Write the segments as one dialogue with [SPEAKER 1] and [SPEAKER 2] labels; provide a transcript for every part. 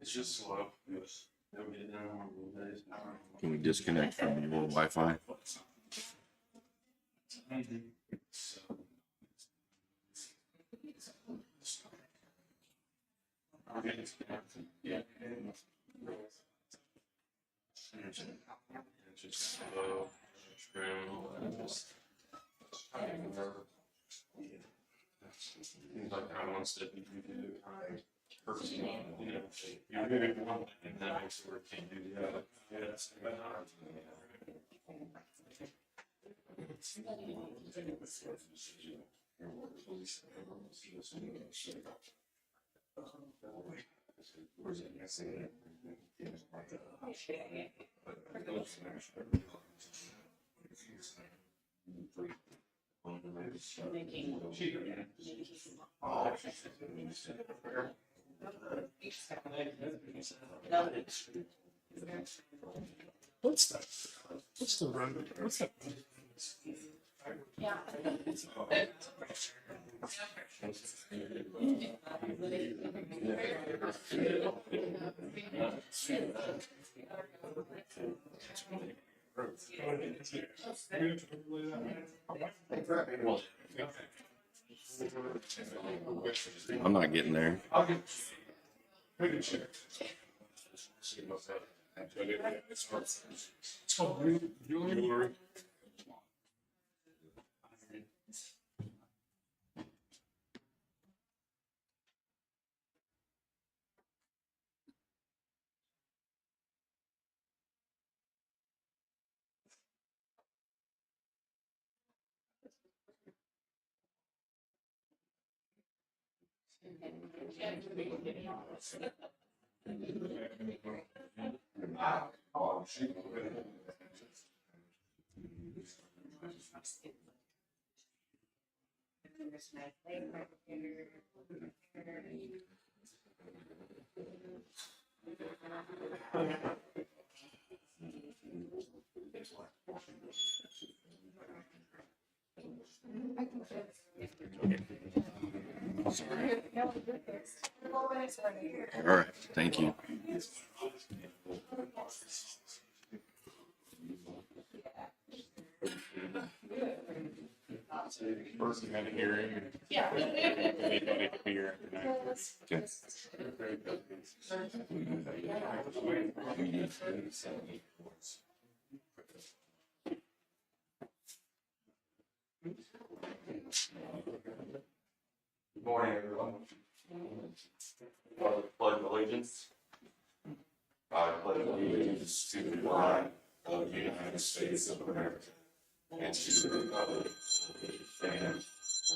[SPEAKER 1] It's just slow. Yes. They'll get it done one of the days.
[SPEAKER 2] Can we disconnect from your Wi-Fi?
[SPEAKER 1] Yeah. It's just slow. Seems like I want to do personally, you know, you're doing one thing and that makes it work, can't do the other. Yeah, that's
[SPEAKER 3] What's that? What's the run? What's that?
[SPEAKER 2] I'm not getting there.
[SPEAKER 3] It's called jewelry.
[SPEAKER 2] All right, thank you.
[SPEAKER 3] First, you had a hearing. Anybody could be here tonight.
[SPEAKER 2] Okay.
[SPEAKER 1] Good morning, everyone. Pledge of allegiance. I pledge allegiance to the flag of the United States of America and to the republic for which it stands,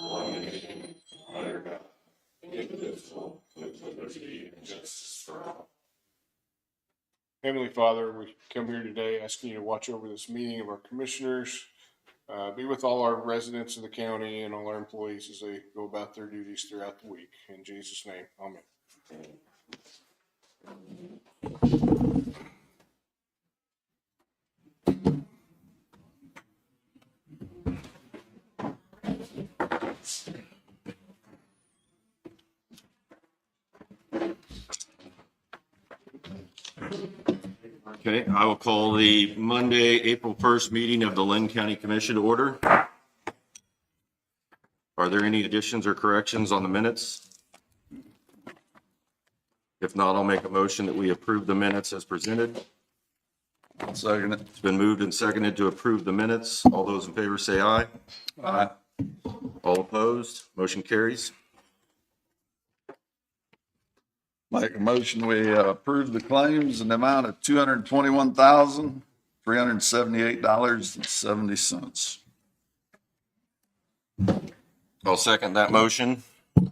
[SPEAKER 1] one nation, under God, indivisible, with liberty and justice for all.
[SPEAKER 3] Heavenly Father, we come here today asking you to watch over this meeting of our commissioners. Be with all our residents of the county and all our employees as they go about their duties throughout the week. In Jesus' name, amen.
[SPEAKER 2] Okay, I will call the Monday, April 1st meeting of the Linn County Commission to order. Are there any additions or corrections on the minutes? If not, I'll make a motion that we approve the minutes as presented.
[SPEAKER 4] Second.
[SPEAKER 2] It's been moved and seconded to approve the minutes. All those in favor say aye.
[SPEAKER 4] Aye.
[SPEAKER 2] All opposed, motion carries.
[SPEAKER 4] Make a motion, we approve the claims in the amount of $221,378.70.
[SPEAKER 2] I'll second that motion.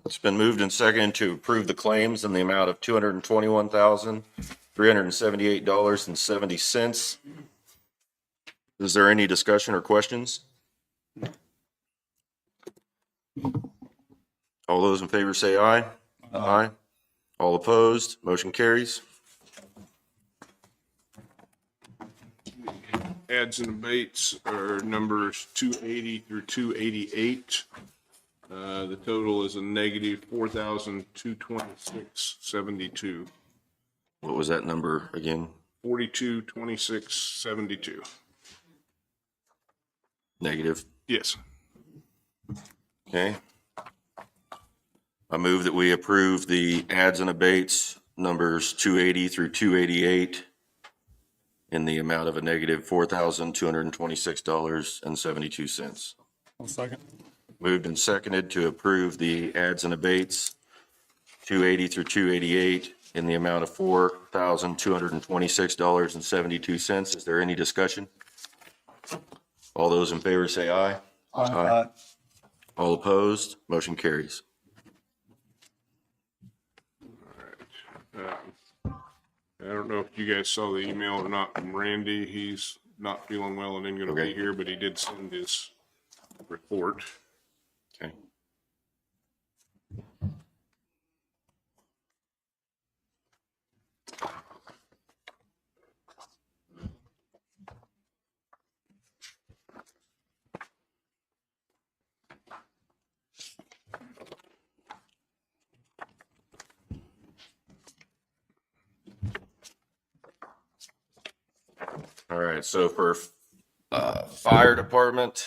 [SPEAKER 2] It's been moved and seconded to approve the claims in the amount of $221,378.70. Is there any discussion or questions? All those in favor say aye. Aye. All opposed, motion carries.
[SPEAKER 3] Adds and abates are numbers 280 through 288. The total is a negative $4,226.72.
[SPEAKER 2] What was that number again?
[SPEAKER 3] 422672.
[SPEAKER 2] Negative.
[SPEAKER 3] Yes.
[SPEAKER 2] Okay. I move that we approve the adds and abates numbers 280 through 288 in the amount of a negative $4,226.72.
[SPEAKER 5] One second.
[SPEAKER 2] Moved and seconded to approve the adds and abates 280 through 288 in the amount of $4,226.72. Is there any discussion? All those in favor say aye.
[SPEAKER 4] Aye.
[SPEAKER 2] All opposed, motion carries.
[SPEAKER 3] I don't know if you guys saw the email or not from Randy. He's not feeling well and ain't gonna be
[SPEAKER 2] Okay.
[SPEAKER 3] here, but he did send his report.
[SPEAKER 2] Okay. All right, so for fire department,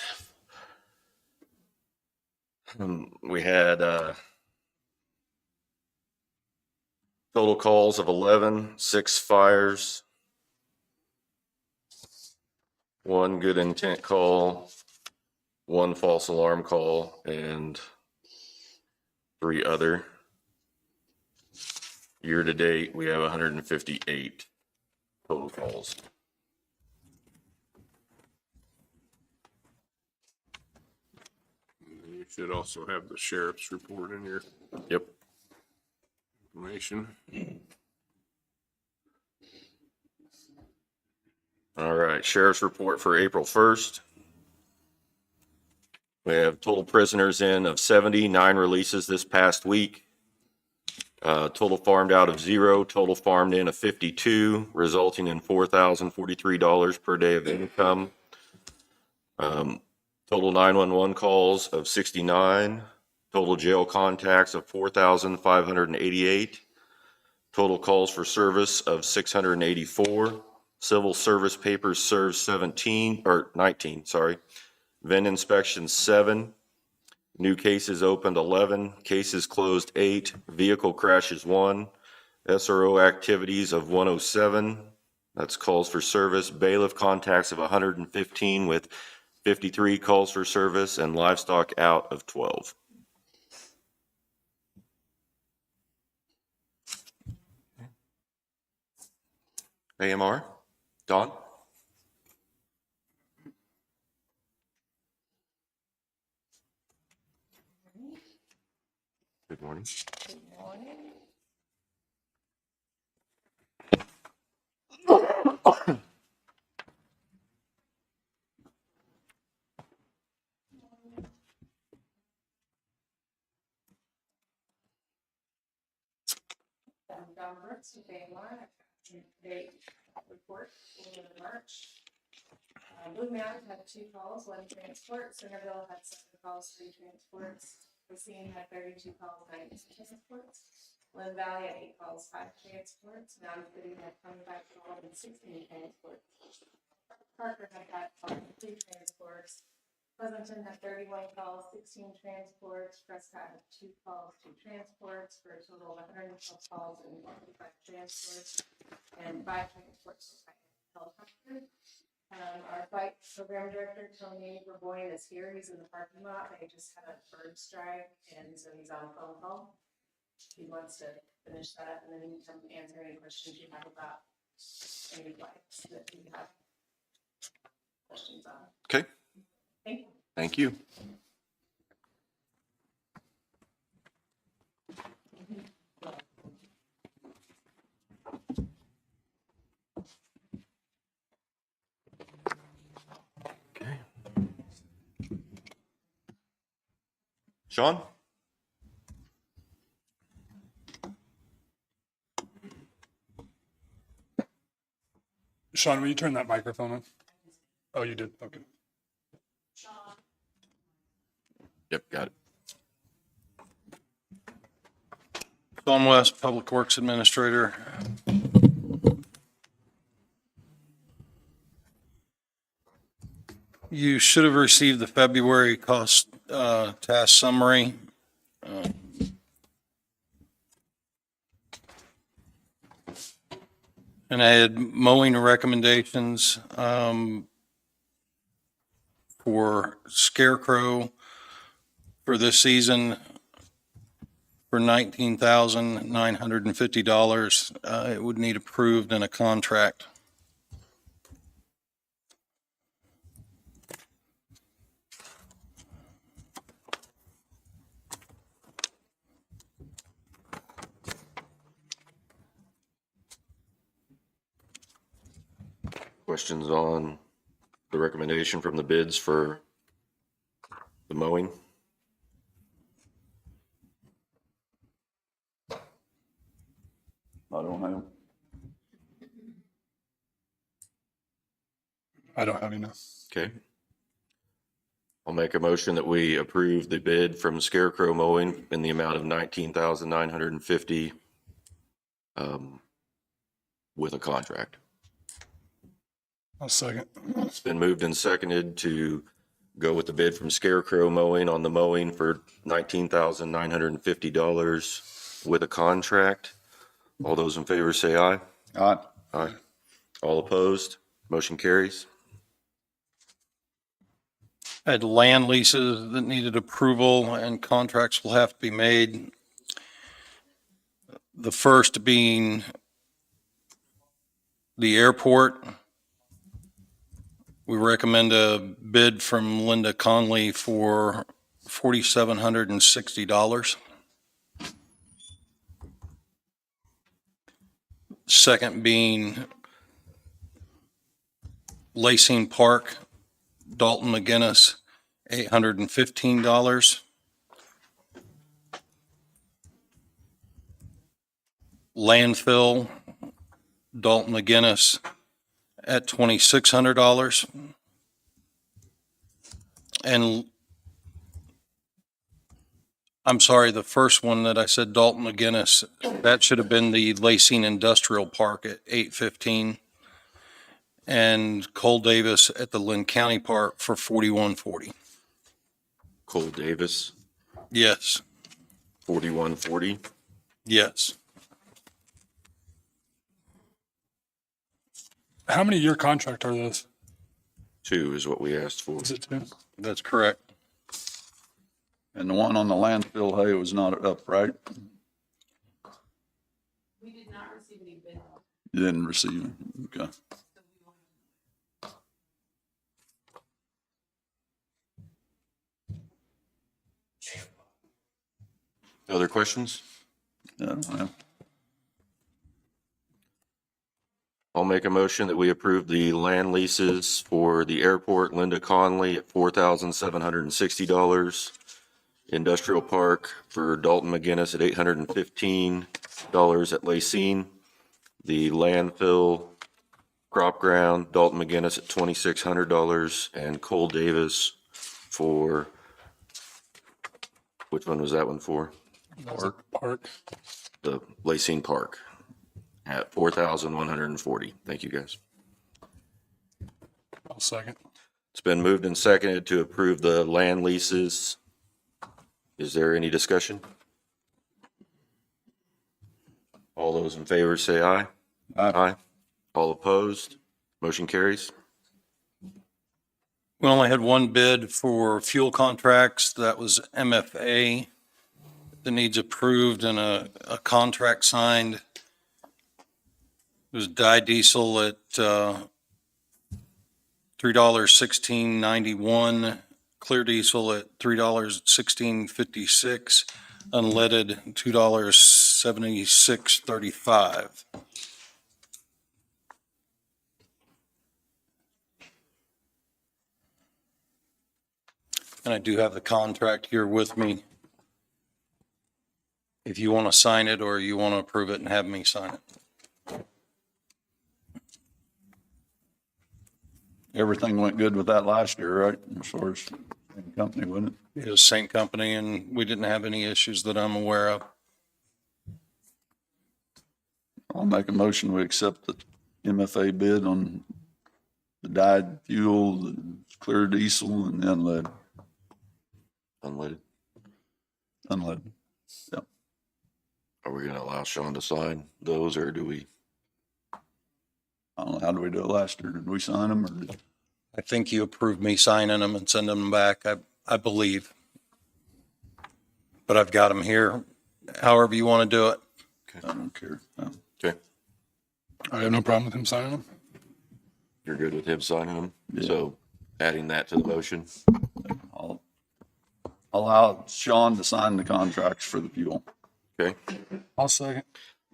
[SPEAKER 2] we had total calls of 11, 6 fires, 1 good intent call, 1 false alarm call, and 3 other. Year to date, we have 158 total calls.
[SPEAKER 3] And you should also have the sheriff's report in your
[SPEAKER 2] Yep.
[SPEAKER 3] information.
[SPEAKER 2] All right, sheriff's report for April 1st. We have total prisoners in of 70, 9 releases this past week. Total farmed out of 0, total farmed in of 52, resulting in $4,043 per day of income. Total 911 calls of 69, total jail contacts of 4,588, total calls for service of 684, civil service papers served 19, VIN inspections 7, new cases opened 11, cases closed 8, vehicle crashes 1, SRO activities of 107, that's calls for service, bailiff contacts of 115 with 53 calls for service, and livestock out of 12. AMR, Don? Good morning.
[SPEAKER 6] Don Brooks with AMR, date report, beginning of March. Blue Mountain had 2 calls, 1 transport. Centerville had 7 calls, 3 transports. Racine had 32 calls, 9 transports. Linn Valley had 8 calls, 5 transports. Mountain City had 25 calls and 16 transports. Parker had 5 calls, 3 transports. Pleasanton had 31 calls, 16 transports. Prescott had 2 calls, 2 transports, for a total of 112 calls and 25 transports, and 5 transports by helicopter. Our flight program director, Tony Burboyne, is here. He's in the parking lot. They just had a bird strike, and so he's on a phone call. He wants to finish that, and then he can answer any questions you have about any flights that you have questions on.
[SPEAKER 2] Okay,
[SPEAKER 6] Thank you.
[SPEAKER 2] thank you. Okay. Sean?
[SPEAKER 5] Sean, will you turn that microphone on? Oh, you did. Okay.
[SPEAKER 2] Yep, got it.
[SPEAKER 7] Sean West, Public Works Administrator. You should have received the February cost task summary. And I had mowing recommendations for Scarecrow for this season for $19,950. It would need approved in a contract.
[SPEAKER 2] Questions on the recommendation from the bids for the mowing?
[SPEAKER 4] I don't know.
[SPEAKER 5] I don't have any.
[SPEAKER 2] Okay. I'll make a motion that we approve the bid from Scarecrow Mowing in the amount of $19,950 with a contract.
[SPEAKER 5] I'll second.
[SPEAKER 2] It's been moved and seconded to go with the bid from Scarecrow Mowing on the mowing for $19,950 with a contract. All those in favor say aye.
[SPEAKER 4] Aye.
[SPEAKER 2] Aye. All opposed? Motion carries.
[SPEAKER 7] I had land leases that needed approval and contracts will have to be made. The first being the airport. We recommend a bid from Linda Conley for $4,760. Second being Lacing Park, Dalton McGinnis, $815. Landfill, Dalton McGinnis at $2,600. And I'm sorry, the first one that I said, Dalton McGinnis, that should have been the Lacing Industrial Park at $815. And Cole Davis at the Linn County Park for $4,140.
[SPEAKER 2] Cole Davis,
[SPEAKER 7] Yes,
[SPEAKER 2] 4140.
[SPEAKER 7] yes.
[SPEAKER 5] How many year contract are those?
[SPEAKER 2] 2 is what we asked for.
[SPEAKER 5] Is it 2?
[SPEAKER 7] That's correct.
[SPEAKER 4] And the one on the landfill hay was not up, right?
[SPEAKER 8] We did not receive any bid.
[SPEAKER 4] You didn't receive it. Okay.
[SPEAKER 2] Other questions?
[SPEAKER 4] I don't know.
[SPEAKER 2] I'll make a motion that we approve the land leases for the airport, Linda Conley at $4,760. Industrial Park for Dalton McGinnis at $815 at Lacine. The landfill crop ground, Dalton McGinnis at $2,600, and Cole Davis for, which one was that one for?
[SPEAKER 5] Park.
[SPEAKER 2] The Lacine Park at $4,140. Thank you, guys.
[SPEAKER 5] I'll second.
[SPEAKER 2] It's been moved and seconded to approve the land leases. Is there any discussion? All those in favor say aye.
[SPEAKER 4] Aye.
[SPEAKER 2] All opposed? Motion carries.
[SPEAKER 7] We only had one bid for fuel contracts. That was MFA. That needs approved and a contract signed. It was diesel at $3.1691, clear diesel at $3.1656, unleaded $2.7635. And I do have the contract here with me. If you want to sign it or you want to approve it and have me sign it.
[SPEAKER 4] Everything went good with that last year, right? As far as the company, wasn't it?
[SPEAKER 7] It was the same company and we didn't have any issues that I'm aware of.
[SPEAKER 4] I'll make a motion, we accept the MFA bid on the dyed fuel, the clear diesel, and the unleaded.
[SPEAKER 2] Unleaded.
[SPEAKER 4] Unleaded. Yep.
[SPEAKER 2] Are we gonna allow Sean to sign those, or do we?
[SPEAKER 4] I don't know, how did we do it last year? Did we sign them or did?
[SPEAKER 7] I think you approved me signing them and sending them back, I believe. But I've got them here, however you want to do it.
[SPEAKER 4] I don't care. No.
[SPEAKER 2] Okay,
[SPEAKER 5] I have no problem with him signing them.
[SPEAKER 2] you're good with him signing them?
[SPEAKER 4] Yeah.
[SPEAKER 2] So adding that to the motion.
[SPEAKER 4] I'll allow Sean to sign the contracts for the fuel.
[SPEAKER 2] Okay.
[SPEAKER 5] I'll second.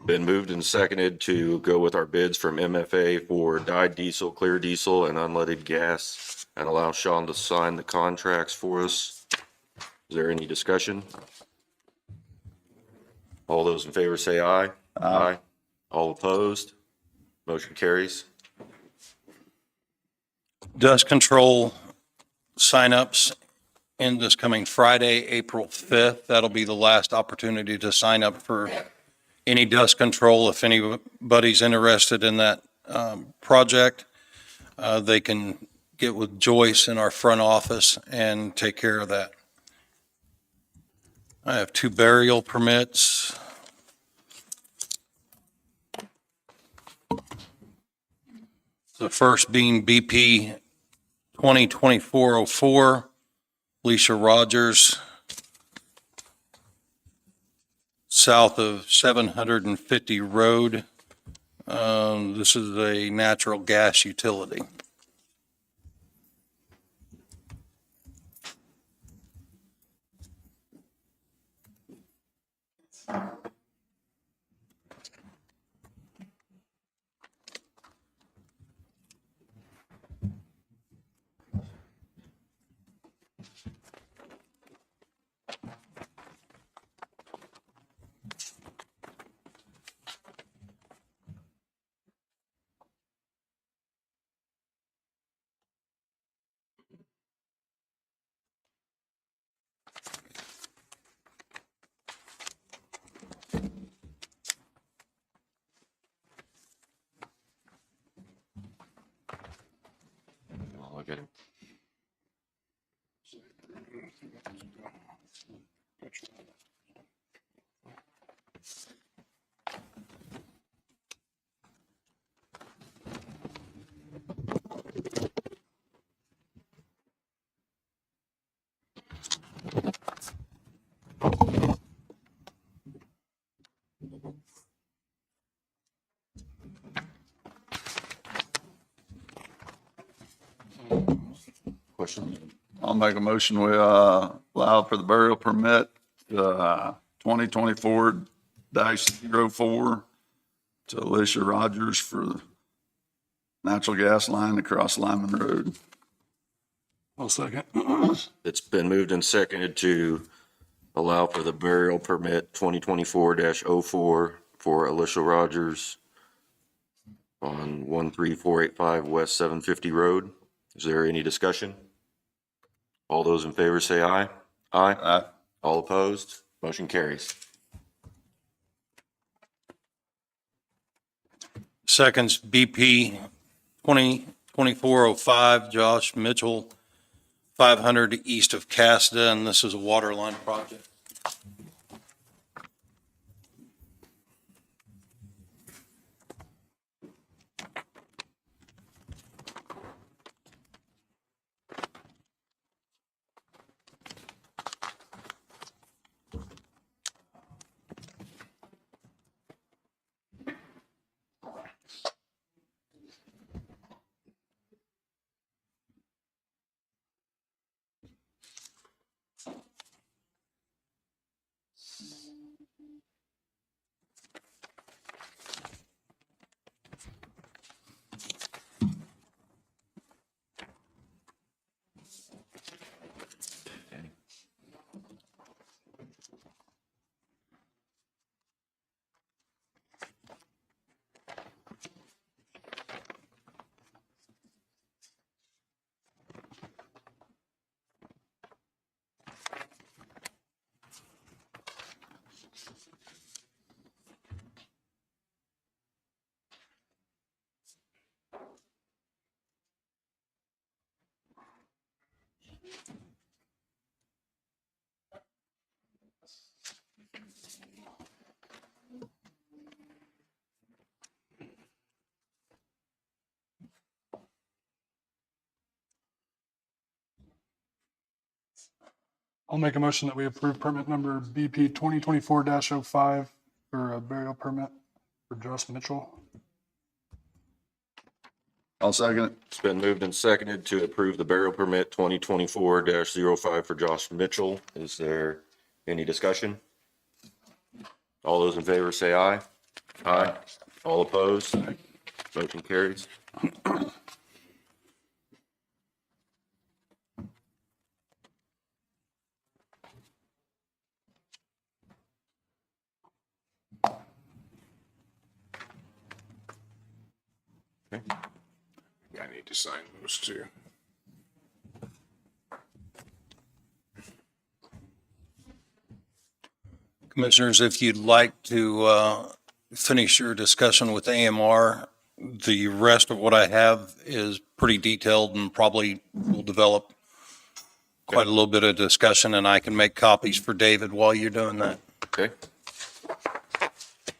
[SPEAKER 2] Been moved and seconded to go with our bids from MFA for dyed diesel, clear diesel, and unleaded gas, and allow Sean to sign the contracts for us. Is there any discussion? All those in favor say aye. Aye. All opposed? Motion carries.
[SPEAKER 7] Dust control signups in this coming Friday, April 5th. That'll be the last opportunity to sign up for any dust control. If anybody's interested in that project, they can get with Joyce in our front office and take care of that. I have 2 burial permits. The first being BP 2024-04, Lisa Rogers, south of 750 Road. This is a natural gas utility.
[SPEAKER 2] I'll look at it. Question?
[SPEAKER 4] I'll make a motion. We allow for the burial permit, 2024-04 to Alicia Rogers for the natural gas line across Lyman Road.
[SPEAKER 5] I'll second.
[SPEAKER 2] It's been moved and seconded to allow for the burial permit 2024-04 for Alicia Rogers on 13485 West 750 Road. Is there any discussion? All those in favor say aye. Aye.
[SPEAKER 4] Aye.
[SPEAKER 2] All opposed? Motion carries.
[SPEAKER 7] Seconds, BP 2024-05, Josh Mitchell, 500 east of Casda, and this is a water line project.
[SPEAKER 5] I'll make a motion that we approve permit number BP 2024-05 for a burial permit for Josh Mitchell.
[SPEAKER 4] I'll second it.
[SPEAKER 2] It's been moved and seconded to approve the burial permit 2024-05 for Josh Mitchell. Is there any discussion? All those in favor say aye. Aye. All opposed? Motion carries.
[SPEAKER 3] I need to sign those too.
[SPEAKER 7] Commissioners, if you'd like to finish your discussion with AMR, the rest of what I have is pretty detailed and probably will develop quite a little bit of discussion, and I can make copies for David while you're doing that.
[SPEAKER 2] Okay.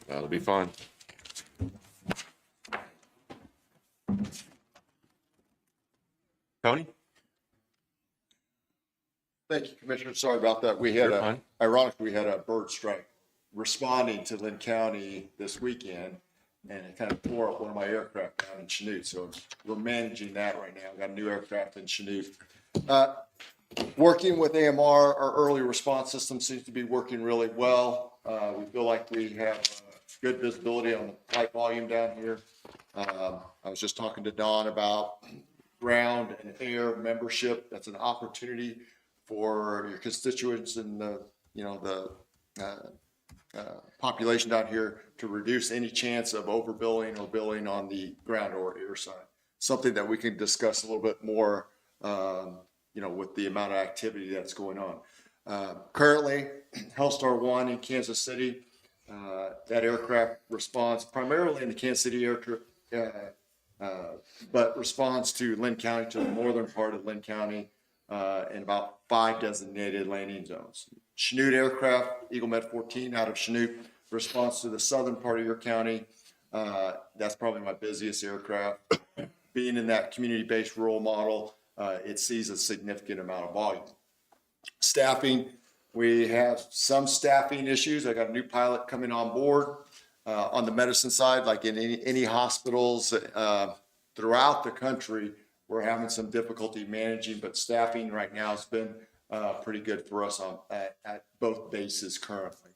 [SPEAKER 2] That'll be fine. Tony?
[SPEAKER 9] Thank you, Commissioner. Sorry about that.
[SPEAKER 2] You're fine.
[SPEAKER 9] Ironically, we had a bird strike responding to Linn County this weekend, and it kind of tore up one of my aircraft down in Chanute. So we're managing that right now. We've got a new aircraft in Chanute. Working with AMR, our early response system seems to be working really well. We feel like we have good visibility on the flight volume down here. I was just talking to Don about ground and air membership. That's an opportunity for your constituents and the population down here to reduce any chance of overbilling or billing on the ground or air side. Something that we can discuss a little bit more, with the amount of activity that's going on. Currently, Hellstar 1 in Kansas City, that aircraft responds primarily in the Kansas City but responds to Linn County, to the northern part of Linn County, and about 5 designated landing zones. Chanute aircraft, Eagle Med 14 out of Chanute, responds to the southern part of your county. That's probably my busiest aircraft. Being in that community-based rural model, it sees a significant amount of volume. Staffing, we have some staffing issues. I got a new pilot coming on board. On the medicine side, like in any hospitals throughout the country, we're having some difficulty managing, but staffing right now has been pretty good for us at both bases currently.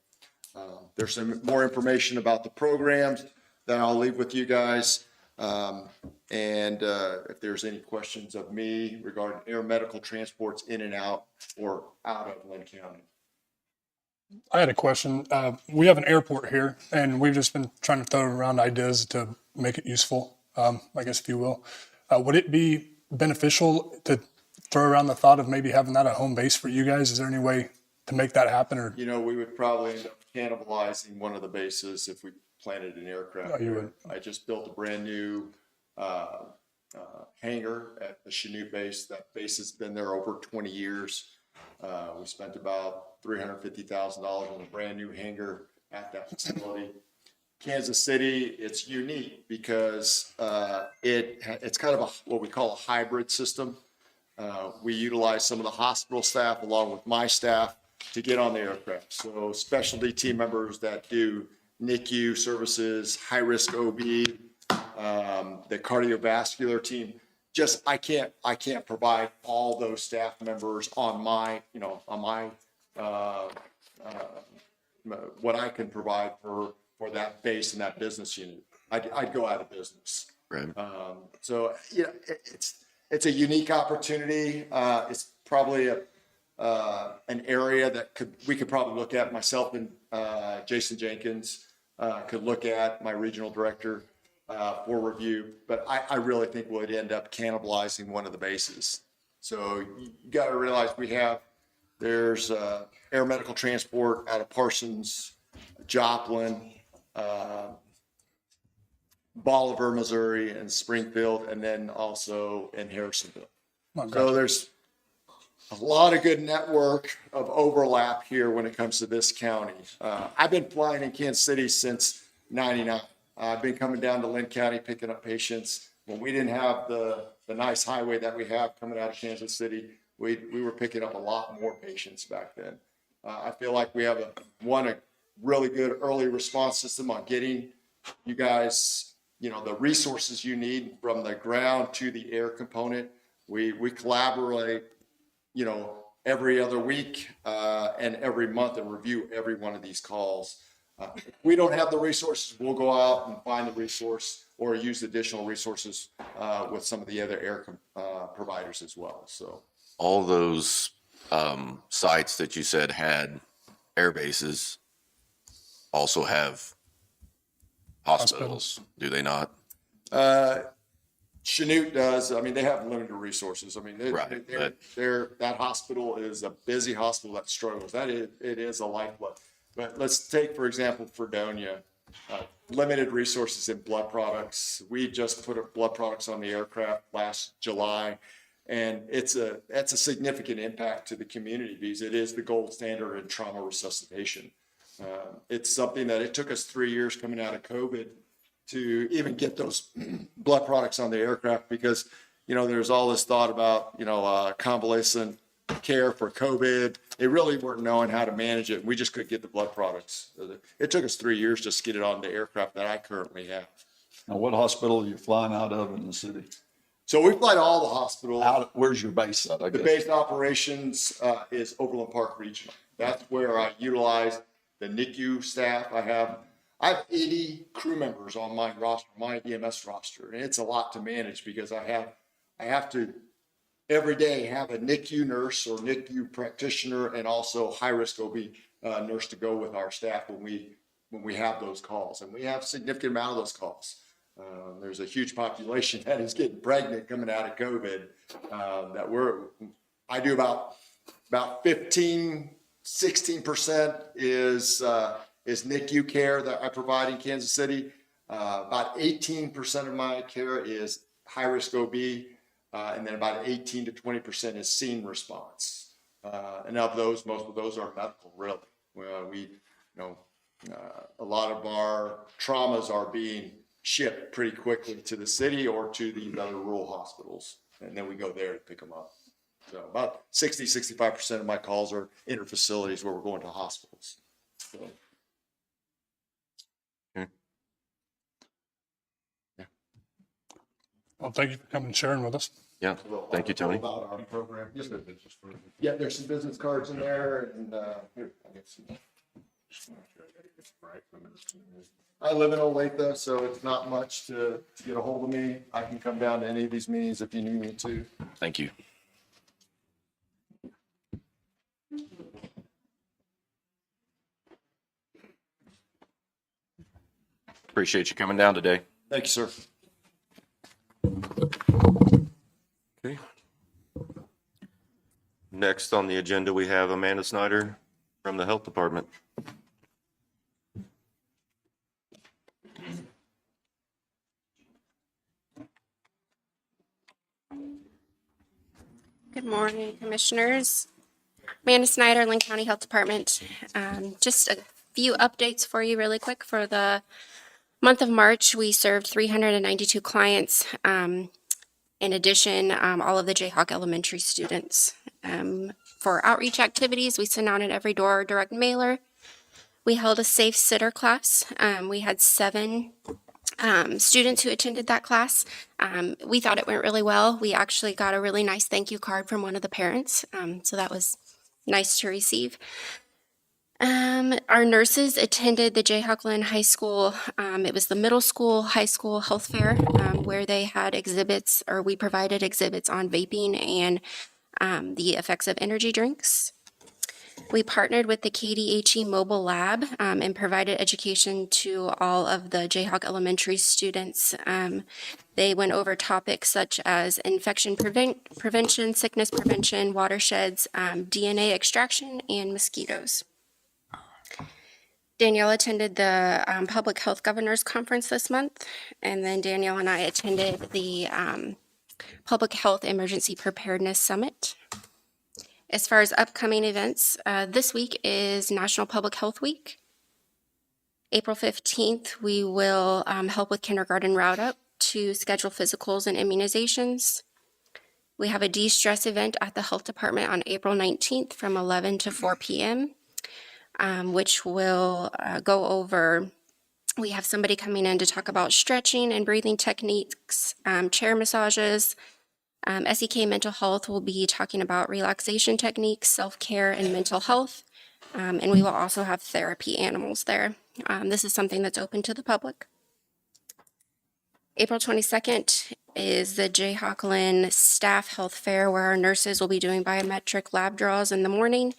[SPEAKER 9] There's some more information about the programs that I'll leave with you guys. And if there's any questions of me regarding air medical transports in and out or out of Linn County.
[SPEAKER 5] I had a question. We have an airport here, and we've just been trying to throw around ideas to make it useful, I guess, if you will. Would it be beneficial to throw around the thought of maybe having that a home base for you guys? Is there any way to make that happen? Or
[SPEAKER 9] We would probably end up cannibalizing one of the bases if we planted an aircraft.
[SPEAKER 5] Oh, you would.
[SPEAKER 9] I just built a brand new hangar at the Chanute base. That base has been there over 20 years. We spent about $350,000 on a brand new hangar at that facility. Kansas City, it's unique because it's kind of what we call a hybrid system. We utilize some of the hospital staff along with my staff to get on the aircraft. So specialty team members that do NICU services, high-risk OB, the cardiovascular team. I can't provide all those staff members on what I can provide for that base and that business unit. I'd go out of business.
[SPEAKER 2] Right.
[SPEAKER 9] So it's a unique opportunity. It's probably an area that we could probably look at. Myself and Jason Jenkins could look at, my regional director, for review. But I really think we'd end up cannibalizing one of the bases. So you got to realize there's air medical transport out of Parsons, Joplin, Bolivar, Missouri, and Springfield, and then also in Harrisonville. So there's a lot of good network of overlap here when it comes to this county. I've been flying in Kansas City since '99. I've been coming down to Linn County picking up patients. When we didn't have the nice highway that we have coming out of Kansas City, we were picking up a lot more patients back then. I feel like we have a really good early response system on getting you guys, the resources you need from the ground to the air component. We collaborate, every other week and every month and review every one of these calls. If we don't have the resources, we'll go out and find the resource or use additional resources with some of the other air providers as well. So
[SPEAKER 2] All those sites that you said had air bases also have hospitals, do they not?
[SPEAKER 9] Chanute does. I mean, they have limited resources. I mean,
[SPEAKER 2] Right,
[SPEAKER 9] that hospital is a busy hospital that struggles. It is a lifeblood. But let's take, for example, Fredonia, limited resources in blood products. We just put blood products on the aircraft last July, and that's a significant impact to the community because it is the gold standard in trauma resuscitation. It's something that it took us 3 years coming out of COVID to even get those blood products on the aircraft because, there's all this thought about, convalescent care for COVID. They really weren't knowing how to manage it. We just couldn't get the blood products. It took us 3 years just to get it on the aircraft that I currently have.
[SPEAKER 4] Now, what hospital are you flying out of in the city?
[SPEAKER 9] So we fly to all the hospitals.
[SPEAKER 4] Where's your base at, I
[SPEAKER 9] The
[SPEAKER 4] guess?
[SPEAKER 9] base operations is Overland Park Regional. That's where I utilize the NICU staff. I have 80 crew members on my roster, my EMS roster, and it's a lot to manage because I have to every day have a NICU nurse or NICU practitioner and also high-risk OB nurse to go with our staff when we have those calls, and we have a significant amount of those calls. There's a huge population that is getting pregnant coming out of COVID. I do about 16% is NICU care that I provide in Kansas City. About 18% of my care is high-risk OB, and then about 18 to 20% is scene response. And of those, most of those are medical, really. A lot of our traumas are being shipped pretty quickly to the city or to these other rural hospitals, and then we go there to pick them up. So about 65% of my calls are inter-facilities where we're going to hospitals. So.
[SPEAKER 5] Well, thank you for coming and sharing with us.
[SPEAKER 2] Yeah, thank you, Tony.
[SPEAKER 9] About our program. Yeah, there's some business cards in there, and here, I get some. I live in Olathe, so it's not much to get a hold of me. I can come down to any of these meetings if you need me to.
[SPEAKER 2] Thank you. Appreciate you coming down today.
[SPEAKER 9] Thank you, sir.
[SPEAKER 2] Okay. Next on the agenda, we have Amanda Snyder from the Health Department.
[SPEAKER 10] Good morning, Commissioners. Amanda Snyder, Linn County Health Department. Just a few updates for you really quick. For the month of March, we served 392 clients. In addition, all of the Jayhawk Elementary students. For outreach activities, we sent out an every door direct mailer. We held a safe sitter class. We had 7 students who attended that class. We thought it went really well. We actually got a really nice thank you card from one of the parents. So that was nice to receive. Our nurses attended the Jayhawk Linn High School. It was the middle school, high school health fair where they had exhibits, or we provided exhibits on vaping and the effects of energy drinks. We partnered with the KDHE Mobile Lab and provided education to all of the Jayhawk Elementary students. They went over topics such as infection prevention, sickness prevention, watersheds, DNA extraction, and mosquitoes. Danielle attended the Public Health Governors Conference this month, and then Danielle and I attended the Public Health Emergency Preparedness Summit. As far as upcoming events, this week is National Public Health Week. April 15th, we will help with kindergarten route up to schedule physicals and immunizations. We have a de-stress event at the Health Department on April 19th from 11 to 4 p.m., which will go over, we have somebody coming in to talk about stretching and breathing techniques, chair massages. SEK Mental Health will be talking about relaxation techniques, self-care, and mental health. And we will also have therapy animals there. This is something that's open to the public. April 22nd is the Jayhawk Linn Staff Health Fair, where our nurses will be doing biometric lab draws in the morning.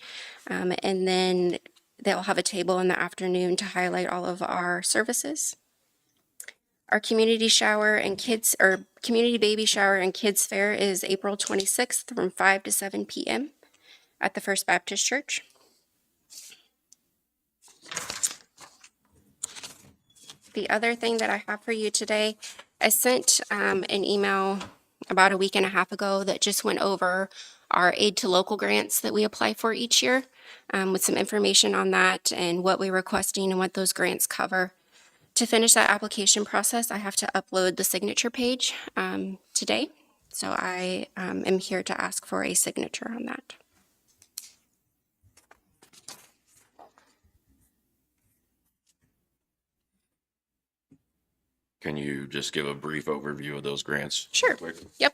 [SPEAKER 10] And then they'll have a table in the afternoon to highlight all of our services. Our community shower and kids, or community baby shower and kids fair is April 26th from 5 to 7 p.m. at the First Baptist Church. The other thing that I have for you today, I sent an email about a week and a half ago that just went over our aid to local grants that we apply for each year, with some information on that and what we're requesting and what those grants cover. To finish that application process, I have to upload the signature page today. So I am here to ask for a signature on that.
[SPEAKER 2] Can you just give a brief overview of those grants?
[SPEAKER 10] Sure. Yep.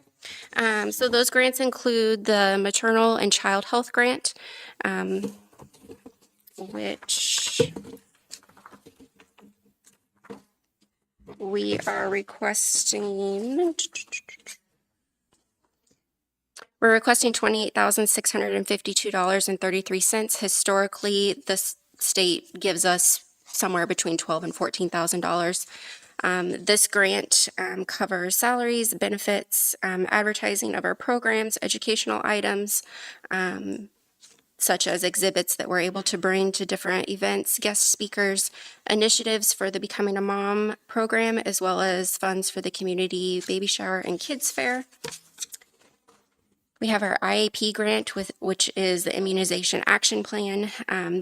[SPEAKER 10] So those grants include the maternal and child health grant, which we are requesting. We're requesting $28,652.33. Historically, the state gives us somewhere between $12,000 and $14,000. This grant covers salaries, benefits, advertising of our programs, educational items, such as exhibits that we're able to bring to different events, guest speakers, initiatives for the Becoming a Mom program, as well as funds for the community baby shower and kids fair. We have our IAP grant, which is the Immunization Action Plan.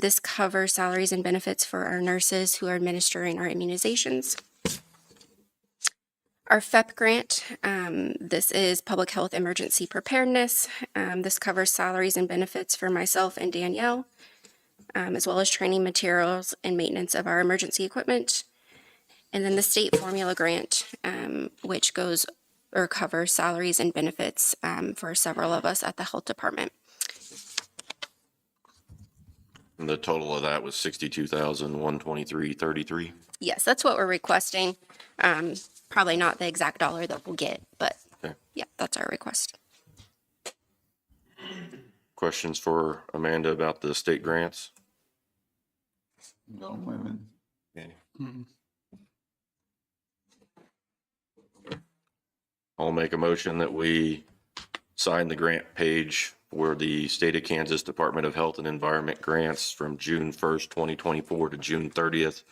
[SPEAKER 10] This covers salaries and benefits for our nurses who are administering our immunizations. Our FEP grant, this is Public Health Emergency Preparedness. This covers salaries and benefits for myself and Danielle, as well as training materials and maintenance of our emergency equipment. And then the state formula grant, which goes or covers salaries and benefits for several of us at the health department.
[SPEAKER 2] And the total of that was $62,123.33.
[SPEAKER 10] Yes, that's what we're requesting. Probably not the exact dollar that we'll get, but
[SPEAKER 2] Okay.
[SPEAKER 10] yeah, that's our request.
[SPEAKER 2] Questions for Amanda about the state grants?
[SPEAKER 4] No women.
[SPEAKER 2] Okay. I'll make a motion that we sign the grant page for the State of Kansas Department of Health and Environment grants from June 1st, 2024 to June 30th,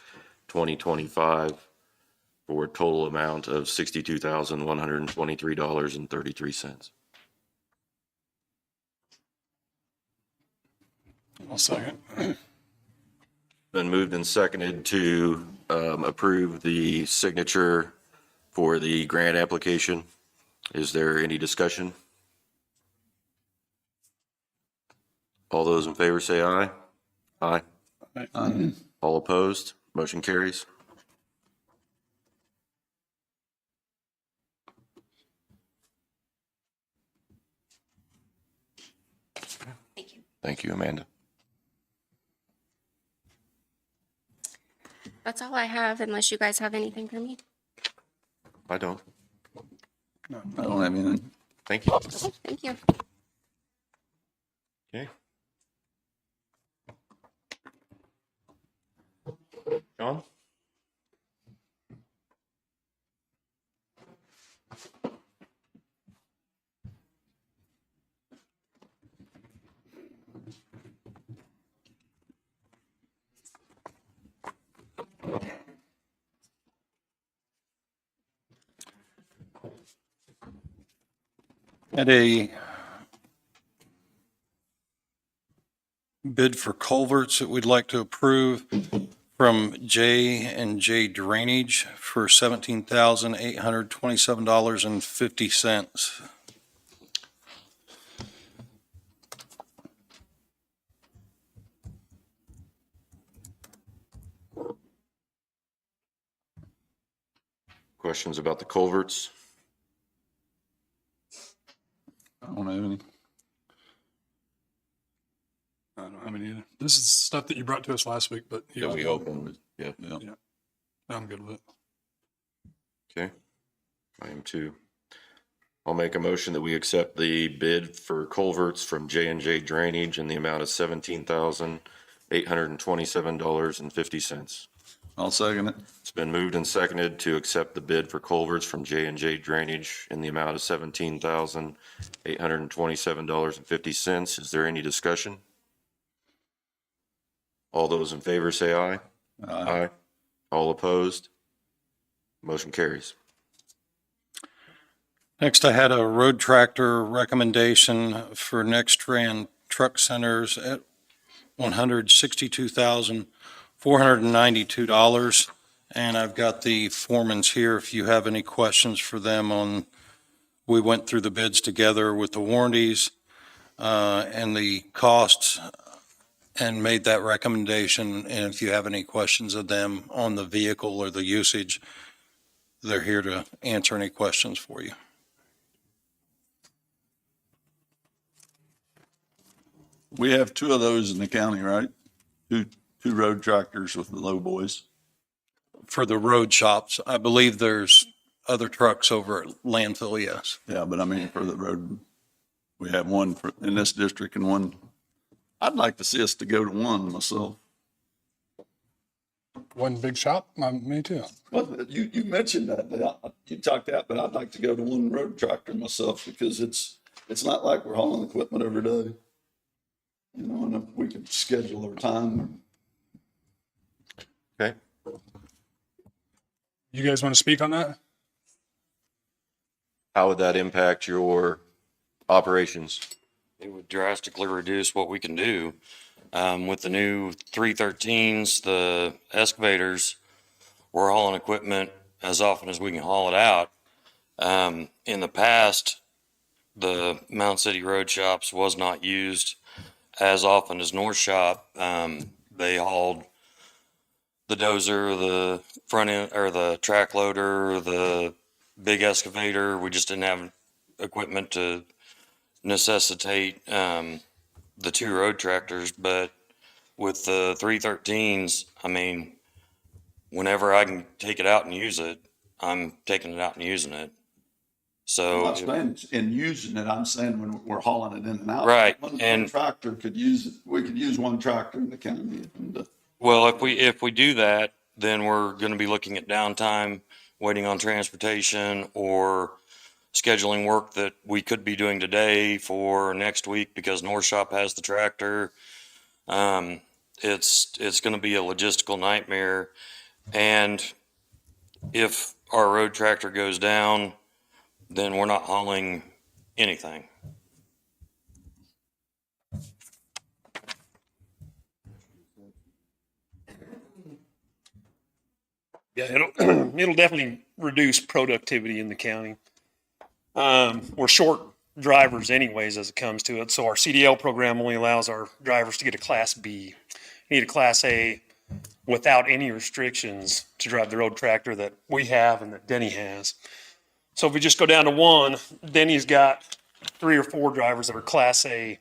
[SPEAKER 2] 2025 for a total amount of $62,123.33.
[SPEAKER 5] I'll second.
[SPEAKER 2] Been moved and seconded to approve the signature for the grant application. Is there any discussion? All those in favor say aye. Aye. All opposed? Motion carries.
[SPEAKER 10] Thank you.
[SPEAKER 2] Thank you, Amanda.
[SPEAKER 10] That's all I have, unless you guys have anything for me.
[SPEAKER 2] I don't.
[SPEAKER 4] I don't have anything.
[SPEAKER 2] Thank you.
[SPEAKER 10] Okay, thank you.
[SPEAKER 2] Okay. John?
[SPEAKER 7] Had a bid for culverts that we'd like to approve from J and J Drainage for $17,827.50.
[SPEAKER 2] Questions about the culverts?
[SPEAKER 4] I don't have any.
[SPEAKER 5] I don't have any either. This is stuff that you brought to us last week, but you
[SPEAKER 2] That
[SPEAKER 5] guys
[SPEAKER 2] we
[SPEAKER 5] know.
[SPEAKER 2] opened, yeah.
[SPEAKER 5] I'm good with it.
[SPEAKER 2] Okay. I am too. I'll make a motion that we accept the bid for culverts from J&J Drainage in the amount of $17,827.50.
[SPEAKER 4] I'll second it.
[SPEAKER 2] It's been moved and seconded to accept the bid for culverts from J&J Drainage in the amount of $17,827.50. Is there any discussion? All those in favor say aye. Aye. All opposed? Motion carries.
[SPEAKER 7] Next, I had a road tractor recommendation for Next-Trend Truck Centers at $162,492. And I've got the foremans here if you have any questions for them on, we went through the bids together with the warranties and the costs and made that recommendation. And if you have any questions of them on the vehicle or the usage, they're here to answer any questions for you.
[SPEAKER 4] We have two of those in the county, right? Two road tractors with the low boys.
[SPEAKER 7] For the road shops, I believe there's other trucks over at Landfill, yes.
[SPEAKER 4] Yeah, but I mean, for the road, we have one in this district and one. I'd like to see us to go to one myself.
[SPEAKER 5] One big shop? Me too.
[SPEAKER 4] Well, you mentioned that, you talked that, but I'd like to go to one road tractor myself because it's not like we're hauling equipment every day. You know, and if we could schedule our time.
[SPEAKER 2] Okay.
[SPEAKER 5] You guys want to speak on that?
[SPEAKER 2] How would that impact your operations?
[SPEAKER 11] It would drastically reduce what we can do. With the new 313s, the excavators, we're hauling equipment as often as we can haul it out. In the past, the Mound City Road Shops was not used as often as North Shop. They hauled the dozer, the front end, or the track loader, the big excavator. We just didn't have equipment to necessitate the two road tractors. But with the 313s, I mean, whenever I can take it out and use it, I'm taking it out and using it. So,
[SPEAKER 4] I'm not saying in using it, I'm saying when we're hauling it in and out.
[SPEAKER 11] Right,
[SPEAKER 4] One tractor could use, we could use one tractor in the county.
[SPEAKER 11] well, if we do that, then we're going to be looking at downtime, waiting on transportation, or scheduling work that we could be doing today for next week because North Shop has the tractor. It's going to be a logistical nightmare. And if our road tractor goes down, then we're not hauling anything.
[SPEAKER 12] Yeah, it'll definitely reduce productivity in the county. We're short drivers anyways as it comes to it. So our CDL program only allows our drivers to get a Class B. You need a Class A without any restrictions to drive the road tractor that we have and that Denny has. So if we just go down to one, Denny's got 3 or 4 drivers that are Class A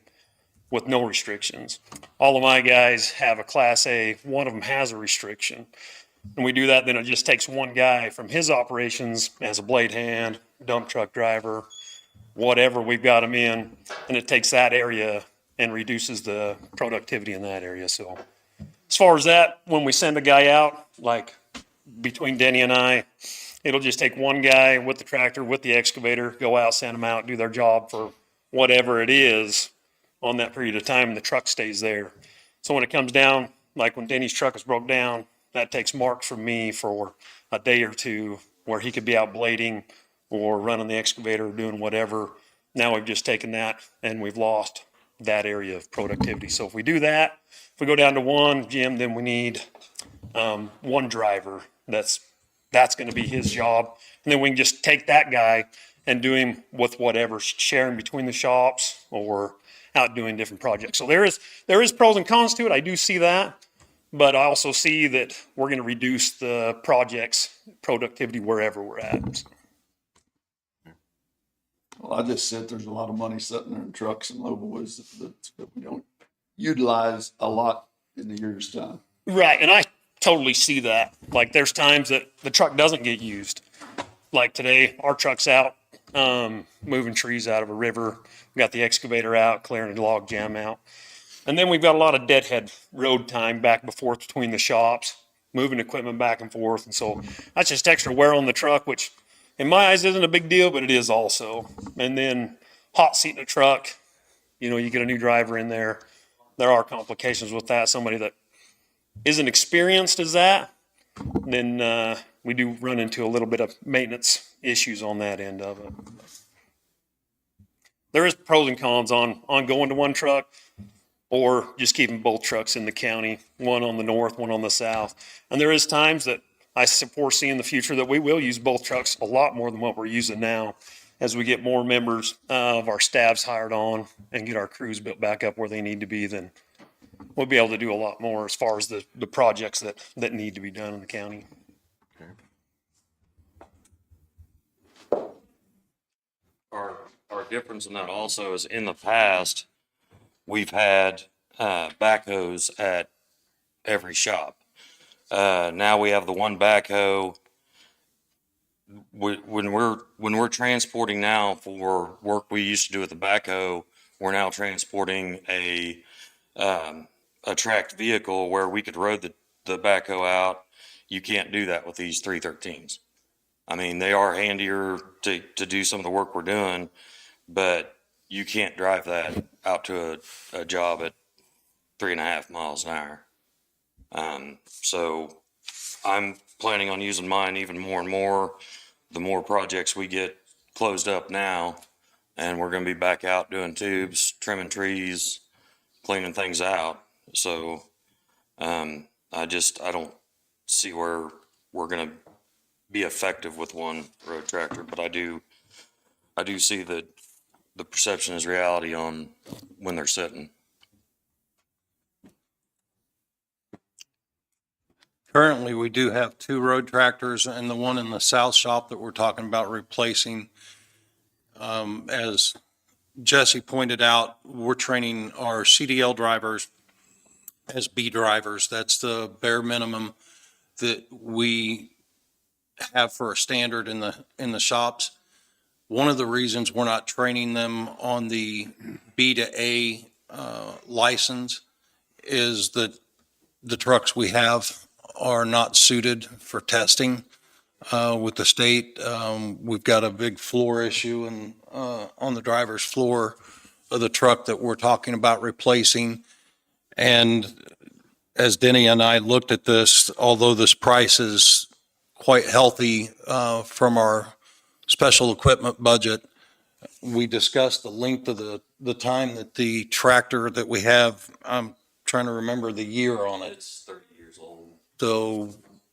[SPEAKER 12] with no restrictions. All of my guys have a Class A. One of them has a restriction. And we do that, then it just takes one guy from his operations as a blade hand, dump truck driver, whatever we've got him in, and it takes that area and reduces the productivity in that area. So as far as that, when we send a guy out, like between Denny and I, it'll just take one guy with the tractor, with the excavator, go out, send them out, do their job for whatever it is on that period of time, and the truck stays there. So when it comes down, like when Denny's truck is broke down, that takes Mark from me for a day or two where he could be out blading or running the excavator or doing whatever. Now we've just taken that and we've lost that area of productivity. So if we do that, if we go down to one, Jim, then we need one driver. That's going to be his job. And then we can just take that guy and do him with whatever, sharing between the shops or out doing different projects. So there is pros and cons to it. I do see that. but I also see that we're going to reduce the project's productivity wherever we're at.
[SPEAKER 4] Well, I just said there's a lot of money sitting there in trucks and low boys that we don't utilize a lot in the year's time.
[SPEAKER 12] Right, and I totally see that. Like, there's times that the truck doesn't get used. Like today, our truck's out, moving trees out of a river. We got the excavator out, clearing a log jam out. And then we've got a lot of deadhead road time back and forth between the shops, moving equipment back and forth. And so that's just extra wear on the truck, which in my eyes isn't a big deal, but it is also. And then hot seat in a truck, you know, you get a new driver in there. There are complications with that. Somebody that isn't experienced as that, then we do run into a little bit of maintenance issues on that end of it. There is pros and cons on going to one truck or just keeping both trucks in the county, one on the north, one on the south. And there is times that I foresee in the future that we will use both trucks a lot more than what we're using now as we get more members of our staffs hired on and get our crews built back up where they need to be. Then we'll be able to do a lot more as far as the projects that need to be done in the county.
[SPEAKER 11] Our difference in that also is in the past, we've had backhoes at every shop. Now we have the one backhoe. When we're transporting now for work we used to do with the backhoe, we're now transporting a tracked vehicle where we could road the backhoe out. You can't do that with these 313s. I mean, they are handier to do some of the work we're doing, but you can't drive that out to a job at 3.5 miles an hour. So I'm planning on using mine even more and more the more projects we get closed up now, and we're going to be back out doing tubes, trimming trees, cleaning things out. So I don't see where we're going to be effective with one road tractor, but I do see that the perception is reality on when they're sitting.
[SPEAKER 7] Currently, we do have 2 road tractors and the one in the south shop that we're talking about replacing. As Jesse pointed out, we're training our CDL drivers as B drivers. That's the bare minimum that we have for a standard in the shops. One of the reasons we're not training them on the B to A license is that the trucks we have are not suited for testing with the state. We've got a big floor issue on the driver's floor of the truck that we're talking about replacing. And as Denny and I looked at this, although this price is quite healthy from our special equipment budget, we discussed the length of the time that the tractor that we have, I'm trying to remember the year on it.
[SPEAKER 11] It's 30 years old.
[SPEAKER 7] So,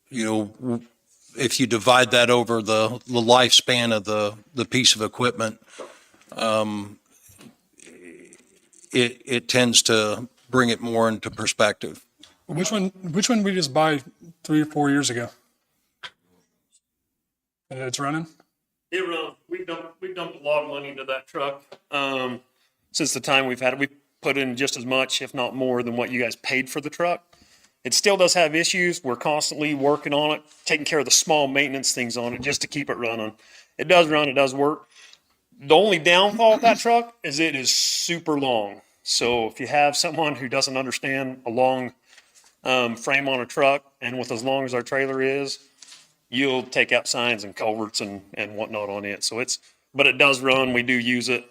[SPEAKER 7] you know, if you divide that over the lifespan of the piece of equipment, it tends to bring it more into perspective.
[SPEAKER 5] Which one we just buy 3 or 4 years ago? And it's running?
[SPEAKER 12] It runs. We've dumped a lot of money into that truck since the time we've had it. We put in just as much, if not more, than what you guys paid for the truck. It still does have issues. We're constantly working on it, taking care of the small maintenance things on it just to keep it running. It does run. It does work. The only downfall with that truck is it is super long. So if you have someone who doesn't understand a long frame on a truck, and with as long as our trailer is, you'll take out signs and culverts and whatnot on it. So but it does run. We do use it.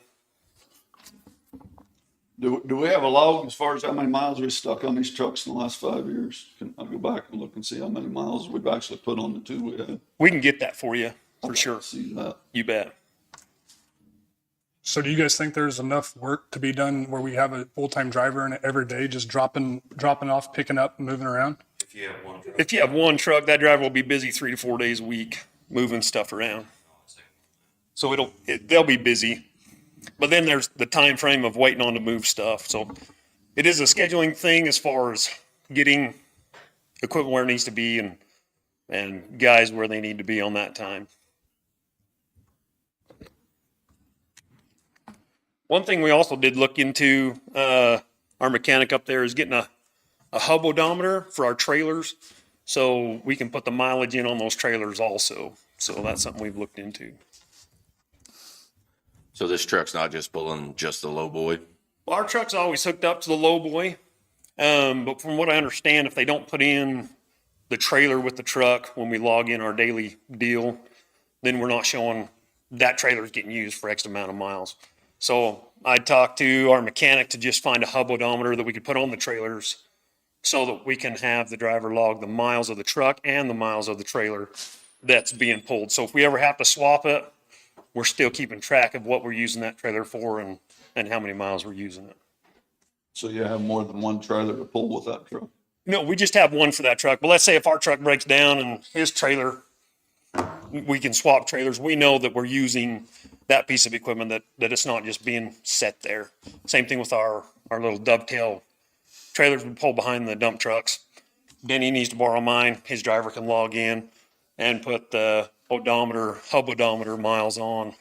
[SPEAKER 4] Do we have a log as far as how many miles we stuck on these trucks in the last 5 years? Can I go back and look and see how many miles we've actually put on the 2 we had?
[SPEAKER 12] We can get that for you for sure.
[SPEAKER 4] See that?
[SPEAKER 12] You bet.
[SPEAKER 5] So do you guys think there's enough work to be done where we have a full-time driver in it every day, just dropping off, picking up, and moving around?
[SPEAKER 12] If you have one truck, that driver will be busy 3 to 4 days a week moving stuff around. So they'll be busy. But then there's the time frame of waiting on to move stuff. So it is a scheduling thing as far as getting equipment where it needs to be and guys where they need to be on that time. One thing we also did look into, our mechanic up there is getting a hub odometer for our trailers, so we can put the mileage in on those trailers also. So that's something we've looked into.
[SPEAKER 2] So this truck's not just pulling just the low boy?
[SPEAKER 12] Well, our truck's always hooked up to the low boy, but from what I understand, if they don't put in the trailer with the truck when we log in our daily deal, then we're not showing that trailer's getting used for X amount of miles. So I talked to our mechanic to just find a hub odometer that we could put on the trailers so that we can have the driver log the miles of the truck and the miles of the trailer that's being pulled. So if we ever have to swap it, we're still keeping track of what we're using that trailer for and how many miles we're using it.
[SPEAKER 4] So you have more than one trailer to pull with that truck?
[SPEAKER 12] No, we just have one for that truck. But let's say if our truck breaks down and his trailer, we can swap trailers. We know that we're using that piece of equipment, that it's not just being set there. Same thing with our little dovetail trailers we pull behind the dump trucks. Denny needs to borrow mine. His driver can log in and put the hub odometer miles on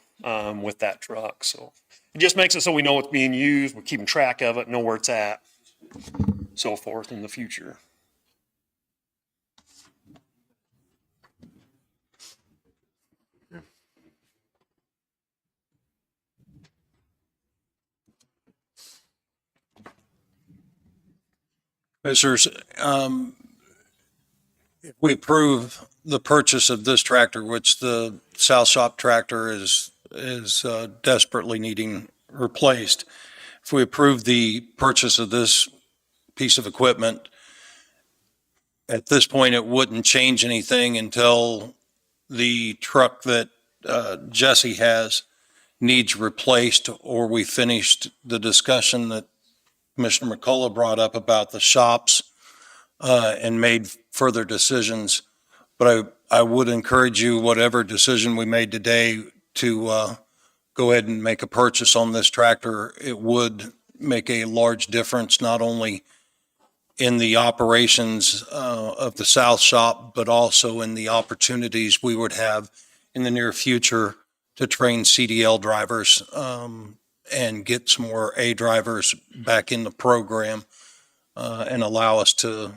[SPEAKER 12] with that truck. So it just makes it so we know it's being used. We're keeping track of it, know where it's at, so forth in the future.
[SPEAKER 7] Commissioners, if we approve the purchase of this tractor, which the South Shop tractor is desperately needing replaced, if we approve the purchase of this piece of equipment, at this point, it wouldn't change anything until the truck that Jesse has needs replaced, or we finished the discussion that Commissioner McCullough brought up about the shops and made further decisions. But I would encourage you, whatever decision we made today, to go ahead and make a purchase on this tractor. It would make a large difference, not only in the operations of the South Shop, but also in the opportunities we would have in the near future to train CDL drivers and get some more A drivers back in the program and allow us to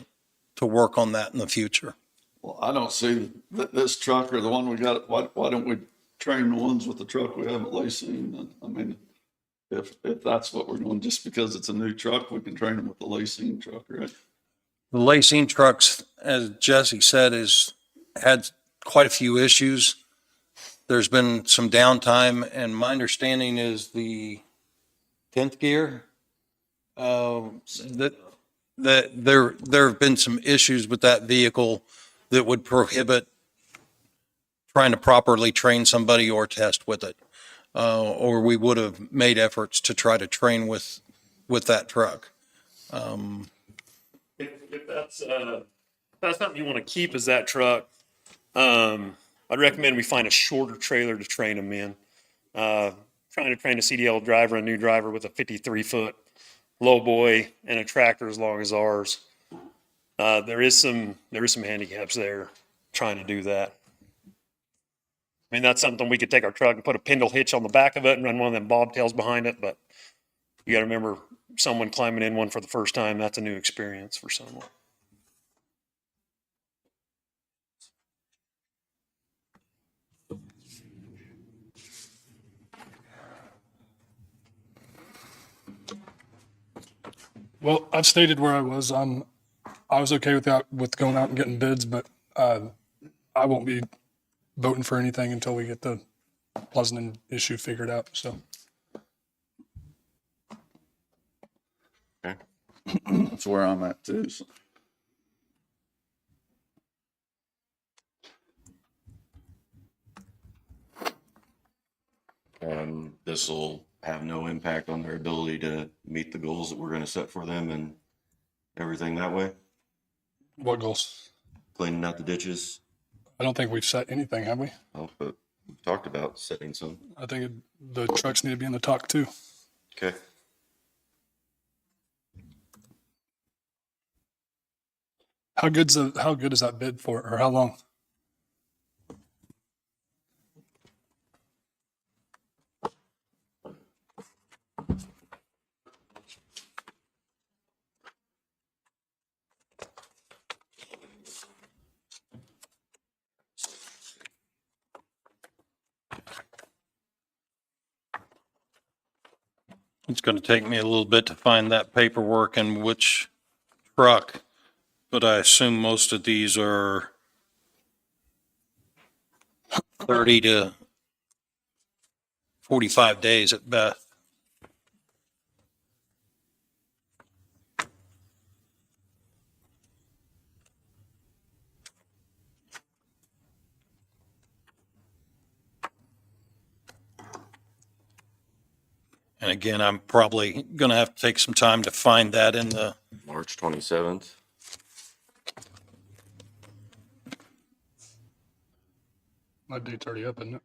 [SPEAKER 7] work on that in the future.
[SPEAKER 4] Well, I don't see this truck or the one we got. Why don't we train the ones with the truck we have at Lacine? I mean, if that's what we're doing, just because it's a new truck, we can train them with the Lacine truck, right?
[SPEAKER 7] The Lacine trucks, as Jesse said, has had quite a few issues. There's been some downtime, and my understanding is the 10th gear, that there have been some issues with that vehicle that would prohibit trying to properly train somebody or test with it. Or we would have made efforts to try to train with that truck.
[SPEAKER 12] If that's something you want to keep, is that truck, I'd recommend we find a shorter trailer to train them in. Trying to train a CDL driver, a new driver with a 53-foot low boy and a tractor as long as ours. There is some handicaps there trying to do that. I mean, that's something we could take our truck and put a spindle hitch on the back of it and run one of them bobtails behind it. But you got to remember, someone climbing in one for the first time, that's a new experience for someone.
[SPEAKER 5] Well, I've stated where I was. I was okay with going out and getting bids, but I won't be voting for anything until we get the Pleasant issue figured out. So
[SPEAKER 4] That's where I'm at too. So.
[SPEAKER 2] This will have no impact on their ability to meet the goals that we're going to set for them and everything that way?
[SPEAKER 5] what goals?
[SPEAKER 2] Cleaning out the ditches?
[SPEAKER 5] I don't think we've set anything, have we?
[SPEAKER 2] Oh, but we've talked about setting some.
[SPEAKER 5] I think the trucks need to be in the talk too.
[SPEAKER 2] Okay.
[SPEAKER 5] How good is that bid for, or how long?
[SPEAKER 7] It's going to take me a little bit to find that paperwork and which truck, but I assume most of these are 30 to 45 days at best. And again, I'm probably going to have to take some time to find that in the,
[SPEAKER 2] March 27th.
[SPEAKER 5] My date's already up, isn't it?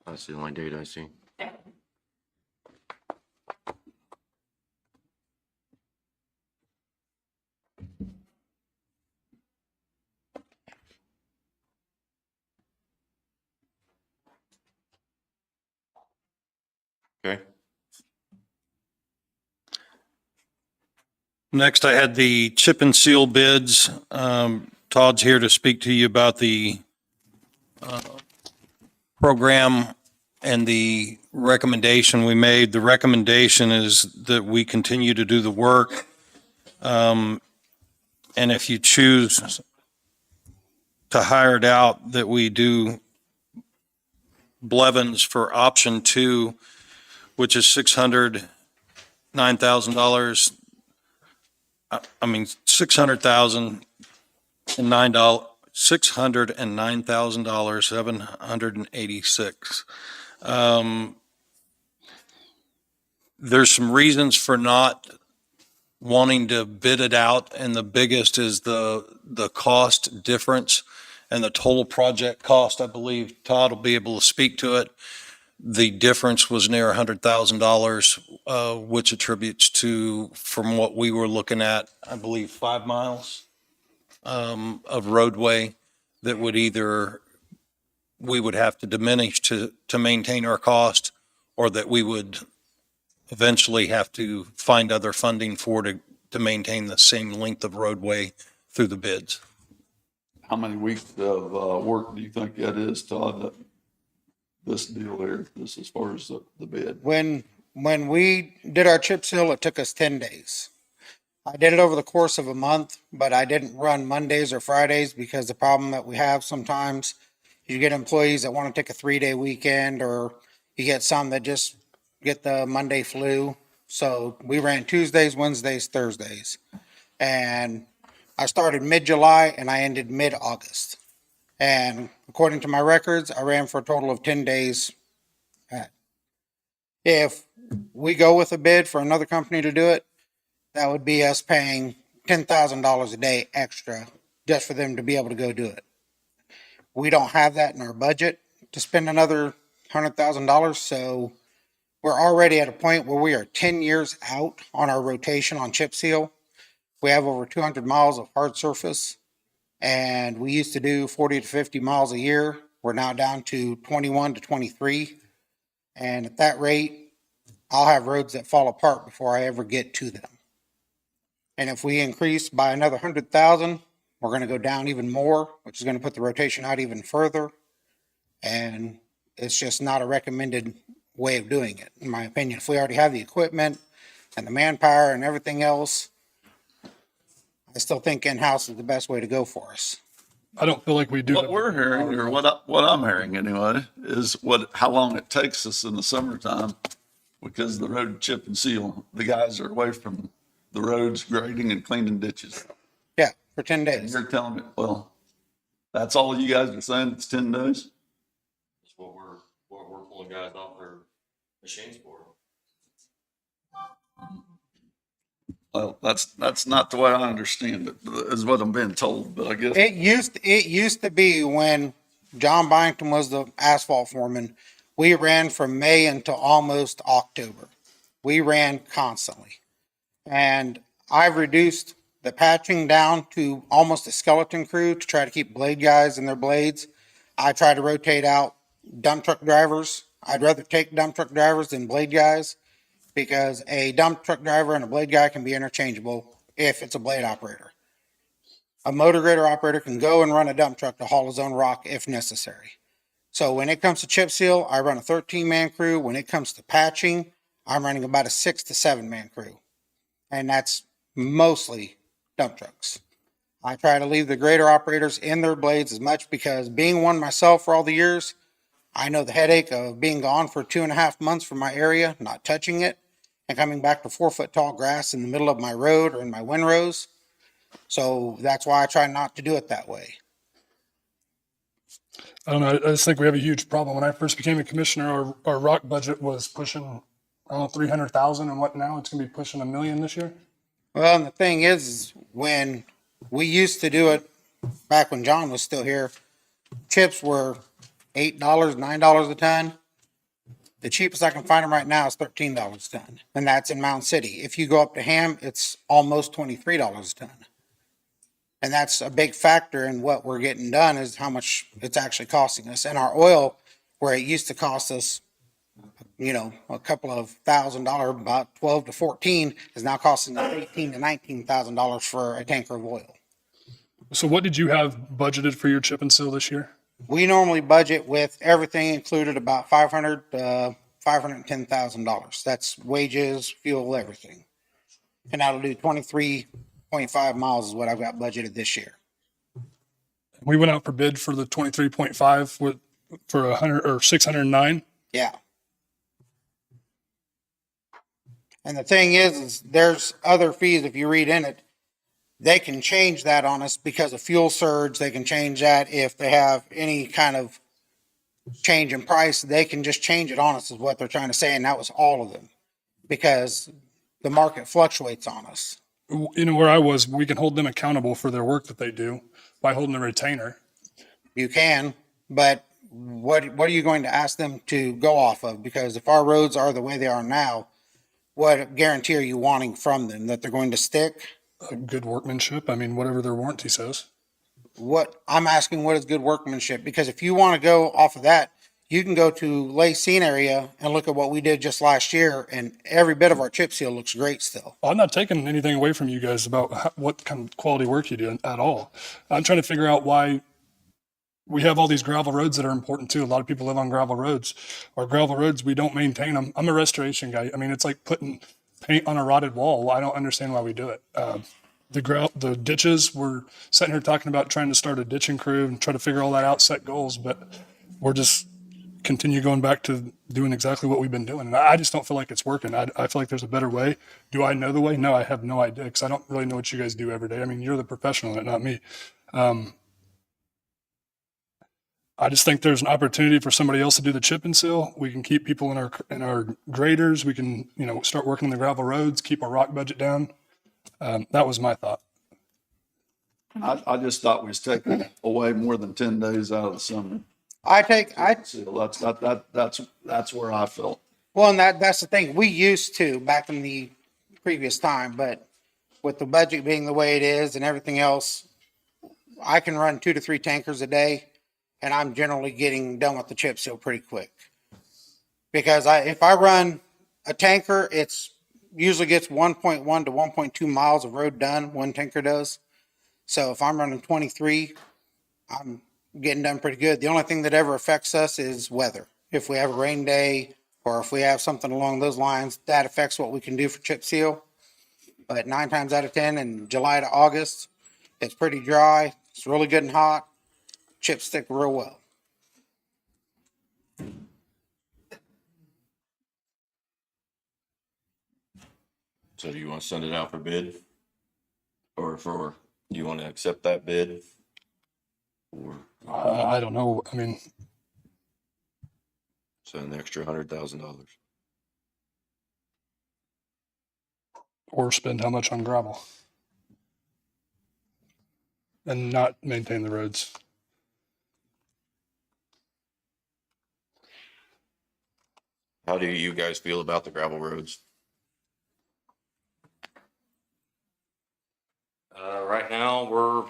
[SPEAKER 2] That's the only date I see. Okay.
[SPEAKER 7] next I had the chip and seal bids. Todd's here to speak to you about the program and the recommendation we made. The recommendation is that we continue to do the work. And if you choose to hire it out, that we do Blevins for option 2, which is $609,000. I mean, $609,000, $786. There's some reasons for not wanting to bid it out, and the biggest is the cost difference and the total project cost. I believe Todd will be able to speak to it. The difference was near $100,000, which attributes to, from what we were looking at, I believe 5 miles of roadway that would either, we would have to diminish to maintain our cost, or that we would eventually have to find other funding for to maintain the same length of roadway through the bids.
[SPEAKER 4] How many weeks of work do you think that is, Todd, that this deal here, this as far as the bid?
[SPEAKER 13] When we did our chip seal, it took us 10 days. I did it over the course of a month, but I didn't run Mondays or Fridays because the problem that we have sometimes, you get employees that want to take a 3-day weekend, or you get some that just get the Monday flu. So we ran Tuesdays, Wednesdays, Thursdays. And I started mid-July and I ended mid-August. And according to my records, I ran for a total of 10 days. If we go with a bid for another company to do it, that would be us paying $10,000 a day extra just for them to be able to go do it. We don't have that in our budget to spend another $100,000, so we're already at a point where we are 10 years out on our rotation on chip seal. We have over 200 miles of hard surface, and we used to do 40 to 50 miles a year. We're now down to 21 to 23, and at that rate, I'll have roads that fall apart before I ever get to them. And if we increase by another 100,000, we're going to go down even more, which is going to put the rotation out even further. And it's just not a recommended way of doing it, in my opinion. If we already have the equipment and the manpower and everything else, I still think in-house is the best way to go for us.
[SPEAKER 5] I don't feel like we do.
[SPEAKER 4] What we're hearing, or what I'm hearing anyway, is how long it takes us in the summertime, because the road chip and seal, the guys are away from the roads, grading and cleaning ditches.
[SPEAKER 13] Yeah, for 10
[SPEAKER 4] And
[SPEAKER 13] days.
[SPEAKER 4] you're telling me, well, that's all you guys are saying, it's 10 days?
[SPEAKER 2] That's what we're pulling
[SPEAKER 11] guys off their machines for them.
[SPEAKER 4] Well, that's not the way I understand it, is what I'm being told, but I guess.
[SPEAKER 13] It used to be when John Byington was the asphalt foreman, we ran from May until almost October. We ran constantly. And I've reduced the patching down to almost a skeleton crew to try to keep blade guys in their blades. I try to rotate out dump truck drivers. I'd rather take dump truck drivers than blade guys because a dump truck driver and a blade guy can be interchangeable if it's a blade operator. A motor grader operator can go and run a dump truck to haul his own rock if necessary. So when it comes to chip seal, I run a 13-man crew. When it comes to patching, I'm running about a 6 to 7-man crew. And that's mostly dump trucks. I try to leave the grader operators in their blades as much because being one myself for all the years, I know the headache of being gone for 2.5 months from my area, not touching it, and coming back to 4-foot tall grass in the middle of my road or in my windrows. So that's why I try not to do it that way.
[SPEAKER 5] I don't know. I just think we have a huge problem. When I first became a commissioner, our rock budget was pushing, I don't know, 300,000, and what now? It's going to be pushing $1 million this year.
[SPEAKER 13] Well, and the thing is, when we used to do it back when John was still here, chips were $8, $9 a ton. The cheapest I can find them right now is $13 a ton, and that's in Mound City. If you go up to Ham, it's almost $23 a ton. And that's a big factor in what we're getting done is how much it's actually costing us. And our oil, where it used to cost us, a couple of $1,000, about 12 to 14, is now costing us $18,000 to $19,000 for a tanker of oil.
[SPEAKER 5] So what did you have budgeted for your chip and seal this year?
[SPEAKER 13] We normally budget with everything included about $500,000 to $510,000. That's wages, fuel, everything. And that'll do 23.5 miles is what I've got budgeted this year.
[SPEAKER 5] We went out for bid for the 23.5 for 100 or 609.
[SPEAKER 13] Yeah. And the thing is there's other fees, if you read in it, they can change that on us because of fuel surge. They can change that if they have any kind of change in price. They can just change it on us is what they're trying to say. And that was all of them because the market fluctuates on us.
[SPEAKER 5] Where I was, we can hold them accountable for their work that they do by holding a retainer.
[SPEAKER 13] You can, but what are you going to ask them to go off of? Because if our roads are the way they are now, what guarantee are you wanting from them? That they're going to stick?
[SPEAKER 5] Good workmanship. I mean, whatever their warranty says.
[SPEAKER 13] What I'm asking, what is good workmanship? Because if you want to go off of that, you can go to Lacine area and look at what we did just last year, and every bit of our chip seal looks great still.
[SPEAKER 5] I'm not taking anything away from you guys about what kind of quality work you do at all. I'm trying to figure out why we have all these gravel roads that are important too. A lot of people live on gravel roads. Our gravel roads, we don't maintain them. I'm a restoration guy. I mean, it's like putting paint on a rotted wall. I don't understand why we do it. The ditches, we're sitting here talking about trying to start a ditching crew and try to figure all that out, set goals, but we're just continue going back to doing exactly what we've been doing. And I just don't feel like it's working. I feel like there's a better way. Do I know the way? No, I have no idea because I don't really know what you guys do every day. I mean, you're the professional in it, not me. I just think there's an opportunity for somebody else to do the chip and seal. We can keep people in our graders. We can, start working on the gravel roads, keep our rock budget down. That was my thought.
[SPEAKER 4] I just thought we was taking away more than 10 days out of the summer. That's where I felt.
[SPEAKER 13] Well, and that's the thing. We used to back in the previous time, but with the budget being the way it is and everything else, I can run 2 to 3 tankers a day, and I'm generally getting done with the chip seal pretty quick. Because if I run a tanker, it's usually gets 1.1 to 1.2 miles of road done. One tanker does. So if I'm running 23, I'm getting done pretty good. The only thing that ever affects us is weather. If we have a rain day or if we have something along those lines, that affects what we can do for chip seal. But 9 times out of 10 in July to August, it's pretty dry. It's really good and hot. Chips stick real well.
[SPEAKER 2] So do you want to send it out for bid? Or do you want to accept that bid? Or
[SPEAKER 5] I don't know. I mean,
[SPEAKER 2] So an extra $100,000.
[SPEAKER 5] Or spend how much on gravel and not maintain the roads.
[SPEAKER 2] How do you guys feel about the gravel roads?
[SPEAKER 11] Right now, we're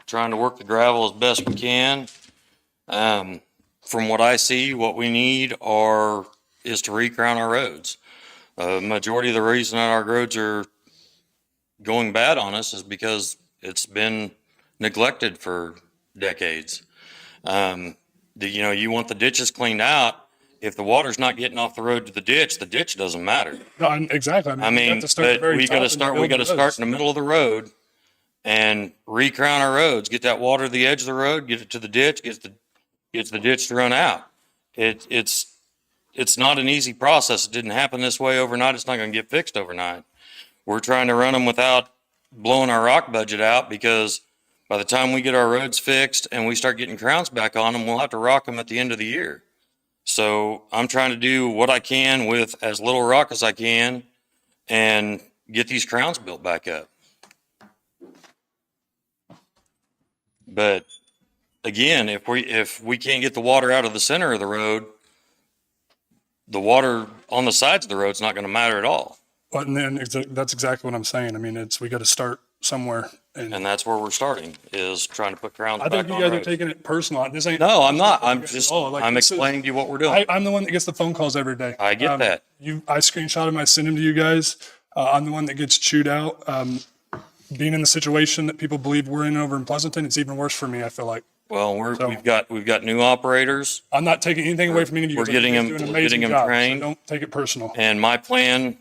[SPEAKER 11] trying to work the gravel as best we can. From what I see, what we need is to recrown our roads. Majority of the reason that our roads are going bad on us is because it's been neglected for decades. You want the ditches cleaned out. If the water's not getting off the road to the ditch doesn't matter.
[SPEAKER 5] No, exactly.
[SPEAKER 11] I
[SPEAKER 5] you have
[SPEAKER 11] mean,
[SPEAKER 5] to start at the
[SPEAKER 11] but
[SPEAKER 5] very
[SPEAKER 11] we
[SPEAKER 5] top
[SPEAKER 11] gotta
[SPEAKER 5] and
[SPEAKER 11] start,
[SPEAKER 5] build
[SPEAKER 11] we gotta
[SPEAKER 5] the
[SPEAKER 11] start
[SPEAKER 5] roads.
[SPEAKER 11] in the middle of the road and recrown our roads, get that water to the edge of the road, get it to the ditch, gets the ditch to run out. It's not an easy process. It didn't happen this way overnight. It's not gonna get fixed overnight. We're trying to run them without blowing our rock budget out, because by the time we get our roads fixed and we start getting crowns back on them, we'll have to rock them at the end of the year. So I'm trying to do what I can with as little rock as I can and get these crowns built back up. But again, if we can't get the water out of the center of the road, the water on the sides of the road is not going to matter at all.
[SPEAKER 5] But and then that's exactly what I'm saying. We got to start somewhere.
[SPEAKER 11] And that's where we're starting, is trying to put crowns
[SPEAKER 5] I
[SPEAKER 11] back
[SPEAKER 5] think you
[SPEAKER 11] on
[SPEAKER 5] guys are
[SPEAKER 11] roads.
[SPEAKER 5] taking it personal. This ain't.
[SPEAKER 11] No, I'm not.
[SPEAKER 5] personal
[SPEAKER 11] I'm
[SPEAKER 5] for you guys
[SPEAKER 11] just,
[SPEAKER 5] at all. Like,
[SPEAKER 11] I'm
[SPEAKER 5] this is-
[SPEAKER 11] explaining to you what we're doing.
[SPEAKER 5] I'm the one that gets the phone calls every day.
[SPEAKER 11] I get that.
[SPEAKER 5] I screenshot them. I send them to you guys. I'm the one that gets chewed out. Being in the situation that people believe we're in over in Pleasanton, it's even worse for me. I feel like
[SPEAKER 11] Well,
[SPEAKER 5] So-
[SPEAKER 11] we've got new operators,
[SPEAKER 5] I'm not taking anything away from any of you.
[SPEAKER 11] We're
[SPEAKER 5] guys.
[SPEAKER 11] getting
[SPEAKER 5] You guys
[SPEAKER 11] them-
[SPEAKER 5] do an
[SPEAKER 11] we're
[SPEAKER 5] amazing
[SPEAKER 11] getting them
[SPEAKER 5] job, so
[SPEAKER 11] trained.
[SPEAKER 5] don't take it personal.
[SPEAKER 11] and my plan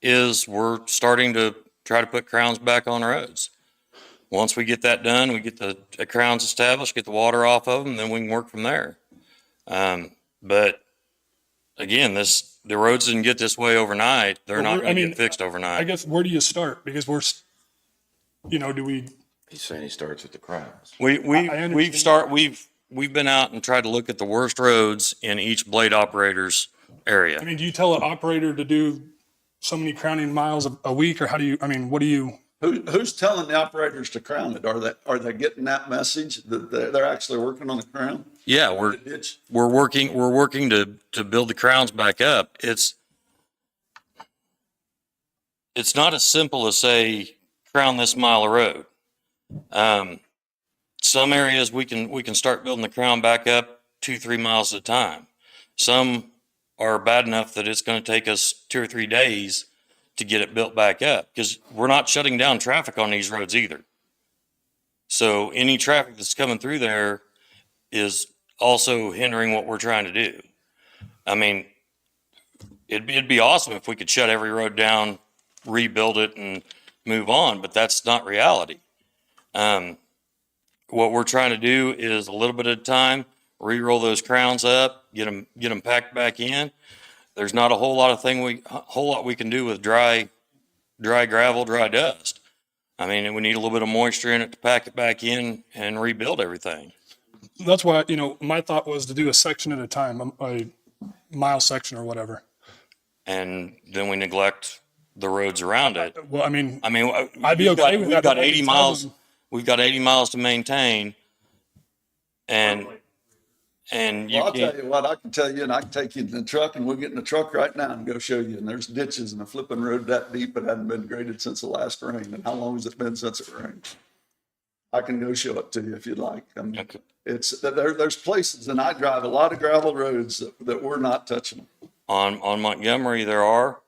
[SPEAKER 11] is we're starting to try to put crowns back on roads. Once we get that done, we get the crowns established, get the water off of them, then we can work from there. But again, the roads didn't get this way overnight. They're
[SPEAKER 5] Well,
[SPEAKER 11] not
[SPEAKER 5] we're-
[SPEAKER 11] going
[SPEAKER 5] I
[SPEAKER 11] to
[SPEAKER 5] mean,
[SPEAKER 11] get fixed
[SPEAKER 5] I
[SPEAKER 11] overnight.
[SPEAKER 5] guess where do you start? Because do we?
[SPEAKER 2] He's saying he starts with the crowns.
[SPEAKER 11] We've
[SPEAKER 5] understand.
[SPEAKER 11] been out and tried to look at the worst roads in each blade operator's area.
[SPEAKER 5] Do you tell an operator to do so many crowning miles a week, or how do you? What do you?
[SPEAKER 4] Who's telling the operators to crown it? Are they getting that message that they're actually working on the crown?
[SPEAKER 11] Yeah, we're working to build the crowns back up. It's not as simple as say crown this mile of road. Some areas we can start building the crown back up 2-3 miles at a time. Some are bad enough that it's going to take us 2 or 3 days to get it built back up, because we're not shutting down traffic on these roads either. So any traffic that's coming through there is also hindering what we're trying to do. It'd be awesome if we could shut every road down, rebuild it, and move on, but that's not reality. What we're trying to do is a little bit at a time, re-roll those crowns up, get them packed back in. There's not a whole lot we can do with dry gravel, dry dust. We need a little bit of moisture in it to pack it back in and rebuild everything.
[SPEAKER 5] That's why my thought was to do a section at a time, a mile section or whatever.
[SPEAKER 11] And then we neglect the roads around it.
[SPEAKER 5] Well,
[SPEAKER 11] I'd
[SPEAKER 5] be okay with that.
[SPEAKER 11] We've got
[SPEAKER 5] but I
[SPEAKER 11] 80
[SPEAKER 5] can tell
[SPEAKER 11] miles.
[SPEAKER 5] them-
[SPEAKER 11] We've got 80 miles to maintain, and you
[SPEAKER 4] Well, I'll
[SPEAKER 11] can't.
[SPEAKER 4] tell you what, I can tell you, and I can take you in the truck, and we'll get in the truck right now and go show you. And there's ditches in the flipping road that deep that hadn't been graded since the last rain. And how long has it been since it rained? I can go show it to you if you'd like.
[SPEAKER 11] Okay.
[SPEAKER 4] There's places, and I drive a lot of gravel roads that we're not touching.
[SPEAKER 11] On Montgomery, there are,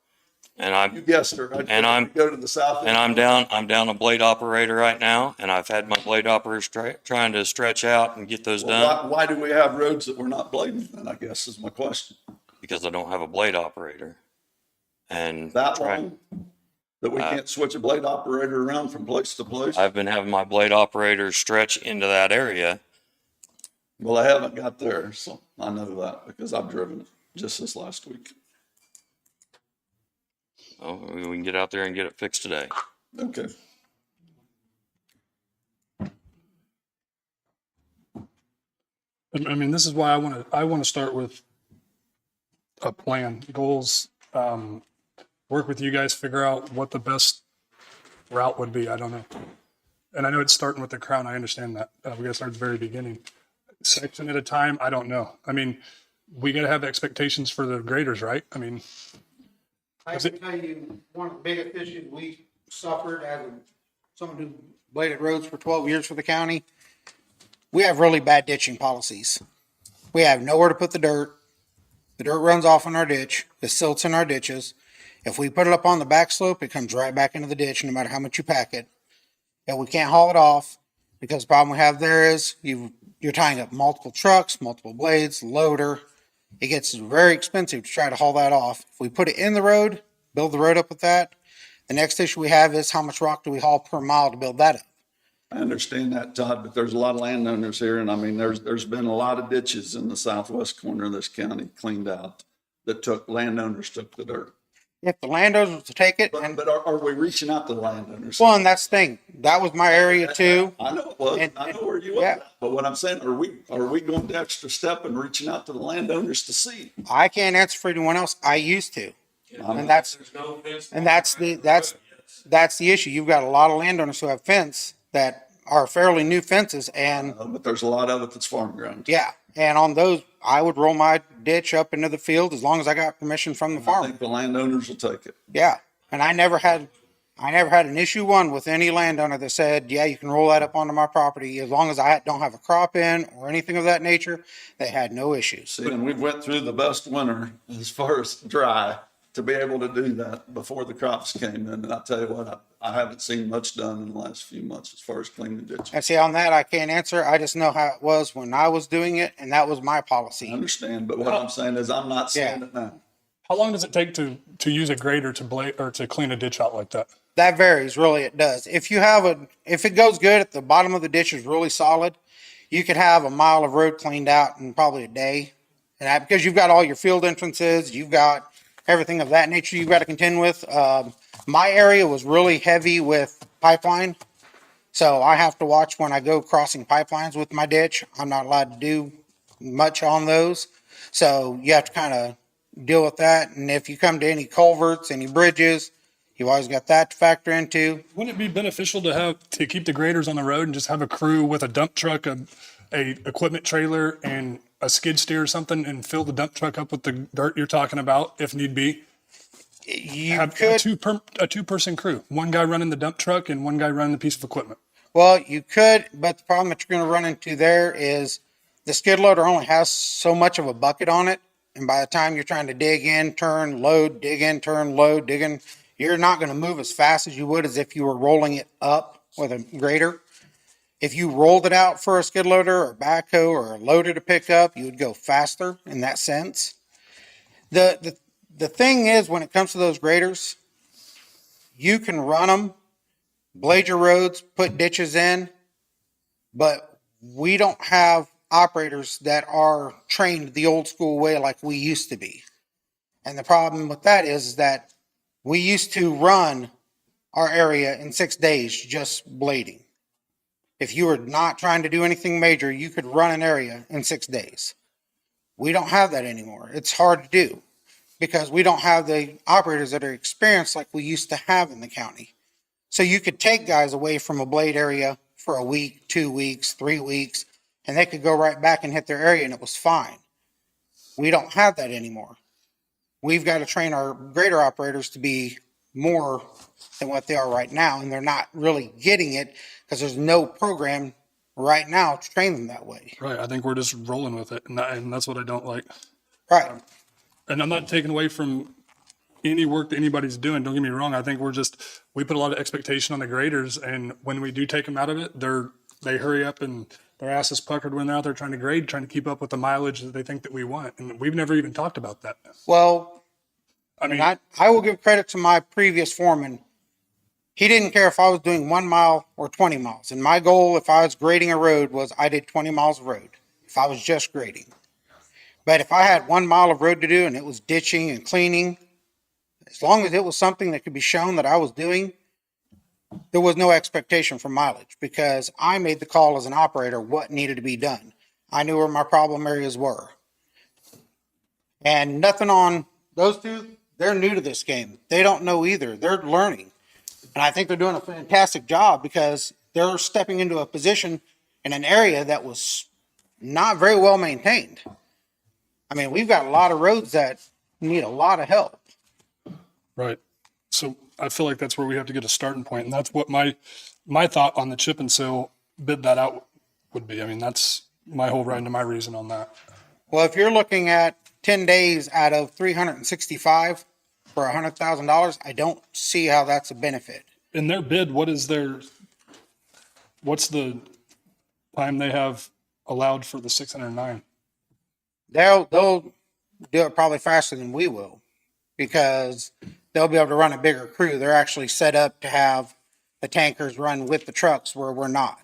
[SPEAKER 11] and
[SPEAKER 4] You guessed it, right?
[SPEAKER 11] And I'm-
[SPEAKER 4] Go to the south.
[SPEAKER 11] I'm down a blade operator right now, and I've had my blade operators trying to stretch out and get those done
[SPEAKER 4] Well, why do we have roads that we're not blading then, I guess is my question.
[SPEAKER 11] because I don't have a blade operator. And
[SPEAKER 4] That long? That we can't switch a blade operator around from place to place?
[SPEAKER 11] I've been having my blade operators stretch into that area.
[SPEAKER 4] Well, I haven't got there, so I know that because I've driven it just this last week.
[SPEAKER 11] Oh, we can get out there and get it fixed today.
[SPEAKER 4] Okay.
[SPEAKER 5] This is why I want to start with a plan, goals, work with you guys, figure out what the best route would be. I don't know. And I know it's starting with the crown. I understand that. We gotta start at the very beginning. Section at a time, I don't know. I mean, we gotta have expectations for the graders, right? I mean,
[SPEAKER 13] I can tell you, one of the biggest issues we suffered as someone who bladed roads for 12 years for the county, we have really bad ditching policies. We have nowhere to put the dirt. The dirt runs off in our ditch. It silts in our ditches. If we put it up on the back slope, it comes right back into the ditch no matter how much you pack it. And we can't haul it off because the problem we have there is you're tying up multiple trucks, multiple blades, loader. It gets very expensive to try to haul that off. If we put it in the road, build the road up with that, the next issue we have is how much rock do we haul per mile to build that up?
[SPEAKER 4] I understand that, Todd, but there's a lot of landowners here, and I mean, there's been a lot of ditches in the southwest corner of this county cleaned out that landowners took the dirt.
[SPEAKER 13] If the landowners were to take it,
[SPEAKER 4] But are we reaching out to the landowners?
[SPEAKER 13] well, and that's the thing. That was my area too.
[SPEAKER 4] I know it was.
[SPEAKER 13] And-
[SPEAKER 4] I know where you were.
[SPEAKER 13] yeah.
[SPEAKER 4] But what I'm saying, are we going the extra step and reaching out to the landowners to see?
[SPEAKER 13] I can't answer for anyone else. I used to. And that's the issue. You've got a lot of landowners who have fence that are fairly new fences, and
[SPEAKER 4] But there's a lot of it that's farm ground.
[SPEAKER 13] yeah, and on those, I would roll my ditch up into the field as long as I got permission from the
[SPEAKER 4] I
[SPEAKER 13] farmer.
[SPEAKER 4] think the landowners will take it.
[SPEAKER 13] Yeah, and I never had an issue with any landowner that said, yeah, you can roll that up onto my property as long as I don't have a crop in or anything of that nature. They had no issues.
[SPEAKER 4] See, and we've went through the best winter as far as dry to be able to do that before the crops came in. And I tell you what, I haven't seen much done in the last few months as far as cleaning ditches.
[SPEAKER 13] And see, on that, I can't answer. I just know how it was when I was doing it, and that was my
[SPEAKER 4] I
[SPEAKER 13] policy.
[SPEAKER 4] understand, but what I'm saying is I'm not saying it now.
[SPEAKER 5] how long does it take to use a grader to blade or to clean a ditch out like that?
[SPEAKER 13] That varies, really, it does. If it goes good, if the bottom of the ditch is really solid, you could have a mile of road cleaned out in probably a day. And that, because you've got all your field entrances, you've got everything of that nature you've got to contend with. My area was really heavy with pipeline. So I have to watch when I go crossing pipelines with my ditch. I'm not allowed to do much on those. So you have to kind of deal with that. And if you come to any culverts, any bridges, you've always got that to factor into.
[SPEAKER 5] Wouldn't it be beneficial to keep the graders on the road and just have a crew with a dump truck, a equipment trailer, and a skid steer or something, and fill the dump truck up with the dirt you're talking about if need be?
[SPEAKER 13] You
[SPEAKER 5] Have
[SPEAKER 13] could,
[SPEAKER 5] a two-person crew, one guy running the dump truck and one guy running the piece of equipment.
[SPEAKER 13] well, you could, but the problem that you're going to run into there is the skid loader only has so much of a bucket on it. And by the time you're trying to dig in, turn, load, dig in, turn, load, dig in, you're not going to move as fast as you would as if you were rolling it up with a grader. If you rolled it out for a skid loader or backhoe or a loader to pick up, you would go faster in that sense. The thing is, when it comes to those graders, you can run them, blade your roads, put ditches in, but we don't have operators that are trained the old school way like we used to be. And the problem with that is that we used to run our area in 6 days just blading. If you were not trying to do anything major, you could run an area in 6 days. We don't have that anymore. It's hard to do because we don't have the operators that are experienced like we used to have in the county. So you could take guys away from a blade area for a week, 2 weeks, 3 weeks, and they could go right back and hit their area and it was fine. We don't have that anymore. We've got to train our grader operators to be more than what they are right now, and they're not really getting it because there's no program right now to train them that way.
[SPEAKER 5] Right. I think we're just rolling with it, and that's what I don't like.
[SPEAKER 13] Right.
[SPEAKER 5] And I'm not taking away from any work that anybody's doing. Don't get me wrong. I think we put a lot of expectation on the graders, and when we do take them out of it, they hurry up and their ass is puckered when they're out there trying to grade, trying to keep up with the mileage that they think that we want. And we've never even talked about that.
[SPEAKER 13] Well,
[SPEAKER 5] I mean,
[SPEAKER 13] I will give credit to my previous foreman. He didn't care if I was doing 1 mile or 20 miles. And my goal, if I was grading a road, was I did 20 miles of road if I was just grading. But if I had 1 mile of road to do and it was ditching and cleaning, as long as it was something that could be shown that I was doing, there was no expectation for mileage because I made the call as an operator what needed to be done. I knew where my problem areas were. And nothing on those two, they're new to this game. They don't know either. They're learning. And I think they're doing a fantastic job because they're stepping into a position in an area that was not very well maintained. I mean, we've got a lot of roads that need a lot of help.
[SPEAKER 5] Right. So I feel like that's where we have to get a starting point, and that's what my thought on the chip and seal bid that out would be. I mean, that's my whole right into my reason on that.
[SPEAKER 13] Well, if you're looking at 10 days out of 365 for $100,000, I don't see how that's a benefit.
[SPEAKER 5] In their bid, what's the time they have allowed for the 609?
[SPEAKER 13] They'll do it probably faster than we will because they'll be able to run a bigger crew. They're actually set up to have the tankers run with the trucks where we're not.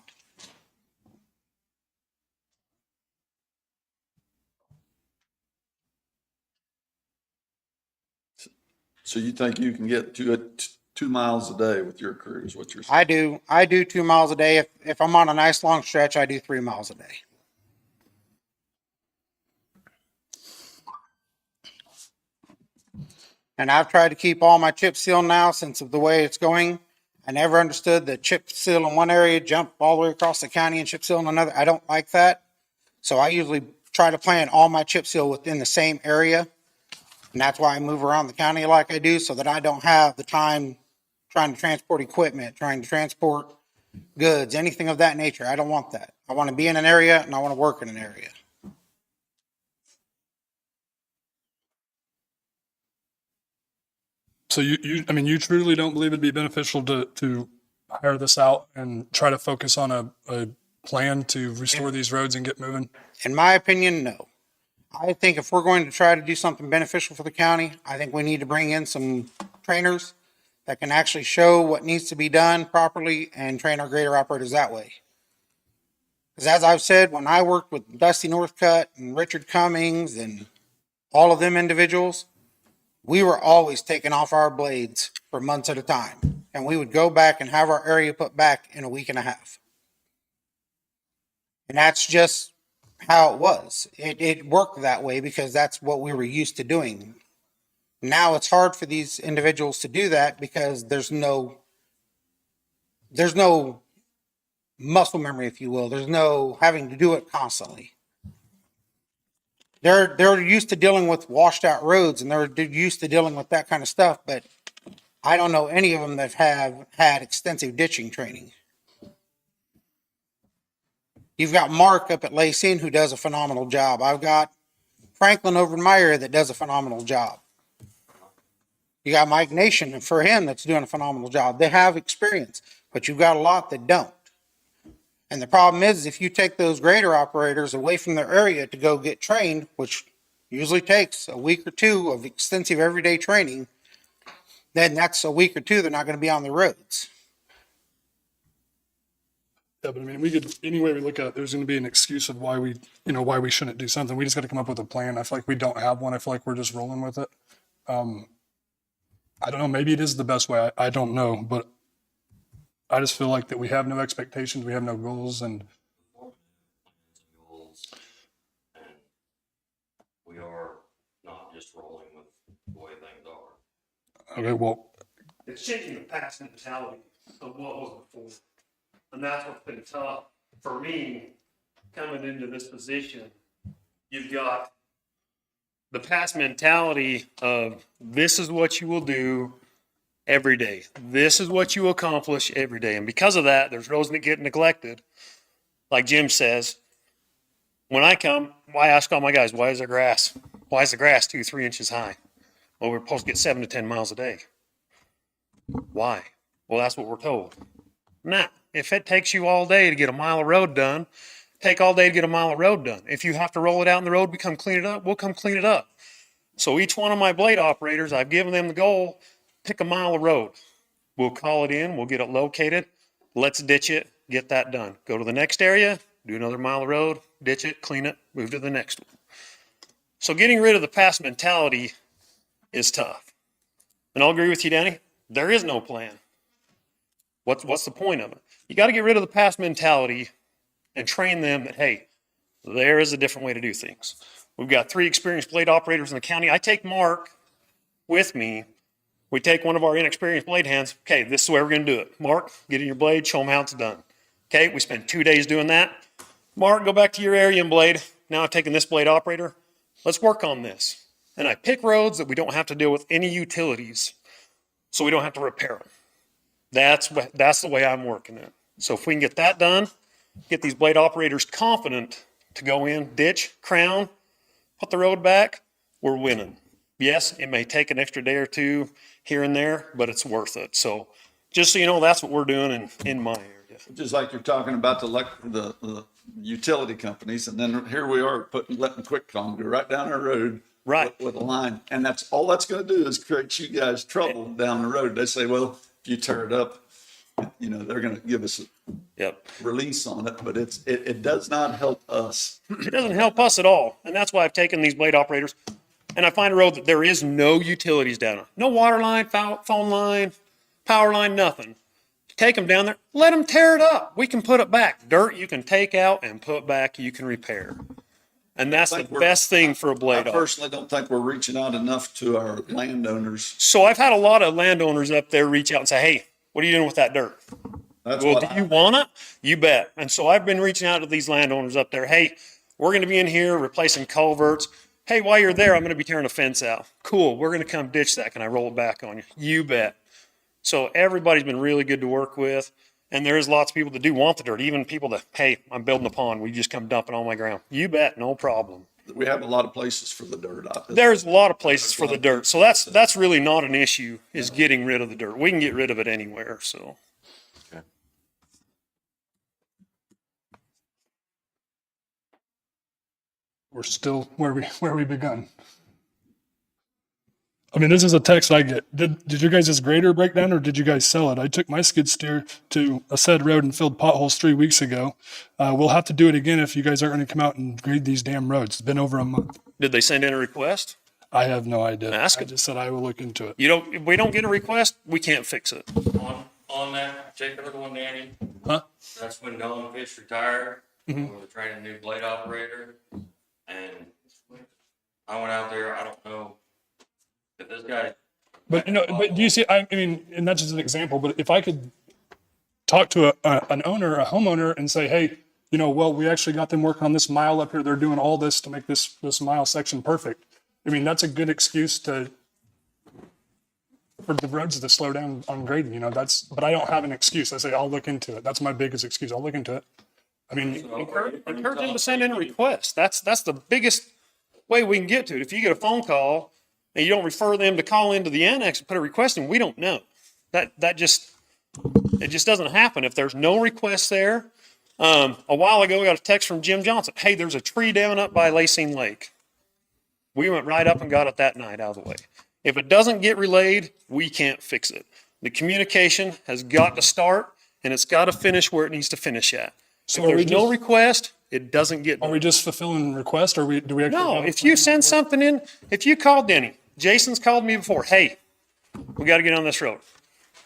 [SPEAKER 4] So you think you can get to it 2 miles a day with your crew is what you're saying?
[SPEAKER 13] I do 2 miles a day. If I'm on a nice long stretch, I do 3 miles a day. And I've tried to keep all my chip seal now since of the way it's going. I never understood that chip seal in one area, jump all the way across the county and chip seal in another. I don't like that. So I usually try to plan all my chip seal within the same area. And that's why I move around the county like I do, so that I don't have the time trying to transport equipment, trying to transport goods, anything of that nature. I don't want that. I want to be in an area and I want to work in an area.
[SPEAKER 5] So I mean, you truly don't believe it'd be beneficial to hire this out and try to focus on a plan to restore these roads and get moving?
[SPEAKER 13] In my opinion, no. I think if we're going to try to do something beneficial for the county, I think we need to bring in some trainers that can actually show what needs to be done properly and train our grader operators that way. Because as I've said, when I worked with Dusty Northcutt and Richard Cummings and all of them individuals, we were always taking off our blades for months at a time. And we would go back and have our area put back in a week and a half. And that's just how it was. It worked that way because that's what we were used to doing. Now it's hard for these individuals to do that because there's no muscle memory, if you will. There's no having to do it constantly. They're used to dealing with washed out roads and they're used to dealing with that kind of stuff, but I don't know any of them that have had extensive ditching training. You've got Mark up at Lacey who does a phenomenal job. I've got Franklin over in my area that does a phenomenal job. You got Mike Nation for him that's doing a phenomenal job. They have experience, but you've got a lot that don't. And the problem is if you take those grader operators away from their area to go get trained, which usually takes a week or two of extensive everyday training, then that's a week or two they're not going to be on the roads.
[SPEAKER 5] Yeah, but I mean, any way we look at it, there's going to be an excuse of why we shouldn't do something. We just got to come up with a plan. I feel like we don't have one. I feel like we're just rolling with it. I don't know. Maybe it is the best way. I don't know, but I just feel like that we have no expectations. We have no goals, and
[SPEAKER 11] We are not just rolling with the way things are.
[SPEAKER 5] okay, well,
[SPEAKER 12] It's changing the past mentality of what was before. And that's what's been tough for me coming into this position. You've got the past mentality of this is what you will do every day. This is what you accomplish every day. And because of that, there's roads that get neglected. Like Jim says, when I come, I ask all my guys, why is the grass 2-3 inches high? Well, we're supposed to get 7 to 10 miles a day. Why? Well, that's what we're told. Nah, if it takes you all day to get a mile of road done, take all day to get a mile of road done. If you have to roll it out in the road, we come clean it up, we'll come clean it up. So each one of my blade operators, I've given them the goal, pick a mile of road. We'll call it in, we'll get it located, let's ditch it, get that done. Go to the next area, do another mile of road, ditch it, clean it, move to the next one. So getting rid of the past mentality is tough. And I'll agree with you, Danny, there is no plan. What's the point of it? You got to get rid of the past mentality and train them that, hey, there is a different way to do things. We've got 3 experienced blade operators in the county. I take Mark with me. We take one of our inexperienced blade hands. Okay, this is the way we're going to do it. Mark, get in your blade, show them how it's done. Okay, we spend 2 days doing that. Mark, go back to your area and blade. Now I've taken this blade operator. Let's work on this. And I pick roads that we don't have to deal with any utilities, so we don't have to repair them. That's the way I'm working it. So if we can get that done, get these blade operators confident to go in, ditch, crown, put the road back, we're winning. Yes, it may take an extra day or 2 here and there, but it's worth it. So just so you know, that's what we're doing in my area.
[SPEAKER 4] Just like you're talking about the utility companies, and then here we are letting QuickCom go right down our road.
[SPEAKER 12] Right.
[SPEAKER 4] With a line, and that's all that's going to do is create you guys trouble down the road. They say, well, if you tear it up, they're going to give us a release on it, but it does not help us.
[SPEAKER 12] It doesn't help us at all. And that's why I've taken these blade operators and I find a road that there is no utilities down on. No water line, phone line, power line, nothing. Take them down there, let them tear it up. We can put it back. Dirt you can take out and put back, you can repair. And that's the best thing for a blade operator.
[SPEAKER 4] I personally don't think we're reaching out enough to our landowners.
[SPEAKER 12] So I've had a lot of landowners up there reach out and say, hey, what are you doing with that dirt? Do you want it? You bet. And so I've been reaching out to these landowners up there. Hey, we're going to be in here replacing culverts. Hey, while you're there, I'm going to be tearing a fence out. Cool. We're going to come ditch that. Can I roll it back on you? You bet. So everybody's been really good to work with. And there's lots of people that do want the dirt, even people that, hey, I'm building a pond. We just come dump it on my ground. You bet. No problem.
[SPEAKER 4] We have a lot of places for the dirt.
[SPEAKER 12] There's a lot of places for the dirt. So that's really not an issue, is getting rid of the dirt. We can get rid of it anywhere. So.
[SPEAKER 2] Okay.
[SPEAKER 5] We're still where we begun. I mean, this is a text I get. Did you guys' grader break down, or did you guys sell it? I took my skid steer to a said road and filled potholes 3 weeks ago. We'll have to do it again if you guys aren't going to come out and grade these damn roads. It's been over a month.
[SPEAKER 12] Did they send in a request?
[SPEAKER 5] I have no idea.
[SPEAKER 12] Ask
[SPEAKER 5] I
[SPEAKER 12] them.
[SPEAKER 5] just said I will look into it.
[SPEAKER 12] If we don't get a request, we can't fix it.
[SPEAKER 11] On that particular one, Danny,
[SPEAKER 5] Huh?
[SPEAKER 11] that's when Nolan Fish retired.
[SPEAKER 5] Mhm.
[SPEAKER 11] We were training a new blade operator, and I went out there. I don't know if this guy.
[SPEAKER 5] But do you see? I mean, and that's just an example. But if I could talk to an owner, a homeowner, and say, hey, well, we actually got them working on this mile up here. They're doing all this to make this mile section perfect. I mean, that's a good excuse for the roads to slow down on grading. But I don't have an excuse. I say I'll look into it. That's my biggest excuse. I'll look into it. I mean,
[SPEAKER 12] Encourage them to send in a request. That's the biggest way we can get to it. If you get a phone call and you don't refer them to call into the annex and put a request in, we don't know. It just doesn't happen if there's no request there. A while ago, we got a text from Jim Johnson. Hey, there's a tree down up by Lacing Lake. We went right up and got it that night out of the way. If it doesn't get relayed, we can't fix it. The communication has got to start, and it's got to finish where it needs to finish at.
[SPEAKER 5] So
[SPEAKER 12] if there's no request, it doesn't get done.
[SPEAKER 5] Are we just fulfilling requests, or do we actually?
[SPEAKER 12] No, if you send something in, if you call Denny, Jason's called me before, hey, we got to get on this road.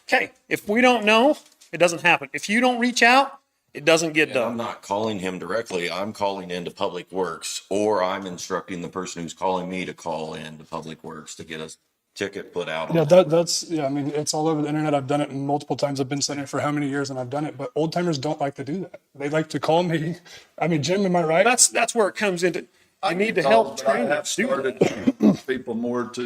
[SPEAKER 12] Okay, if we don't know, it doesn't happen. If you don't reach out, it doesn't get done.
[SPEAKER 2] I'm not calling him directly. I'm calling into Public Works, or I'm instructing the person who's calling me to call into Public Works to get a ticket put out.
[SPEAKER 5] Yeah, that's I mean, it's all over the internet. I've done it multiple times. I've been saying it for how many years, and I've done it. But old timers don't like to do that. They like to call me. I mean, Jim, am I right?
[SPEAKER 12] That's where it comes into. You need to help train
[SPEAKER 4] I
[SPEAKER 12] them
[SPEAKER 4] have
[SPEAKER 12] to do
[SPEAKER 4] started
[SPEAKER 12] that.
[SPEAKER 4] to people more for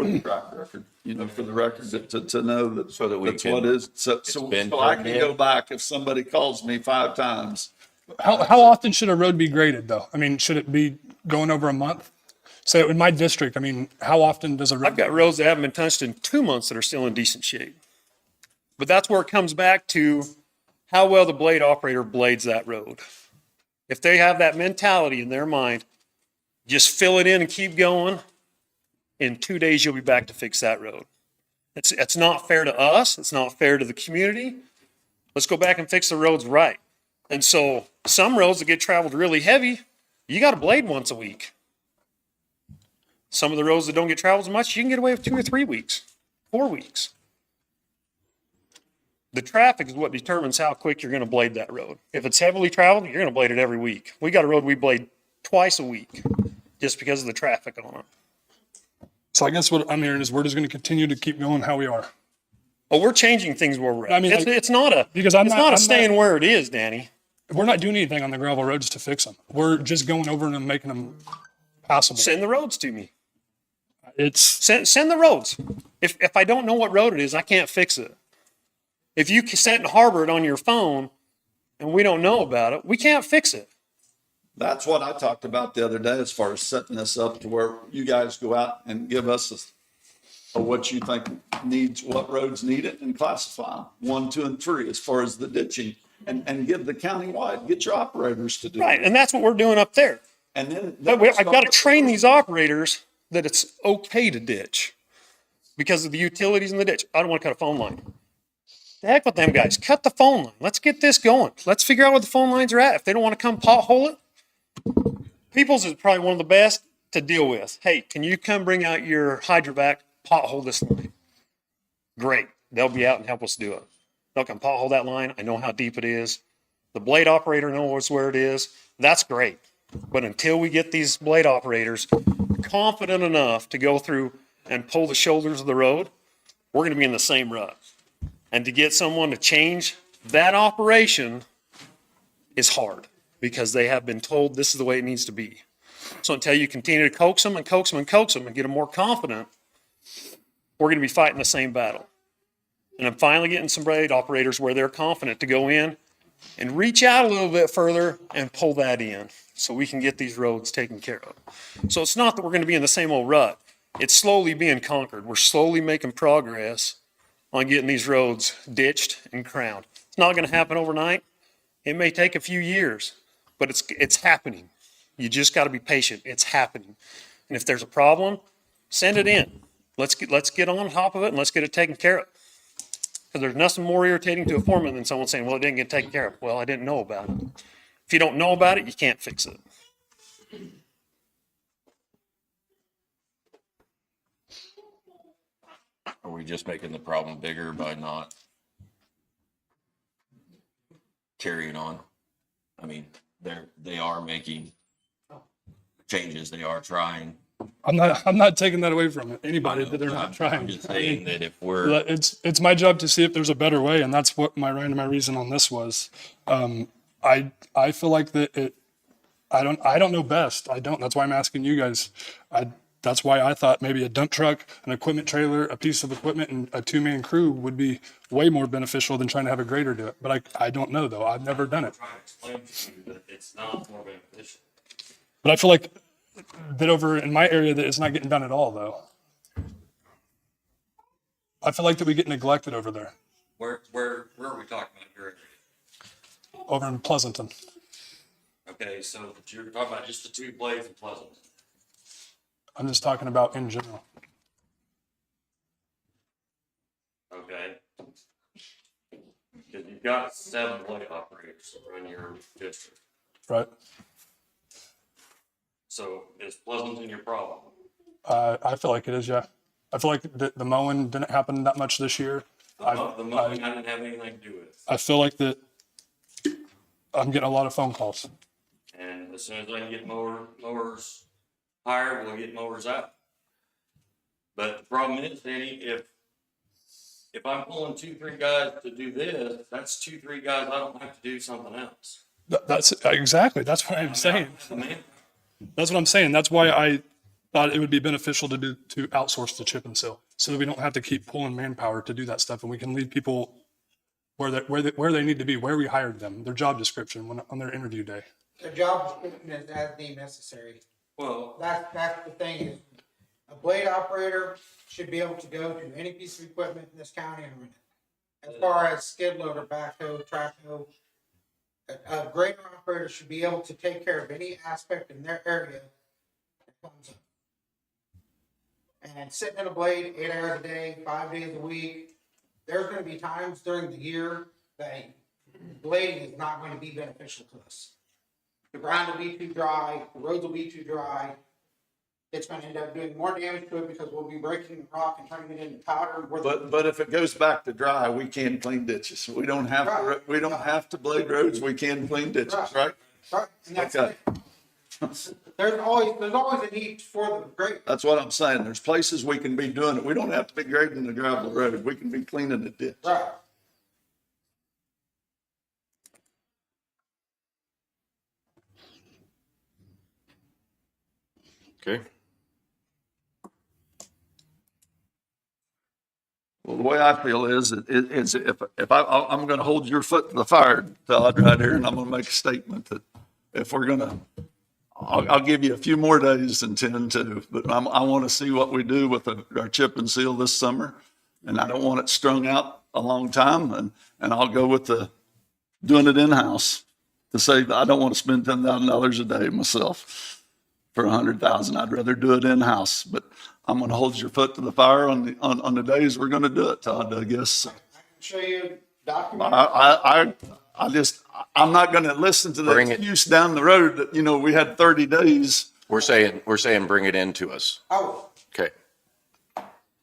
[SPEAKER 4] the track record, for the record, to know that
[SPEAKER 2] So that we
[SPEAKER 4] that's
[SPEAKER 2] can-
[SPEAKER 4] what is. So
[SPEAKER 2] been
[SPEAKER 4] I
[SPEAKER 2] turned
[SPEAKER 4] can
[SPEAKER 2] in.
[SPEAKER 4] go back if somebody calls me 5 times.
[SPEAKER 5] How often should a road be graded, though? I mean, should it be going over a month? So in my district, I mean, how often does a road?
[SPEAKER 12] I've got roads that haven't been touched in 2 months that are still in decent shape. But that's where it comes back to how well the blade operator blades that road. If they have that mentality in their mind, just fill it in and keep going, in 2 days you'll be back to fix that road. It's not fair to us. It's not fair to the community. Let's go back and fix the roads right. And so some roads that get traveled really heavy, you got to blade once a week. Some of the roads that don't get traveled as much, you can get away with 2 or 3 weeks, 4 weeks. The traffic is what determines how quick you're going to blade that road. If it's heavily traveled, you're going to blade it every week. We got a road we blade twice a week. just because of the traffic on it.
[SPEAKER 5] So I guess what I'm hearing is we're just going to continue to keep going how we are.
[SPEAKER 12] But we're changing things where we're at.
[SPEAKER 5] I mean,
[SPEAKER 12] It's not a,
[SPEAKER 5] because
[SPEAKER 12] it's not a staying where it is, Danny.
[SPEAKER 5] We're not doing anything on the gravel roads to fix them. We're just going over them and making them passable.
[SPEAKER 12] Send the roads to me.
[SPEAKER 5] It's
[SPEAKER 12] Send the roads. If I don't know what road it is, I can't fix it. If you set and harbor it on your phone and we don't know about it, we can't fix it.
[SPEAKER 4] That's what I talked about the other day as far as setting this up to where you guys go out and give us what you think needs, what roads need it, and classify them, 1, 2, and 3 as far as the ditching, and give the county-wide, get your operators to do it.
[SPEAKER 12] Right, and that's what we're doing up there.
[SPEAKER 4] And then.
[SPEAKER 12] But I've got to train these operators that it's okay to ditch because of the utilities in the ditch. I don't want to cut a phone line. The heck with them guys. Cut the phone line. Let's get this going. Let's figure out where the phone lines are at. If they don't want to come pothole it, People's is probably one of the best to deal with. Hey, can you come bring out your hydrovac, pothole this line? Great. They'll be out and help us do it. They'll come pothole that line. I know how deep it is. The blade operator knows where it is. That's great. But until we get these blade operators confident enough to go through and pull the shoulders of the road, we're going to be in the same rut. And to get someone to change that operation is hard because they have been told this is the way it needs to be. So until you continue to coax them and coax them and coax them and get them more confident, we're going to be fighting the same battle. And I'm finally getting some blade operators where they're confident to go in and reach out a little bit further and pull that in so we can get these roads taken care of. So it's not that we're going to be in the same old rut. It's slowly being conquered. We're slowly making progress on getting these roads ditched and crowned. It's not going to happen overnight. It may take a few years, but it's happening. You just got to be patient. It's happening. And if there's a problem, send it in. Let's get on top of it and let's get it taken care of. Because there's nothing more irritating to a foreman than someone saying, well, it didn't get taken care of. Well, I didn't know about it. If you don't know about it, you can't fix it.
[SPEAKER 2] Are we just making the problem bigger by not carrying on? I mean, they are making changes. They are trying.
[SPEAKER 5] I'm not taking that away from anybody that they're not trying.
[SPEAKER 2] I'm just saying that if we're,
[SPEAKER 5] it's my job to see if there's a better way, and that's what my reason on this was. I feel like that I don't know best. I don't. That's why I'm asking you guys. That's why I thought maybe a dump truck, an equipment trailer, a piece of equipment, and a 2-man crew would be way more beneficial than trying to have a grader do it. But I don't know though. I've never done it.
[SPEAKER 11] Trying to explain to you that it's not more beneficial.
[SPEAKER 5] But I feel like that over in my area that it's not getting done at all though. I feel like that we get neglected over there.
[SPEAKER 11] Where are we talking about your area?
[SPEAKER 5] Over in Pleasanton.
[SPEAKER 11] Okay, so you're talking about just the 2 blades in Pleasant.
[SPEAKER 5] I'm just talking about in general.
[SPEAKER 11] Okay. Because you've got 7 blade operators in your district.
[SPEAKER 5] Right.
[SPEAKER 11] So is Pleasanton your problem?
[SPEAKER 5] I feel like it is, yeah. I feel like the mowing didn't happen that much this year.
[SPEAKER 11] The mowing I didn't have anything to do with.
[SPEAKER 5] I feel like that I'm getting a lot of phone calls.
[SPEAKER 11] And as soon as I can get mowers hired, we'll get mowers out. But the problem is, Danny, if I'm pulling 2-3 guys to do this, that's 2-3 guys I don't have to do something else.
[SPEAKER 5] That's exactly. That's what I'm saying. That's what I'm saying. That's why I thought it would be beneficial to outsource the chip and seal, so that we don't have to keep pulling manpower to do that stuff, and we can leave people where they need to be, where we hired them, their job description on their interview day.
[SPEAKER 13] The job description is as deemed necessary.
[SPEAKER 11] Well,
[SPEAKER 13] That's the thing is, a blade operator should be able to go to any piece of equipment in this county and run it. As far as skid loader, backhoe, track hoe, a grader operator should be able to take care of any aspect in their area that comes up. And sitting in a blade 8 hours a day, 5 days a week, there's going to be times during the year that blading is not going to be beneficial to us. The ground will be too dry, the roads will be too dry. It's going to end up doing more damage to it because we'll be breaking the rock and turning it into powder.
[SPEAKER 4] But if it goes back to dry, we can clean ditches. We don't have to, have to blade roads. We can clean ditches, right?
[SPEAKER 13] Right, and that's
[SPEAKER 4] Okay.
[SPEAKER 13] it. There's always a need for the grade.
[SPEAKER 4] That's what I'm saying. There's places we can be doing it. We don't have to be grading the gravel road. We can be cleaning the ditch.
[SPEAKER 13] Right.
[SPEAKER 2] Okay.
[SPEAKER 4] Well, the way I feel is, it's, I'm gonna hold your foot to the fire, Todd, right here, and I'm gonna make a statement that if we're gonna, I'll give you a few more days than 10 but I want to see what we do with our chip and seal this summer. And I don't want it strung out a long time, and I'll go with doing it in-house to say that I don't want to spend $10,000 a day myself for 100,000. I'd rather do it in-house, but I'm going to hold your foot to the fire on the days we're going to do it, Todd, I guess.
[SPEAKER 13] I can show you documents.
[SPEAKER 4] I'm not going to listen to the
[SPEAKER 2] Bring it.
[SPEAKER 4] excuse down the road that, we had 30 days.
[SPEAKER 2] We're saying bring it in to us.
[SPEAKER 13] Oh,
[SPEAKER 2] Okay.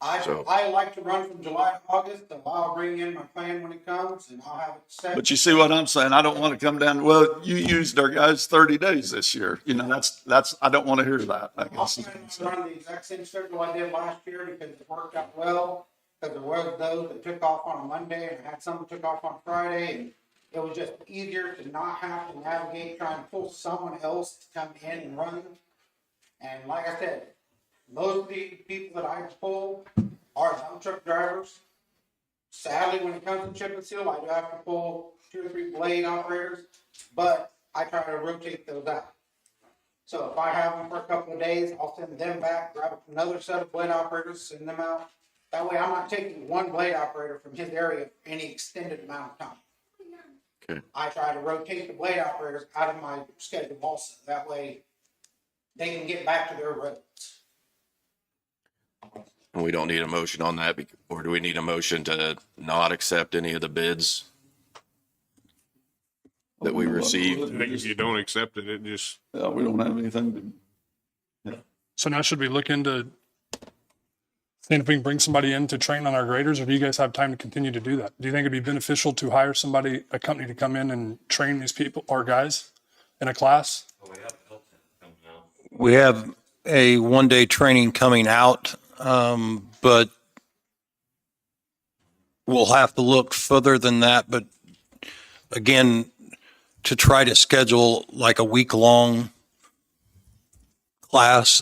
[SPEAKER 13] I like to run from July to August, so I'll bring in my plan when it comes and I'll have it set.
[SPEAKER 4] But you see what I'm saying? I don't want to come down, well, you used our guys 30 days this year. That's, I don't want to hear that, I
[SPEAKER 13] I'll
[SPEAKER 4] guess.
[SPEAKER 13] plan on running the exact same schedule I did last year because it worked out well. Because there was those that took off on a Monday and I had some that took off on Friday, and it was just easier to not have to navigate trying to pull someone else to come in and run. And like I said, most of the people that I pull are dump truck drivers. Sadly, when it comes to chip and seal, I do have to pull 2 or 3 blade operators, but I try to rotate those out. So if I have them for a couple of days, I'll send them back, grab another set of blade operators, send them out. That way I'm not taking one blade operator from his area for any extended amount of time.
[SPEAKER 2] Okay.
[SPEAKER 13] I try to rotate the blade operators out of my schedule also. That way they can get back to their roads.
[SPEAKER 2] And we don't need a motion on that, or do we need a motion to not accept any of the bids that we received?
[SPEAKER 3] I think if you don't accept it, it just,
[SPEAKER 4] Yeah, we don't have anything to.
[SPEAKER 5] So now should we look into seeing if we can bring somebody in to train on our graders, or do you guys have time to continue to do that? Do you think it'd be beneficial to hire a company to come in and train these people, our guys, in a class?
[SPEAKER 7] We have a one-day training coming out, but we'll have to look further than that. But again, to try to schedule like a week-long class,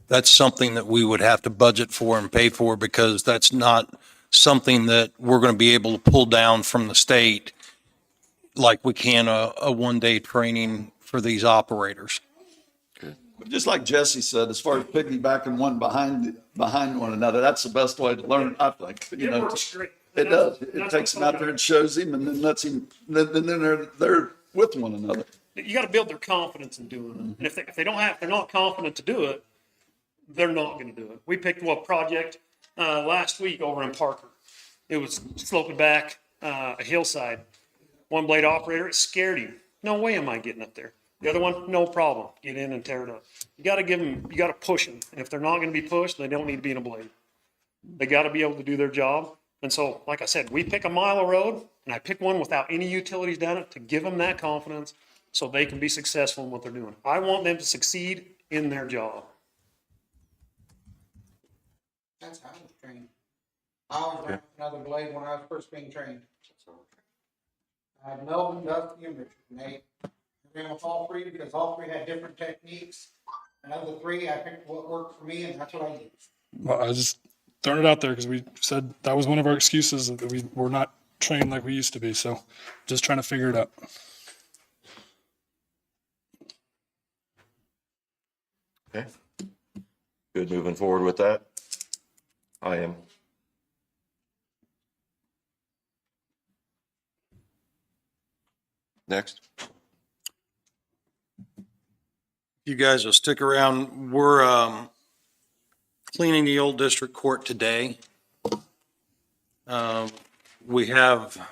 [SPEAKER 7] that's something that we would have to budget for and pay for, because that's not something that we're going to be able to pull down from the state like we can a one-day training for these operators.
[SPEAKER 4] But just like Jesse said, as far as piggybacking one behind one another, that's the best way to learn, I think.
[SPEAKER 12] It works great.
[SPEAKER 4] It does. It takes him out there and shows him, and then lets him, then they're with one another.
[SPEAKER 12] You got to build their confidence in doing it. And if they're not confident to do it, they're not going to do it. We picked up a project last week over in Parker. It was sloping back a hillside. One blade operator, it scared him. No way am I getting up there. The other one, no problem. Get in and tear it up. You got to you got to push them. And if they're not going to be pushed, they don't need to be in a blade. They got to be able to do their job. And so, like I said, we pick a mile of road, and I pick one without any utilities down it to give them that confidence so they can be successful in what they're doing. I want them to succeed in their job.
[SPEAKER 13] That's how I was trained. I always ran another blade when I was first being trained. I had Melvin, Dusty, and Richard, and they ran with all 3 because all 3 had different techniques. And of the 3, I picked what worked for me, and that's what I used.
[SPEAKER 5] Well, I was just throwing it out there because we said that was one of our excuses, that we were not trained like we used to be. So just trying to figure it out.
[SPEAKER 2] Okay. Good moving forward with that? I am. Next.
[SPEAKER 7] You guys will stick around. We're cleaning the old district court today. We have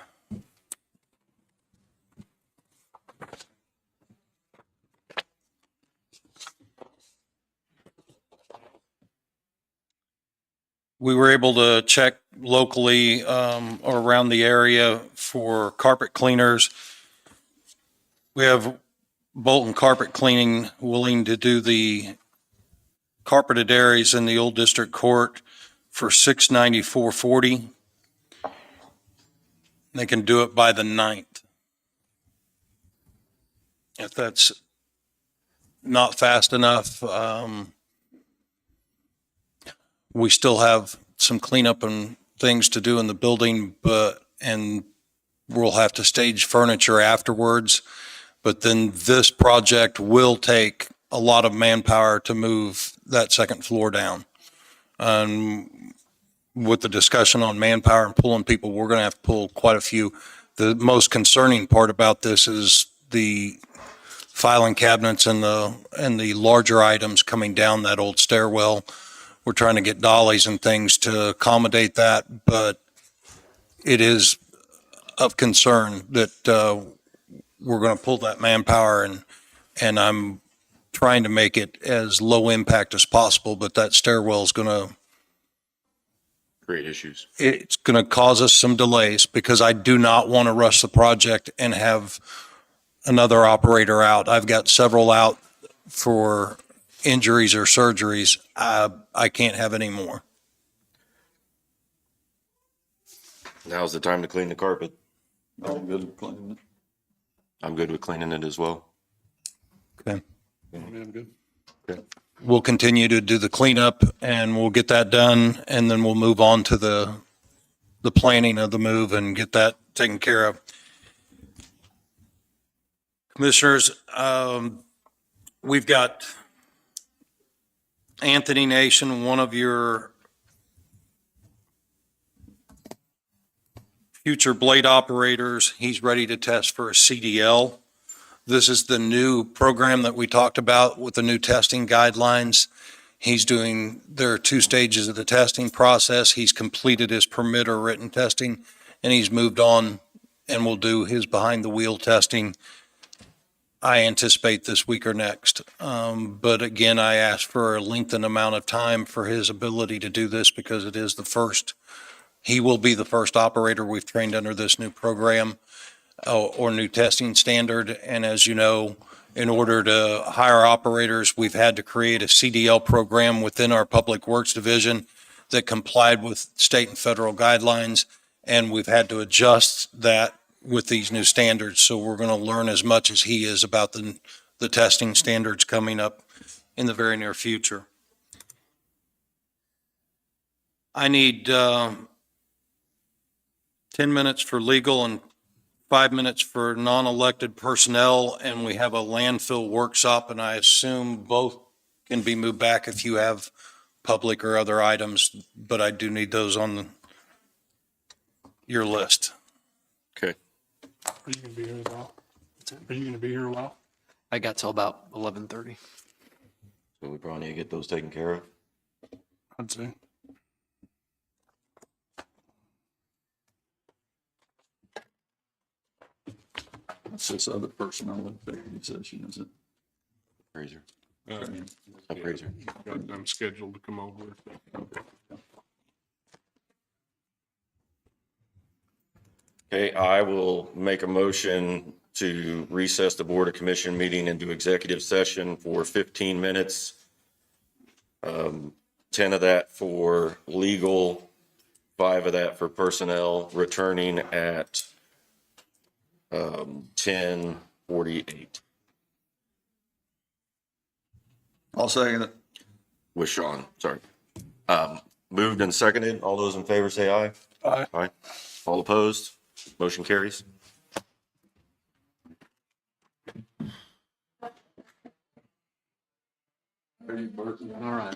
[SPEAKER 7] we were able to check locally or around the area for carpet cleaners. We have Bolton Carpet Cleaning willing to do the carpeted areas in the old district court for $694.40. They can do it by the 9th. If that's not fast enough, we still have some cleanup and things to do in the building, and we'll have to stage furniture afterwards. But then this project will take a lot of manpower to move that second floor down. With the discussion on manpower and pulling people, we're going to have to pull quite a few. The most concerning part about this is the filing cabinets and the larger items coming down that old stairwell. We're trying to get dollies and things to accommodate that, but it is of concern that we're going to pull that manpower, and I'm trying to make it as low impact as possible, but that stairwell is going to
[SPEAKER 2] Great issues.
[SPEAKER 7] it's going to cause us some delays because I do not want to rush the project and have another operator out. I've got several out for injuries or surgeries. I can't have any more.
[SPEAKER 2] Now's the time to clean the carpet.
[SPEAKER 4] I'm good with cleaning it.
[SPEAKER 2] I'm good with cleaning it as well.
[SPEAKER 7] Okay.
[SPEAKER 5] I'm good.
[SPEAKER 7] We'll continue to do the cleanup and we'll get that done, and then we'll move on to the planning of the move and get that taken care of. Commissioners, we've got Anthony Nation, one of your future blade operators. He's ready to test for a CDL. This is the new program that we talked about with the new testing guidelines. There are 2 stages of the testing process. He's completed his permit or written testing, and he's moved on and will do his behind the wheel testing. I anticipate this week or next. But again, I asked for a lengthened amount of time for his ability to do this because it is he will be the first operator we've trained under this new program or new testing standard. And as you know, in order to hire operators, we've had to create a CDL program within our Public Works Division that complied with state and federal guidelines. And we've had to adjust that with these new standards. So we're going to learn as much as he is about the testing standards coming up in the very near future. I need 10 minutes for legal and 5 minutes for non-elected personnel, and we have a landfill workshop, and I assume both can be moved back if you have public or other items, but I do need those on your list.
[SPEAKER 2] Okay.
[SPEAKER 5] Are you going to be here a while? Are you going to be here a while?
[SPEAKER 14] I got till about 11:30.
[SPEAKER 2] So we probably need to get those taken care of.
[SPEAKER 5] I'd say.
[SPEAKER 4] What's this other personnel executive session, is it?
[SPEAKER 2] Appraiser.
[SPEAKER 3] Uh,
[SPEAKER 2] Appraiser.
[SPEAKER 3] Got them scheduled to come over.
[SPEAKER 2] Okay, I will make a motion to recess the Board of Commission meeting into executive session for 15 minutes. 10 of that for legal, 5 of that for personnel, returning at 10:48
[SPEAKER 4] I'll second it.
[SPEAKER 2] with Sean, sorry. Moved and seconded. All those in favor say aye.
[SPEAKER 5] Aye.
[SPEAKER 2] Aye. All opposed? Motion carries.
[SPEAKER 14] All right.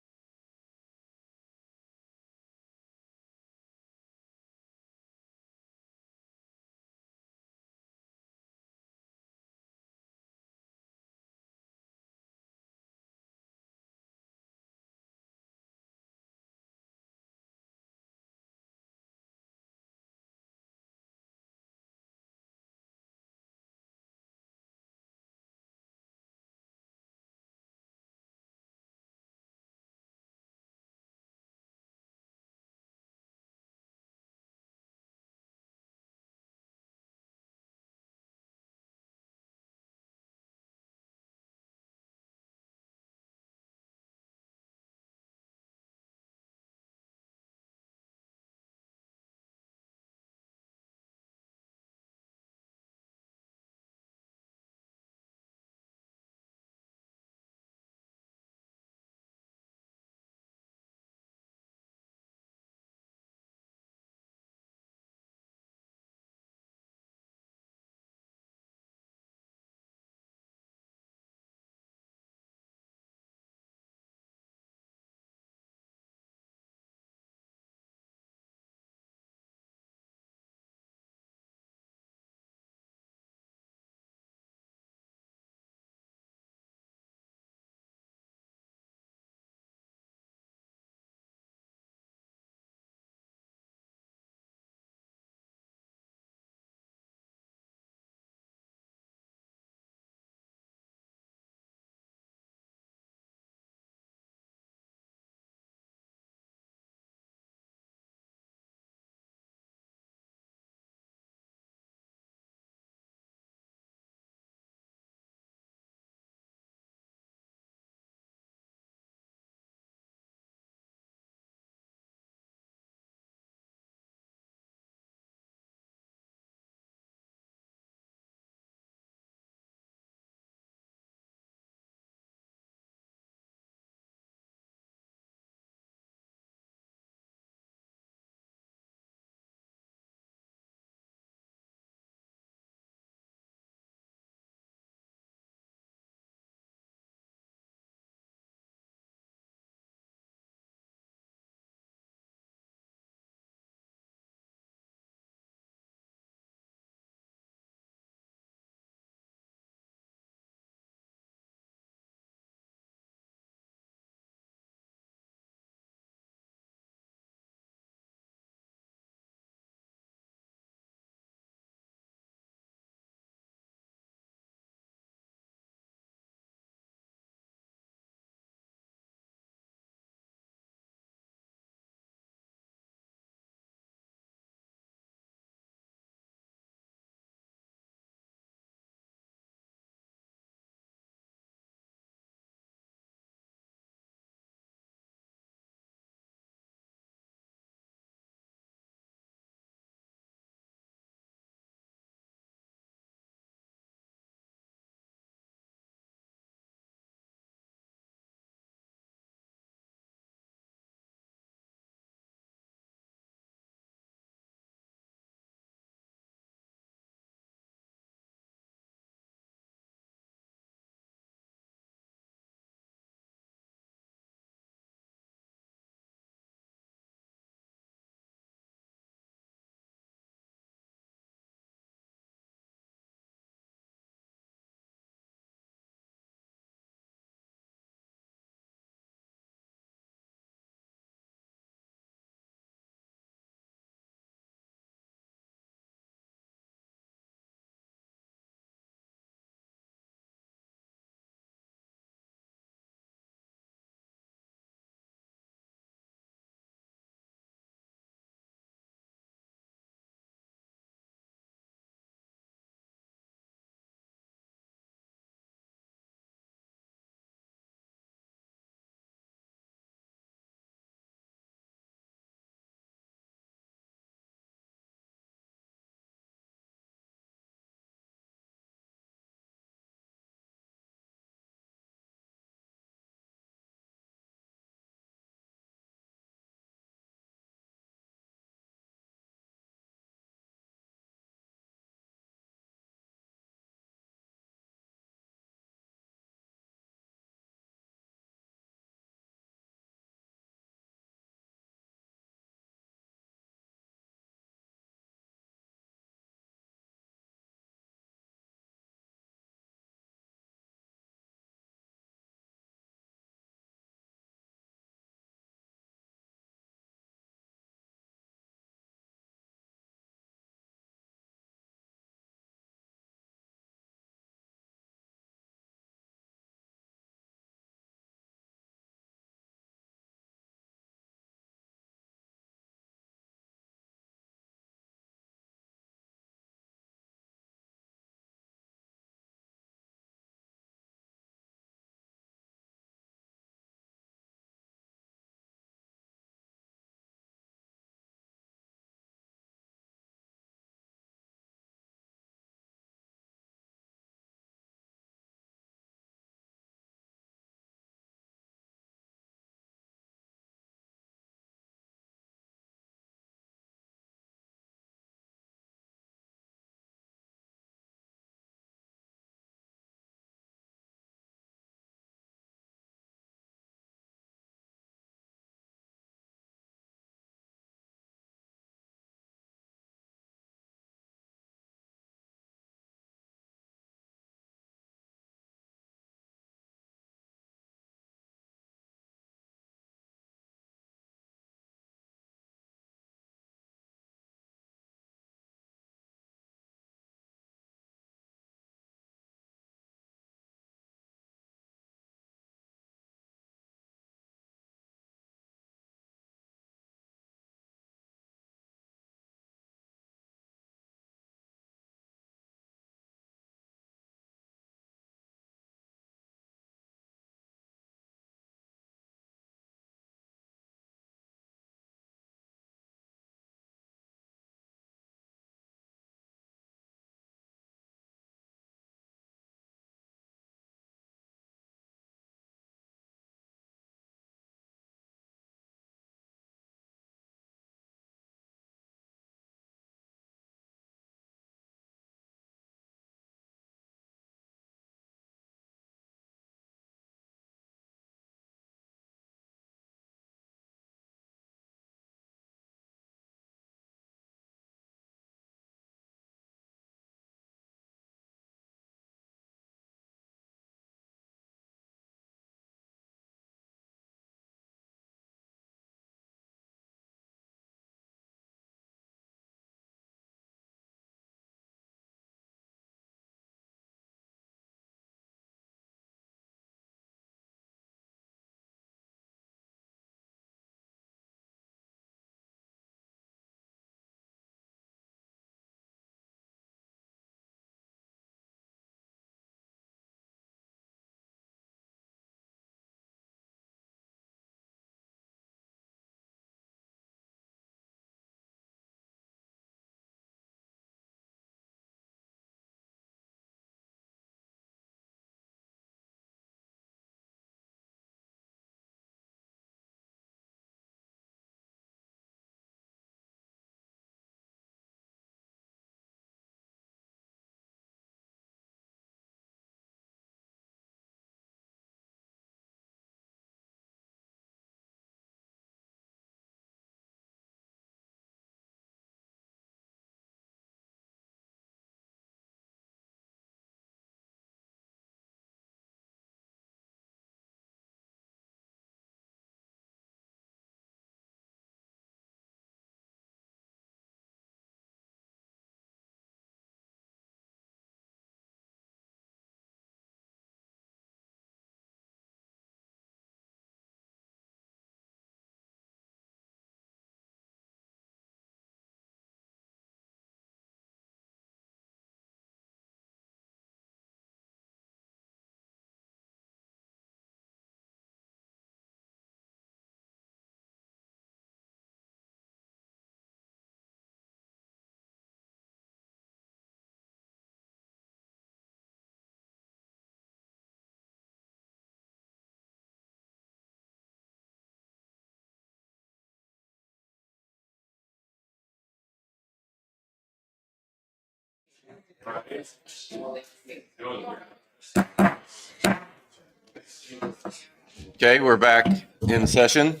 [SPEAKER 2] Okay, we're back in session.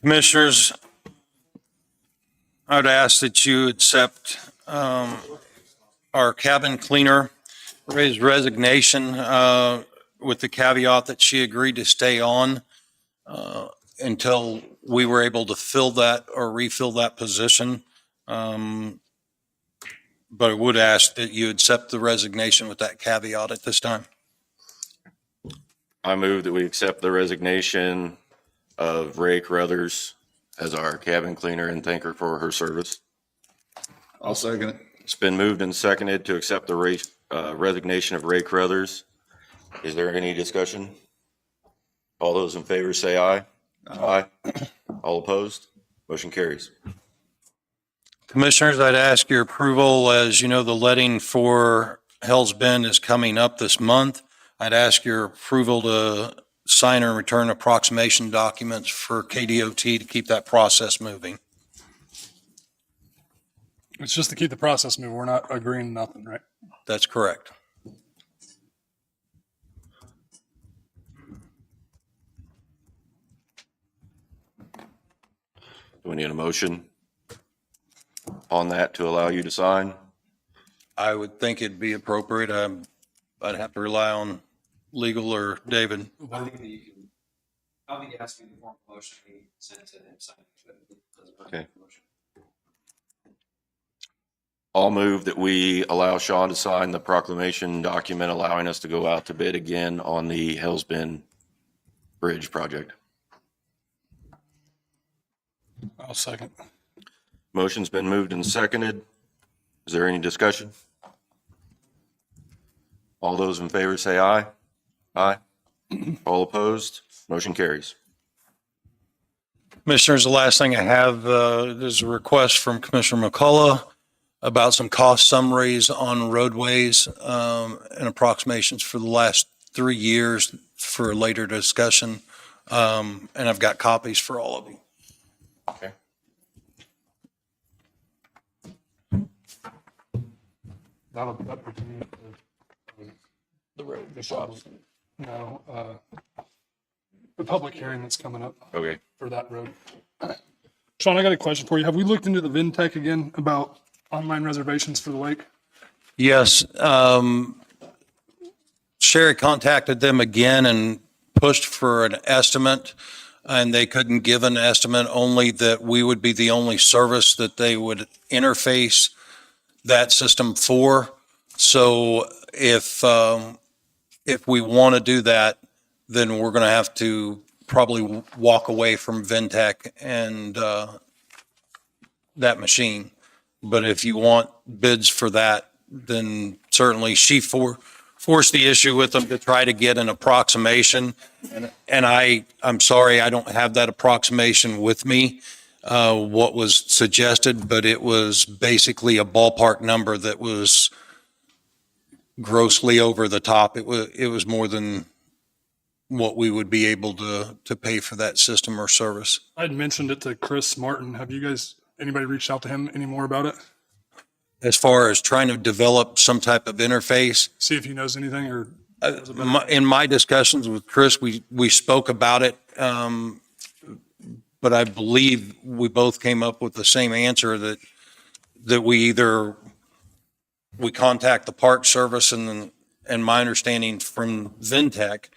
[SPEAKER 7] Commissioners, I would ask that you accept our cabin cleaner, Ray's resignation, with the caveat that she agreed to stay on until we were able to fill that or refill that position. But I would ask that you accept the resignation with that caveat at this time.
[SPEAKER 2] I move that we accept the resignation of Ray Carruthers as our cabin cleaner and thank her for her service.
[SPEAKER 4] I'll second it.
[SPEAKER 2] It's been moved and seconded to accept the resignation of Ray Carruthers. Is there any discussion? All those in favor say aye. Aye. All opposed? Motion carries.
[SPEAKER 7] Commissioners, I'd ask your approval. As you know, the letting for Hell's Bend is coming up this month. I'd ask your approval to sign and return approximation documents for KDOT to keep that process moving.
[SPEAKER 5] It's just to keep the process moving. We're not agreeing to nothing, right?
[SPEAKER 7] That's correct.
[SPEAKER 2] Do we need a motion on that to allow you to sign?
[SPEAKER 7] I would think it'd be appropriate. I'd have to rely on legal or David.
[SPEAKER 14] I think that you can, I'll be asking the form of motion we sent to him signing.
[SPEAKER 2] Okay. I'll move that we allow Sean to sign the proclamation document allowing us to go out to bid again on the Hell's Bend Bridge project.
[SPEAKER 5] I'll second.
[SPEAKER 2] Motion's been moved and seconded. Is there any discussion? All those in favor say aye. Aye. All opposed? Motion carries.
[SPEAKER 7] Commissioners, the last thing I have is a request from Commissioner McCullough about some cost summaries on roadways and approximations for the last 3 years for later discussion. And I've got copies for all of you.
[SPEAKER 2] Okay.
[SPEAKER 5] That'll pertain to the road, the shops. No, the public hearing that's coming up
[SPEAKER 2] Okay.
[SPEAKER 5] for that road. Sean, I got a question for you. Have we looked into the VinTech again about online reservations for the lake?
[SPEAKER 7] Yes. Sherry contacted them again and pushed for an estimate, and they couldn't give an estimate, only that we would be the only service that they would interface that system for. So if we want to do that, then we're going to have to probably walk away from VinTech and that machine. But if you want bids for that, then certainly she forced the issue with them to try to get an approximation. And I'm sorry, I don't have that approximation with me, what was suggested, but it was basically a ballpark number that was grossly over the top. It was more than what we would be able to pay for that system or service.
[SPEAKER 5] I'd mentioned it to Chris Martin. Have you guys, anybody reached out to him anymore about it?
[SPEAKER 7] As far as trying to develop some type of interface,
[SPEAKER 5] See if he knows anything or.
[SPEAKER 7] in my discussions with Chris, we spoke about it. But I believe we both came up with the same answer that we contact the Park Service and my understanding from VinTech,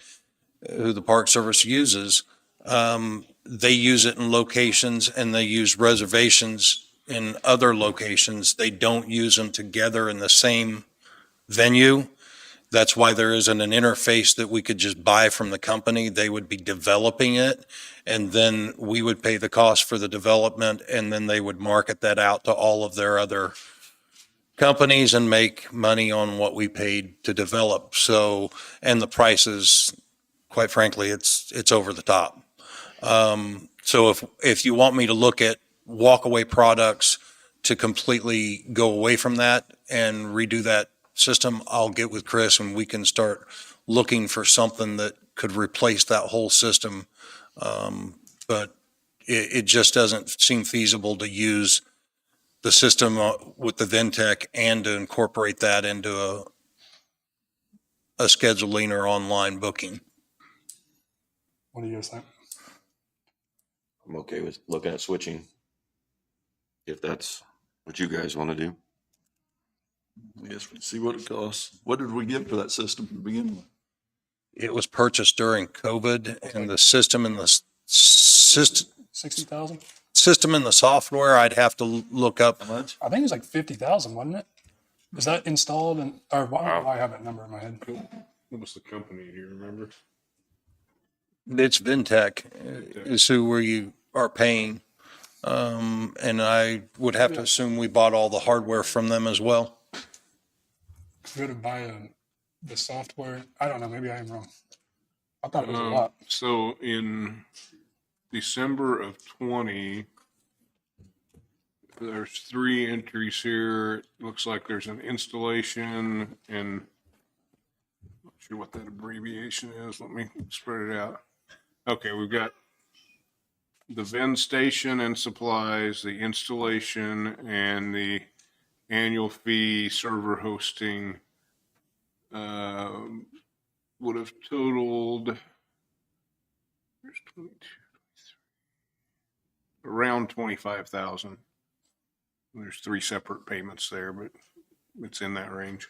[SPEAKER 7] who the Park Service uses, they use it in locations and they use reservations in other locations. They don't use them together in the same venue. That's why there isn't an interface that we could just buy from the company. They would be developing it, and then we would pay the cost for the development, and then they would market that out to all of their other companies and make money on what we paid to develop. So, and the prices, quite frankly, it's over the top. So if you want me to look at walkaway products to completely go away from that and redo that system, I'll get with Chris and we can start looking for something that could replace that whole system But it just doesn't seem feasible to use the system with the Ventec and to incorporate that into a scheduling or online booking.
[SPEAKER 5] What do you guys think?
[SPEAKER 2] I'm okay with looking at switching. If that's what you guys want to do.
[SPEAKER 4] I guess we see what it costs. What did we get for that system to begin with?
[SPEAKER 7] It was purchased during COVID, and the system and the system
[SPEAKER 5] 60,000?
[SPEAKER 7] and the software, I'd have to look up.
[SPEAKER 4] How much?
[SPEAKER 5] I think it was like 50,000, wasn't it? Is that installed and, or why do I have that number in my head?
[SPEAKER 3] What was the company, do you remember?
[SPEAKER 7] It's Ventec is who you are paying. And I would have to assume we bought all the hardware from them as well.
[SPEAKER 5] Go to buy the software. I don't know, maybe I am wrong. I thought it was a lot.
[SPEAKER 3] So in December of 20, there's 3 entries here. It looks like there's an installation and not sure what that abbreviation is. Let me spread it out. Okay, we've got the Venn station and supplies, the installation, and the annual fee server hosting would have totaled around 25,000. There's 3 separate payments there, but it's in that range.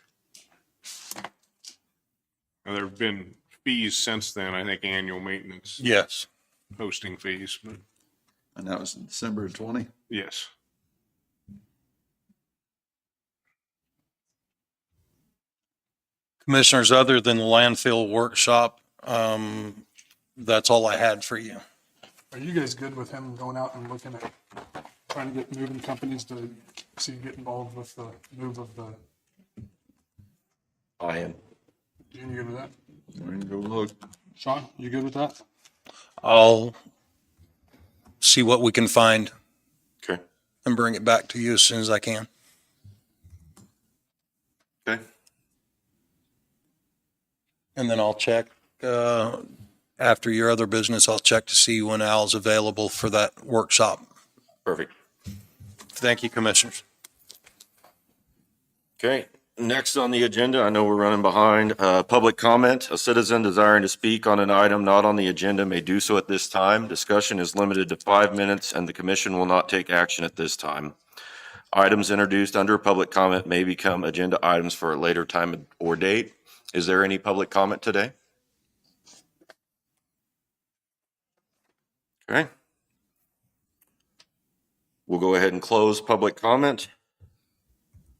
[SPEAKER 3] Now, there have been fees since then, I think annual maintenance.
[SPEAKER 7] Yes.
[SPEAKER 3] Hosting fees, but
[SPEAKER 4] And that was in December of 20.
[SPEAKER 3] yes.
[SPEAKER 7] Commissioners, other than the landfill workshop, that's all I had for you.
[SPEAKER 5] Are you guys good with him going out and looking at trying to get moving companies to see get involved with the move of the,
[SPEAKER 2] I am.
[SPEAKER 5] you good with that?
[SPEAKER 4] We're gonna go look.
[SPEAKER 5] Sean, you good with that?
[SPEAKER 7] I'll see what we can find
[SPEAKER 2] Okay.
[SPEAKER 7] and bring it back to you as soon as I can.
[SPEAKER 2] Okay.
[SPEAKER 7] And then I'll check, after your other business, I'll check to see when Al's available for that workshop.
[SPEAKER 2] Perfect.
[SPEAKER 7] Thank you, Commissioners.
[SPEAKER 2] Okay. Next on the agenda, I know we're running behind, public comment. A citizen desiring to speak on an item not on the agenda may do so at this time. Discussion is limited to 5 minutes and the commission will not take action at this time. Items introduced under public comment may become agenda items for a later time or date. Is there any public comment today? Okay. We'll go ahead and close public comment.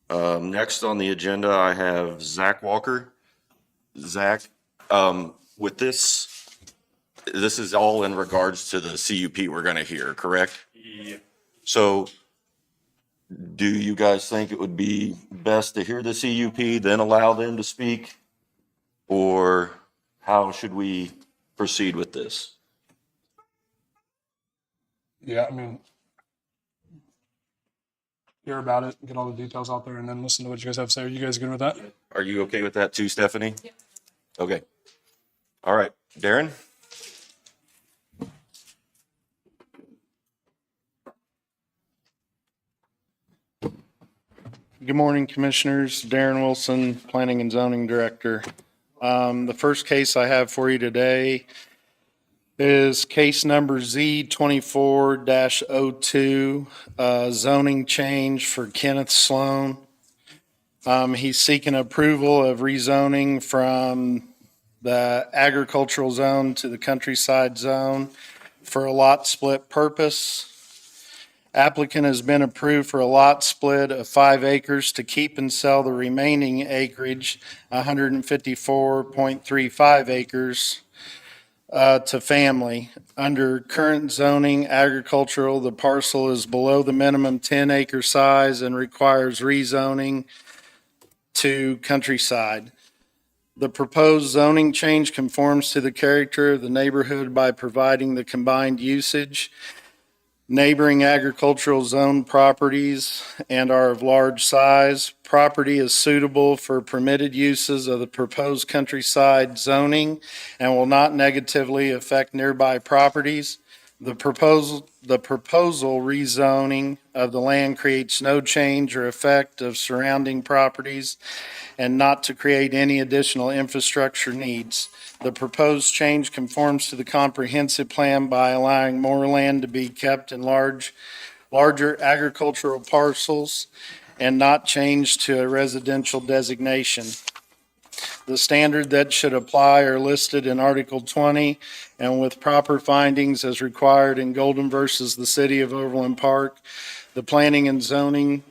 [SPEAKER 2] Next on the agenda, I have Zach Walker. Zach, with this is all in regards to the CUP we're going to hear, correct?
[SPEAKER 12] Yeah.
[SPEAKER 2] So do you guys think it would be best to hear the CUP, then allow them to speak? Or how should we proceed with this?
[SPEAKER 5] Yeah, I mean, hear about it, get all the details out there, and then listen to what you guys have to say. Are you guys good with that?
[SPEAKER 2] Are you okay with that too, Stephanie? Yeah. Okay. All right, Darren?
[SPEAKER 15] Good morning, Commissioners. Darren Wilson, Planning and Zoning Director. The first case I have for you today is case number Z24-02, zoning change for Kenneth Sloan. He's seeking approval of rezoning from the agricultural zone to the countryside zone for a lot split purpose. Applicant has been approved for a lot split of 5 acres to keep and sell the remaining acreage, 154.35 acres, to family. Under current zoning agricultural, the parcel is below the minimum 10-acre size and requires rezoning to countryside. The proposed zoning change conforms to the character of the neighborhood by providing the combined usage neighboring agricultural zone properties and are of large size. Property is suitable for permitted uses of the proposed countryside zoning and will not negatively affect nearby properties. The proposal rezoning of the land creates no change or effect of surrounding properties and not to create any additional infrastructure needs. The proposed change conforms to the comprehensive plan by allowing more land to be kept in larger agricultural parcels and not changed to a residential designation. The standard that should apply are listed in Article 20 and with proper findings as required in Golden versus the City of Overland Park. The Planning and Zoning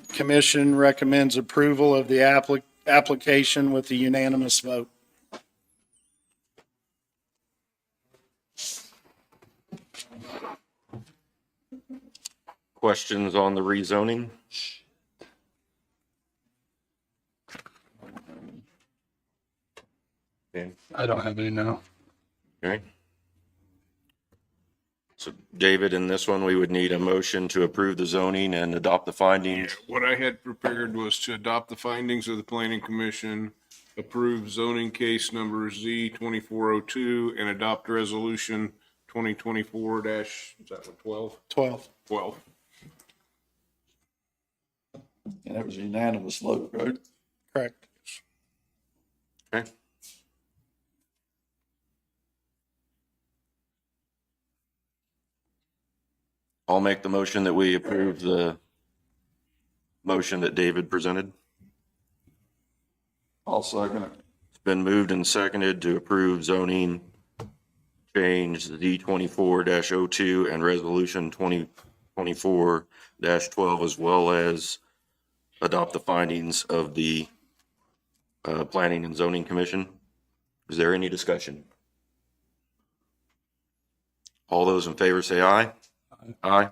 [SPEAKER 15] Commission recommends approval of the application with a unanimous vote.
[SPEAKER 2] Questions on the rezoning? Dan?
[SPEAKER 5] I don't have any now.
[SPEAKER 2] Okay. So David, in this one, we would need a motion to approve the zoning and adopt the findings.
[SPEAKER 3] What I had prepared was to adopt the findings of the planning commission, approve zoning case number Z 2402, and adopt resolution 2024 dash, is that what, 12?
[SPEAKER 15] 12.
[SPEAKER 3] 12.
[SPEAKER 4] And it was a unanimous vote, right?
[SPEAKER 15] Correct.
[SPEAKER 2] Okay. I'll make the motion that we approve the motion that David presented.
[SPEAKER 4] I'll second it.
[SPEAKER 2] It's been moved and seconded to approve zoning change Z 24-02 and resolution 2024-12, as well as adopt the findings of the Planning and Zoning Commission. Is there any discussion? All those in favor say aye. Aye.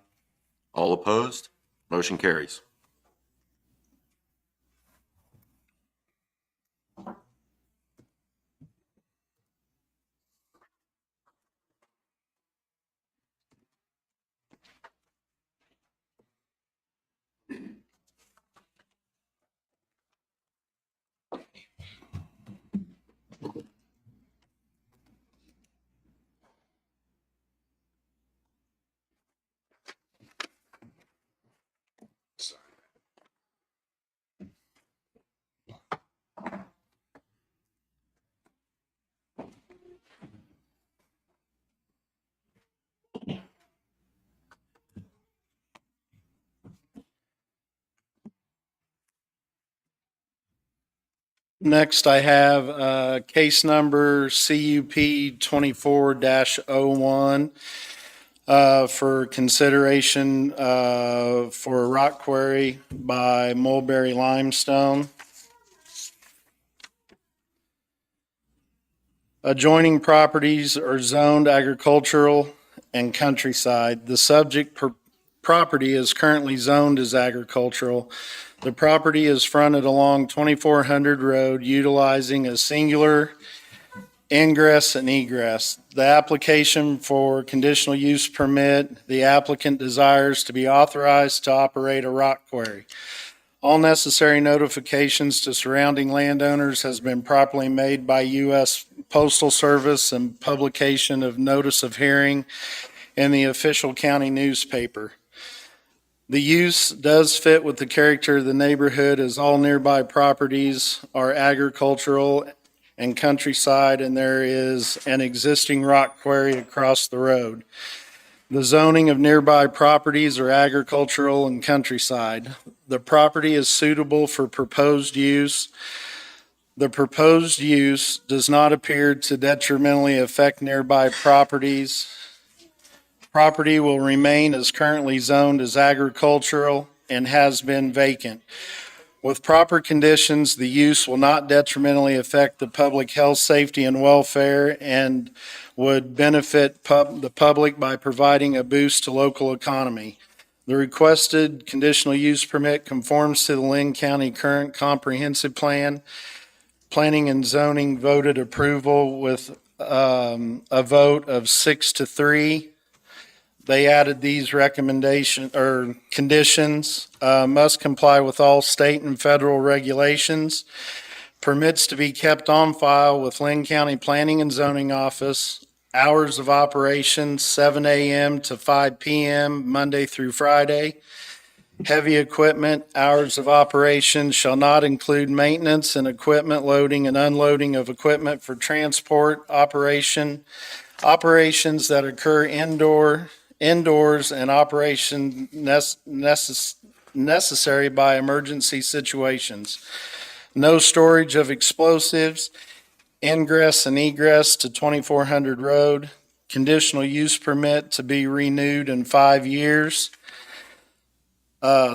[SPEAKER 2] All opposed? Motion carries.
[SPEAKER 15] Next, I have case number CUP 24-01 for consideration for a rock quarry by Mulberry Limestone. Adjoining properties are zoned agricultural and countryside. The subject property is currently zoned as agricultural. The property is fronted along 2400 Road, utilizing a singular ingress and egress. The application for conditional use permit, the applicant desires to be authorized to operate a rock quarry. All necessary notifications to surrounding landowners has been properly made by U.S. Postal Service and publication of notice of hearing in the official county newspaper. The use does fit with the character of the neighborhood, as all nearby properties are agricultural and countryside, and there is an existing rock quarry across the road. The zoning of nearby properties are agricultural and countryside. The property is suitable for proposed use. The proposed use does not appear to detrimentally affect nearby properties. Property will remain as currently zoned as agricultural and has been vacant. With proper conditions, the use will not detrimentally affect the public health, safety, and welfare and would benefit the public by providing a boost to local economy. The requested conditional use permit conforms to the Linn County current comprehensive plan. Planning and zoning voted approval with a vote of 6-3. they added these recommendation or conditions, must comply with all state and federal regulations, permits to be kept on file with Linn County Planning and Zoning Office, hours of operation 7 a.m. to 5 p.m. Monday through Friday. Heavy equipment hours of operation shall not include maintenance and equipment loading and unloading of equipment for transport operation, operations that occur indoors, and operation necessary by emergency situations. No storage of explosives, ingress and egress to 2400 Road, conditional use permit to be renewed in 5 years.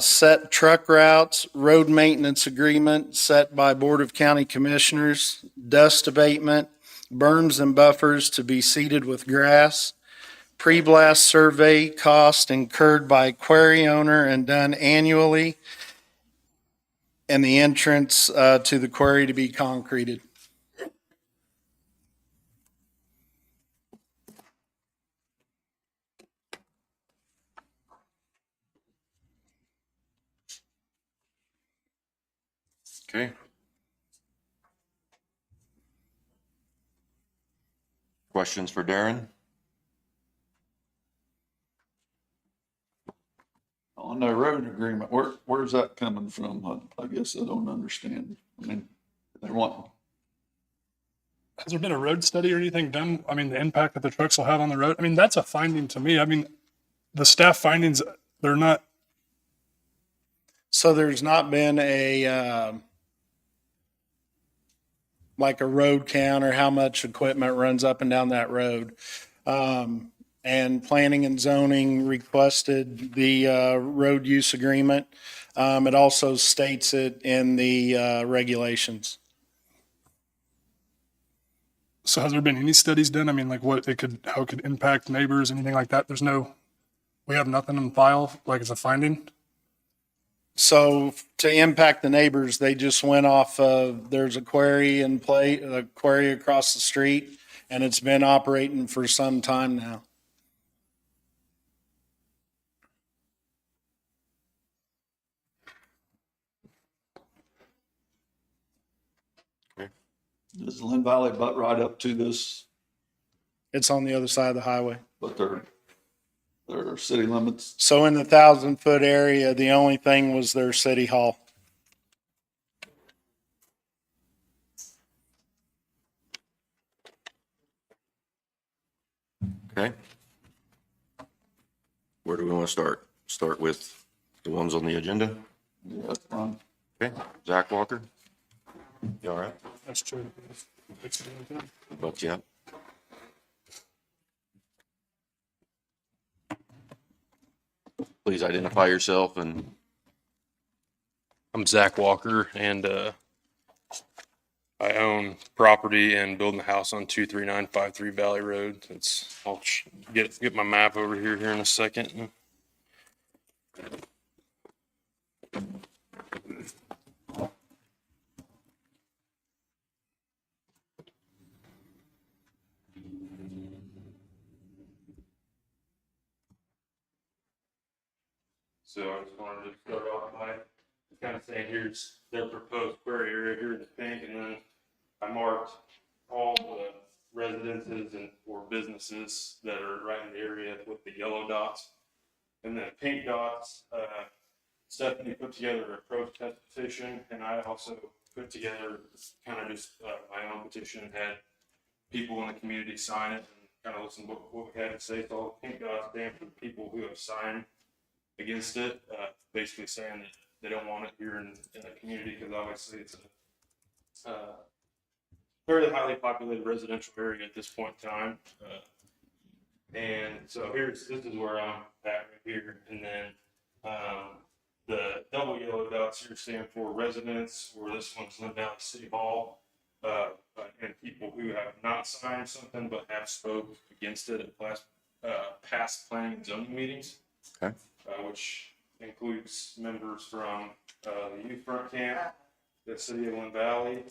[SPEAKER 15] Set truck routes, road maintenance agreement set by Board of County Commissioners, dust abatement, berms and buffers to be seeded with grass, pre-blast survey cost incurred by quarry owner and done annually, and the entrance to the quarry to be concreted.
[SPEAKER 2] Okay. Questions for Darren?
[SPEAKER 4] On the road agreement, where's that coming from? I guess I don't understand. I mean, they want,
[SPEAKER 5] Has there been a road study or anything done? I mean, the impact that the trucks will have on the road? I mean, that's a finding to me. I mean, the staff findings, they're not,
[SPEAKER 15] So there's not been like a road count or how much equipment runs up and down that road. And planning and zoning requested the road use agreement. It also states it in the regulations.
[SPEAKER 5] so has there been any studies done? I mean, like what it could, how it could impact neighbors, anything like that? There's no, we have nothing on file, like it's a finding?
[SPEAKER 15] So to impact the neighbors, they just went off of, there's a quarry a quarry across the street, and it's been operating for some time now.
[SPEAKER 4] does Lynn Valley butt right up to this,
[SPEAKER 15] It's on the other side of the highway.
[SPEAKER 4] but their city limits?
[SPEAKER 15] So in the 1,000-foot area, the only thing was their city hall.
[SPEAKER 2] Okay. Where do we want to start? Start with the ones on the agenda?
[SPEAKER 4] Yeah, that's fine.
[SPEAKER 2] Okay. Zach Walker? You all right?
[SPEAKER 5] That's true.
[SPEAKER 2] But yeah. Please identify yourself and
[SPEAKER 16] I'm Zach Walker, and I own property and building a house on 23953 Valley Road. I'll get my map over here in a second. So I just wanted to start off by kind of saying here's their proposed quarry area here in the pink, and then I marked all the residences and or businesses that are right in the area with the yellow dots. And then pink dots, Stephanie put together a protest petition, and I also put together kind of just my own petition and had people in the community sign it and kind of listen to what we had to say. So all the pink dots stand for the people who have signed against it, basically saying that they don't want it here in the community because obviously it's a fairly highly populated residential area at this point in time. And so this is where I'm at right here. And then the double yellow dots here stand for residents, where this one's Linn Valley City Hall, and people who have not signed something but have spoke against it at past planning and zoning meetings.
[SPEAKER 2] Okay.
[SPEAKER 16] Which includes members from the Youth Front Camp, the City of Linn Valley.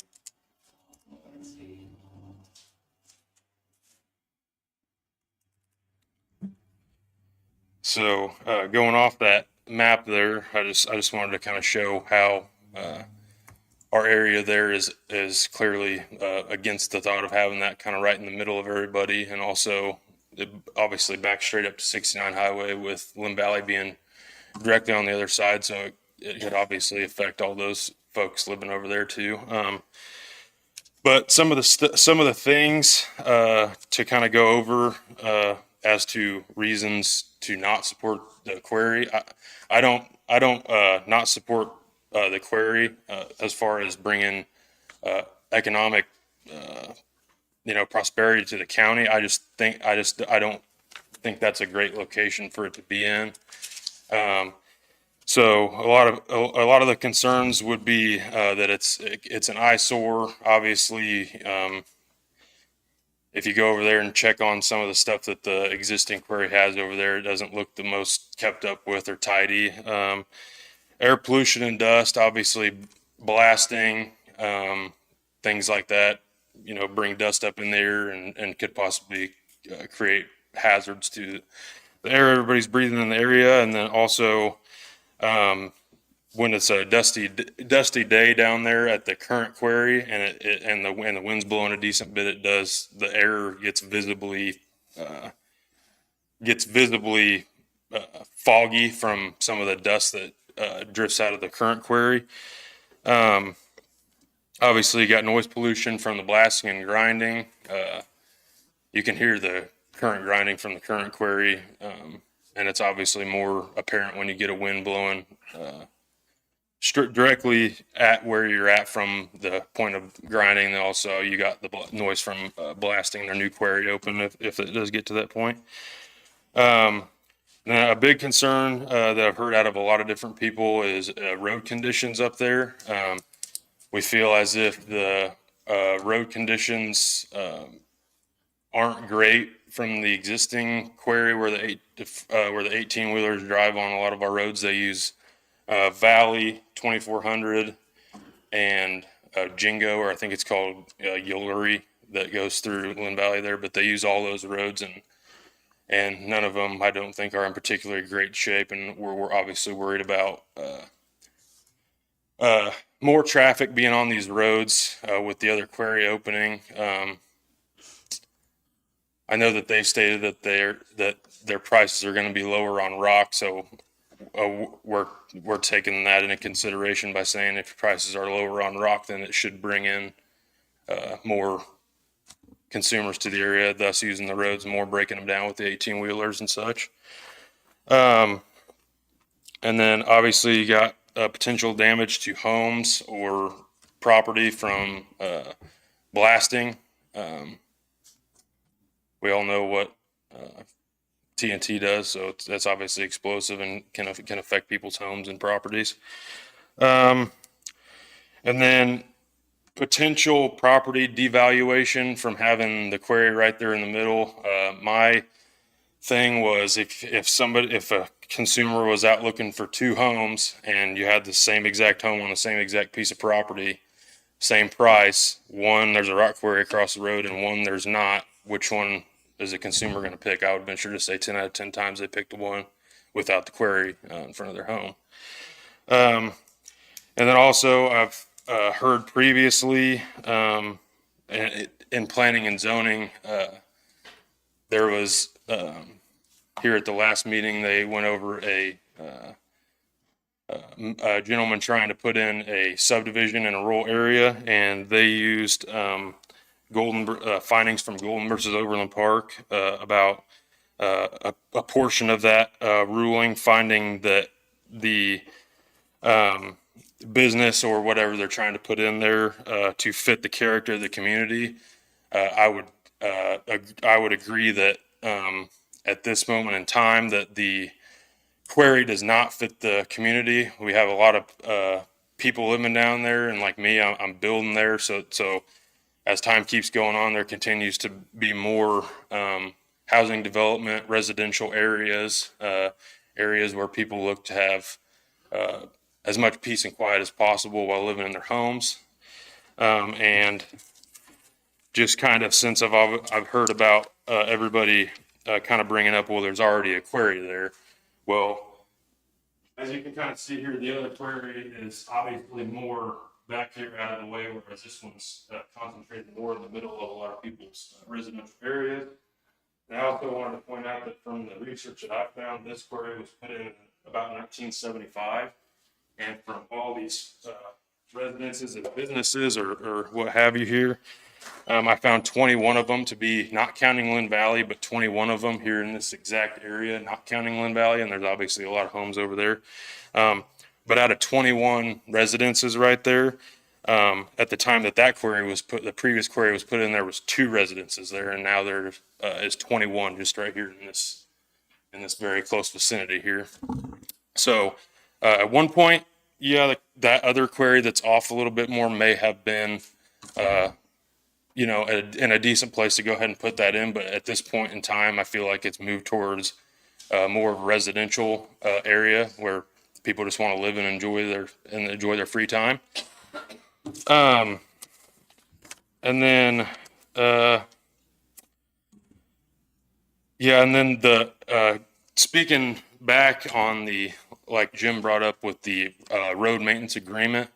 [SPEAKER 16] So going off that map there, I just wanted to kind of show how our area there is clearly against the thought of having that kind of right in the middle of everybody, and also obviously back straight up to 69 Highway with Linn Valley being directly on the other side, so it could obviously affect all those folks living over there too. But some of the things to kind of go over as to reasons to not support the quarry. I don't not support the quarry as far as bringing economic prosperity to the county. I don't think that's a great location for it to be in. So a lot of the concerns would be that it's an eyesore. Obviously, if you go over there and check on some of the stuff that the existing quarry has over there, it doesn't look the most kept up with or tidy. Air pollution and dust, obviously blasting, things like that, bring dust up in there and could possibly create hazards to the air everybody's breathing in the area. And then also, when it's a dusty day down there at the current quarry and the wind's blowing a decent bit, the air gets visibly foggy from some of the dust that drifts out of the current quarry. Obviously, you got noise pollution from the blasting and grinding. You can hear the current grinding from the current quarry, and it's obviously more apparent when you get a wind blowing directly at where you're at from the point of grinding. And also, you got the noise from blasting their new quarry open if it does get to that point. Now, a big concern that I've heard out of a lot of different people is road conditions up there. We feel as if the road conditions aren't great from the existing quarry where the 18-wheelers drive on a lot of our roads. They use Valley 2400 and Jingo, or I think it's called Yullery, that goes through Linn Valley there, but they use all those roads, and none of them I don't think are in particularly great shape, and we're obviously worried about more traffic being on these roads with the other quarry opening. I know that they've stated that their prices are going to be lower on rock, so we're taking that into consideration by saying if prices are lower on rock, then it should bring in more consumers to the area, thus using the roads more, breaking them down with the 18-wheelers and such. And then obviously you got potential damage to homes or property from blasting. We all know what TNT does, so that's obviously explosive and can affect people's homes and properties. And then potential property devaluation from having the quarry right there in the middle. My thing was if a consumer was out looking for two homes and you had the same exact home on the same exact piece of property, same price, one there's a rock quarry across the road and one there's not, which one is the consumer going to pick? I would venture to say 10 out of 10 times they picked the one without the quarry in front of their home. And then also I've heard previously in planning and zoning, there was here at the last meeting, they went over a gentleman trying to put in a subdivision in a rural area, and they used findings from Golden versus Overland Park about a portion of that ruling, finding that the business or whatever they're trying to put in there to fit the character of the community. I would agree that at this moment in time that the quarry does not fit the community. We have a lot of people living down there, and like me, I'm building there, so as time keeps going on, there continues to be more housing development, residential areas, areas where people look to have as much peace and quiet as possible while living in their homes. And just kind of since I've heard about everybody kind of bringing up, well, there's already a quarry there. Well, as you can kind of see here, the other quarry is obviously more back here out of the way, whereas this one's concentrated more in the middle of a lot of people's residential areas. And I also wanted to point out that from the research that I found, this quarry was put in about 1975. And from all these residences and businesses or what have you here, I found 21 of them to be, not counting Linn Valley, but 21 of them here in this exact area, not counting Linn Valley. And there's obviously a lot of homes over there. But out of 21 residences right there, at the time that quarry was put, the previous quarry was put in, there was 2 residences there, and now there is 21 just right here in this very close vicinity here. So at one point, yeah, that other quarry that's off a little bit more may have been, in a decent place to go ahead and put that in. But at this point in time, I feel like it's moved towards more of a residential area where people just want to live and enjoy their free time. And then, speaking back on like Jim brought up with the road maintenance agreement,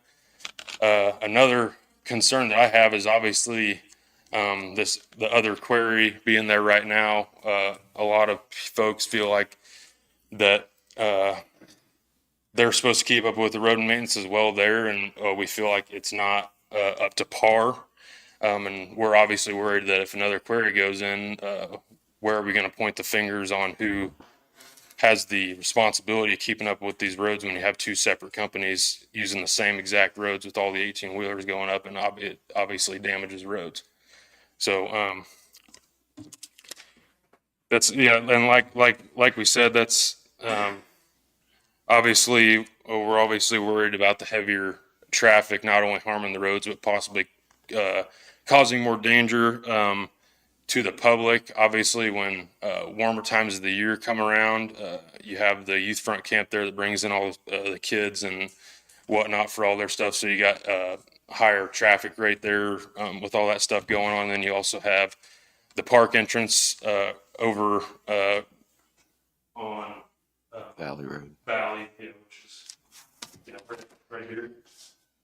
[SPEAKER 16] another concern that I have is obviously the other quarry being there right now. A lot of folks feel like that they're supposed to keep up with the road maintenance as well there, and we feel like it's not up to par. And we're obviously worried that if another quarry goes in, where are we going to point the fingers on who has the responsibility of keeping up with these roads when you have 2 separate companies using the same exact roads with all the 18-wheelers going up, and it obviously damages roads. So that's, yeah, and like we said, that's obviously, we're obviously worried about the heavier traffic not only harming the roads but possibly causing more danger to the public. Obviously, when warmer times of the year come around, you have the youth front camp there that brings in all the kids and whatnot for all their stuff. So you got higher traffic right there with all that stuff going on. Then you also have the park entrance over on
[SPEAKER 2] Valley Road.
[SPEAKER 16] Valley, which is right here.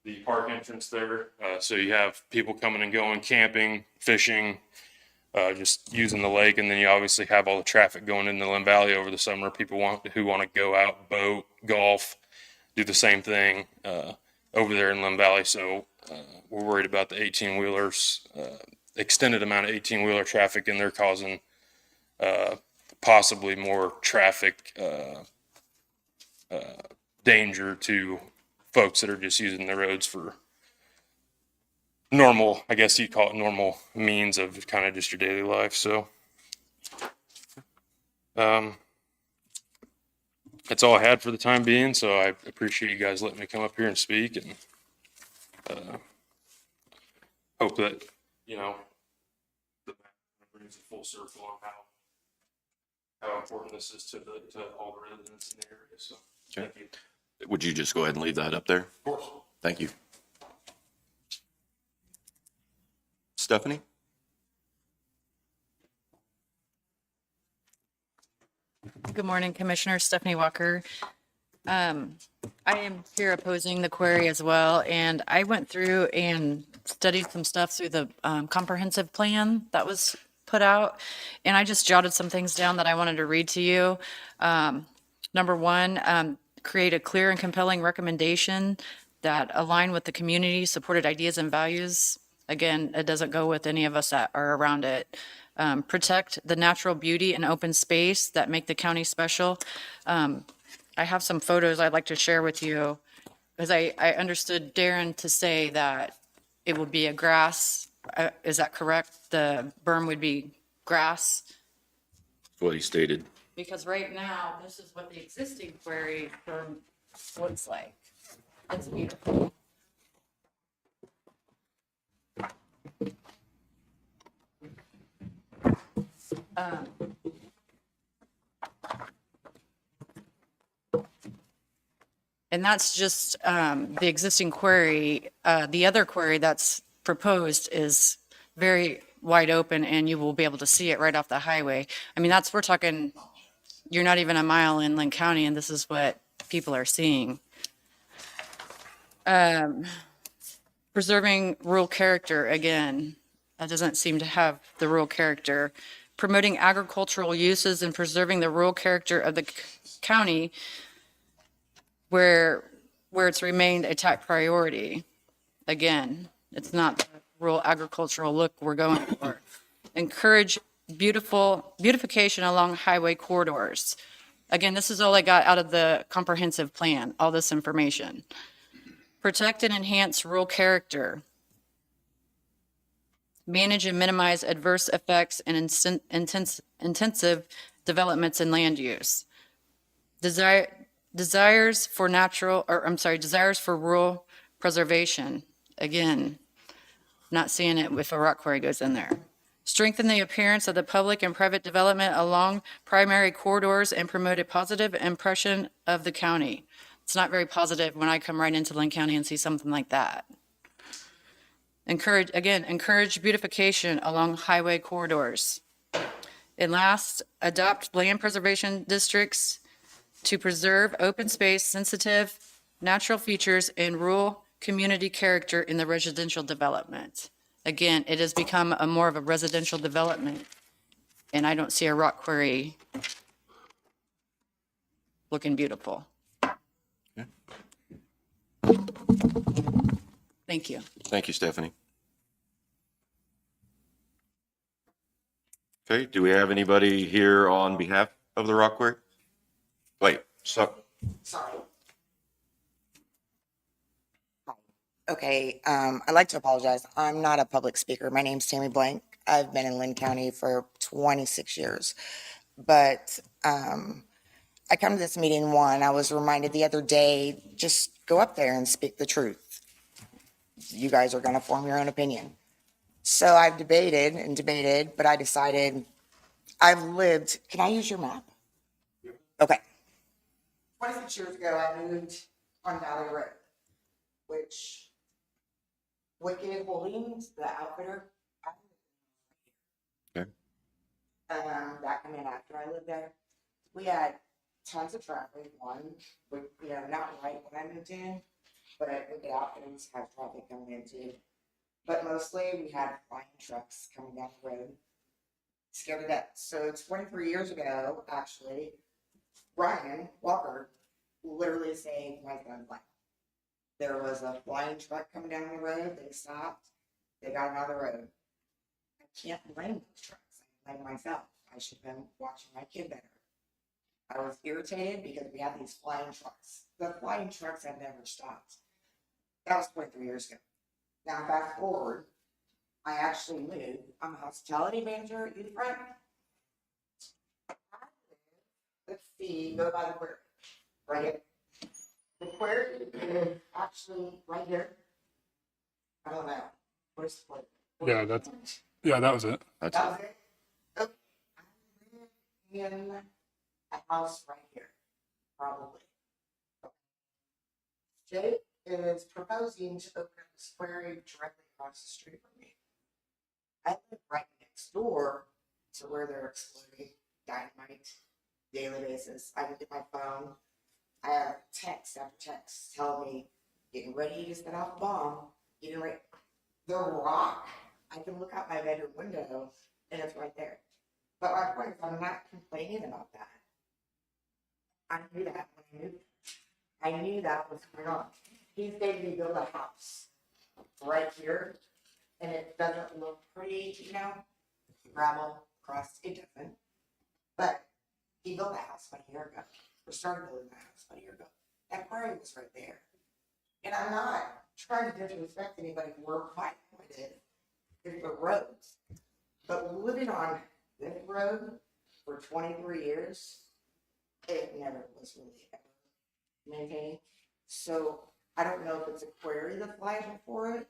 [SPEAKER 16] The park entrance there. So you have people coming and going, camping, fishing, just using the lake, and then you obviously have all the traffic going into Linn Valley over the summer. People who want to go out, boat, golf, do the same thing over there in Linn Valley. So we're worried about the 18-wheelers, extended amount of 18-wheeler traffic, and they're causing possibly more traffic danger to folks that are just using the roads for normal, I guess you'd call it normal means of kind of just your daily life. So that's all I had for the time being. So I appreciate you guys letting me come up here and speak, and hope that, the brings it full circle on how important this is to all the residents in the area. So thank you.
[SPEAKER 2] Would you just go ahead and leave that up there?
[SPEAKER 16] Of course.
[SPEAKER 2] Thank you. Stephanie?
[SPEAKER 17] Good morning, Commissioner. Stephanie Walker. I am here opposing the query as well, and I went through and studied some stuff through the comprehensive plan that was put out, and I just jotted some things down that I wanted to read to you. Number 1, create a clear and compelling recommendation that align with the community supported ideas and values. Again, it doesn't go with any of us that are around it. Protect the natural beauty and open space that make the county special. I have some photos I'd like to share with you, because I understood Darren to say that it would be a grass. Is that correct? The berm would be grass?
[SPEAKER 2] What he stated.
[SPEAKER 17] Because right now, this is what the existing quarry berm looks like. It's beautiful. And that's just the existing quarry. The other quarry that's proposed is very wide open, and you will be able to see it right off the highway. I mean, we're talking, you're not even a mile in Linn County, and this is what people are seeing. Preserving rural character, again, that doesn't seem to have the rural character. Promoting agricultural uses and preserving the rural character of the county where it's remained a top priority. Again, it's not the rural agricultural look we're going for. Encourage beautification along highway corridors. Again, this is all I got out of the comprehensive plan, all this information. Protect and enhance rural character. Manage and minimize adverse effects and intensive developments in land use. Desires for rural preservation. Again, not seeing it if a rock quarry goes in there. Strengthen the appearance of the public and private development along primary corridors and promote a positive impression of the county. It's not very positive when I come right into Linn County and see something like that. Encourage beautification along highway corridors. And last, adopt land preservation districts to preserve open space, sensitive natural features, and rural community character in the residential development. Again, it has become more of a residential development, and I don't see a rock quarry looking beautiful.
[SPEAKER 2] Okay.
[SPEAKER 17] Thank you.
[SPEAKER 2] Thank you, Stephanie. Okay, do we have anybody here on behalf of the rock quarry? Wait, so.
[SPEAKER 18] Sorry. Okay, I'd like to apologize. I'm not a public speaker. My name's Tammy Blank. I've been in Linn County for 26 years. But I come to this meeting, I was reminded the other day, just go up there and speak the truth. You guys are going to form your own opinion. So I've debated and debated, but I decided I've lived, can I use your map? Okay. 26 years ago, I moved on Valley Road, which Wicked Holdings, the outfitter.
[SPEAKER 2] Okay.
[SPEAKER 18] That came in after I lived there. We had tons of traffic. Not right when I moved in, but Wicked Outfitters have traffic coming in too. But mostly we had flying trucks coming down the road. Scared to death. So 23 years ago, actually, Ryan Walker literally saved my son's life. There was a flying truck coming down the road. They stopped. They got him out of the road. I can't blame those trucks. I blame myself. I should have been watching my kid better. I was irritated because we had these flying trucks. The flying trucks had never stopped. That was 23 years ago. Now, fast forward, I actually moved. I'm a hospitality manager at Youthfront. Let's see, go by the quarry. Right here. The quarry is actually right here. I don't know. Where's the quarry?
[SPEAKER 5] That was it.
[SPEAKER 2] That's
[SPEAKER 18] That was it? Okay. I live in a house right here, probably. Jake is proposing to open up this quarry directly across the street from me. I live right next door to where they're exploding dynamite daily basis. I look at my phone. I have text after text telling me, getting ready to set off a bomb, getting ready. The rock, I can look out my bedroom window and it's right there. But my point is, I'm not complaining about that. I knew that when I moved. I knew that was going on. He's going to build a house right here, and it doesn't look pretty, gravel crust, it doesn't. But he built a house about a year ago, or started building the house about a year ago. That quarry was right there. And I'm not trying to disrespect anybody who worked my it's the roads. But living on this road for 23 years, it never was really ever maintained. So I don't know if it's a quarry that's liable for it,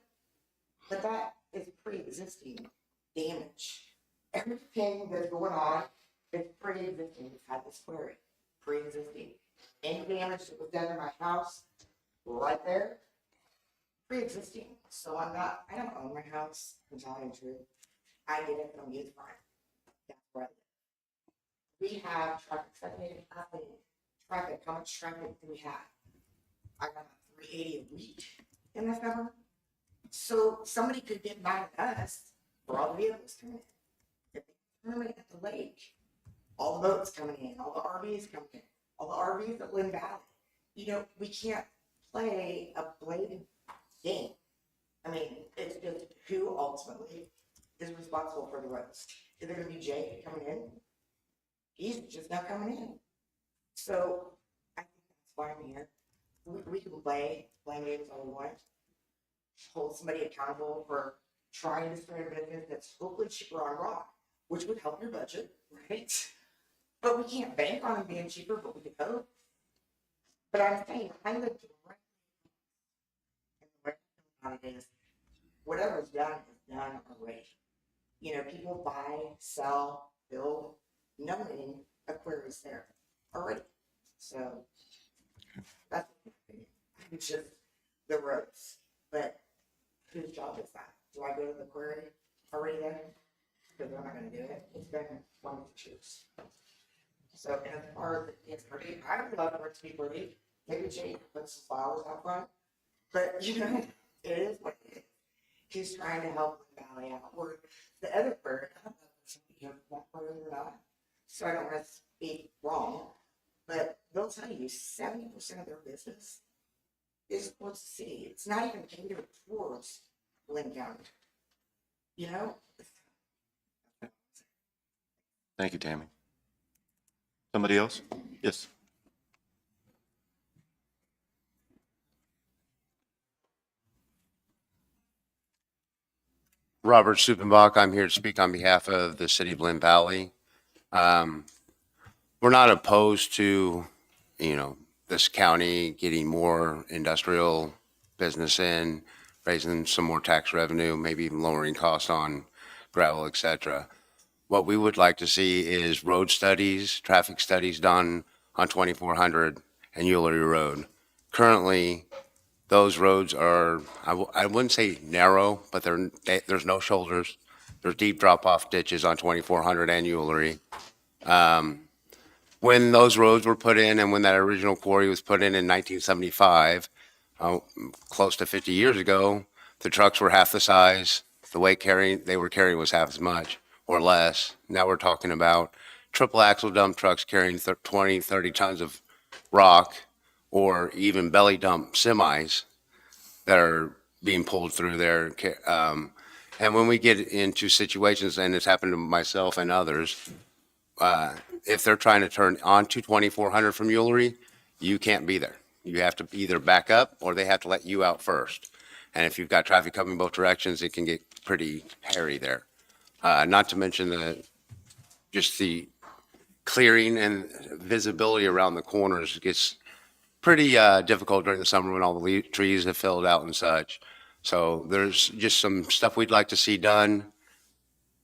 [SPEAKER 18] but that is pre-existing damage. Everything that's going on is pre-existing. It's had this quarry, pre-existing. Any damage that was done in my house, right there, pre-existing. So I don't own my house, to tell you the truth. I get it from Youthfront. That's where I live. we have traffic study, traffic, how much traffic do we have? I got 380 a week in the summer. So somebody could get mad at us for all the vehicles coming in. If they come in at the lake, all the boats coming in, all the RVs coming in, all the RVs at Linn Valley. You know, we can't play a blatant game. I mean, it's just who ultimately is responsible for the roads. Is it gonna be Jay coming in? He's just not coming in. So I think that's why I'm here. We can play games all we want. Hold somebody accountable for trying to start a business that's hopefully cheaper on rock, which would help your budget, right? But we can't bank on it being cheaper, but we can hope. But I'm saying, I live directly in the way it is. Whatever's done is done already. You know, people buy, sell, build, knowing a quarry's there already. So that's it's just the roads. But whose job is that? Do I go to the quarry already there? Because they're not gonna do it. It's been one to choose. So as far as it's pretty, I would love for it to be pretty. Maybe Jake put some flowers out front. But you know, it is what it is. He's trying to help the valley out. Or the other bird, I don't know if somebody has that bird or not. So I don't want to speak wrong. But they'll tell you 70% of their business is towards the city. It's not even catered towards Linn County. You know?
[SPEAKER 2] Thank you, Tammy. Somebody else? Yes.
[SPEAKER 19] Robert Supenbach, I'm here to speak on behalf of the city of Linn Valley. We're not opposed to, this county getting more industrial business in, raising some more tax revenue, maybe even lowering costs on gravel, et cetera. What we would like to see is road studies, traffic studies done on 2400 and Eulery Road. Currently, those roads are, I wouldn't say narrow, but there's no shoulders. There's deep drop-off ditches on 2400 and Eulery. When those roads were put in and when that original quarry was put in 1975, close to 50 years ago, the trucks were half the size. The weight they were carrying was half as much or less. Now we're talking about triple axle dump trucks carrying 20, 30 tons of rock, or even belly dump semis that are being pulled through there. And when we get into situations, and it's happened to myself and others, if they're trying to turn onto 2400 from Eulery, you can't be there. You have to either back up or they have to let you out first. And if you've got traffic coming both directions, it can get pretty hairy there. Not to mention just the clearing and visibility around the corners gets pretty difficult during the summer when all the trees have filled out and such. So there's just some stuff we'd like to see done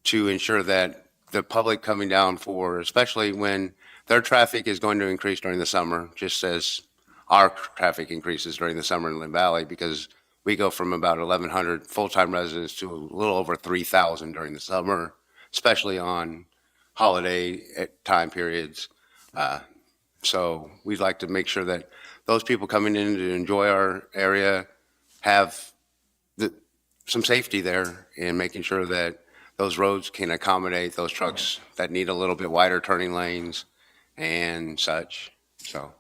[SPEAKER 19] to ensure that the public coming down especially when their traffic is going to increase during the summer, just as our traffic increases during the summer in Linn Valley, because we go from about 1,100 full-time residents to a little over 3,000 during the summer, especially on holiday time periods. So we'd like to make sure that those people coming in to enjoy our area have some safety there in making sure that those roads can accommodate those trucks that need a little bit wider turning lanes and such. So,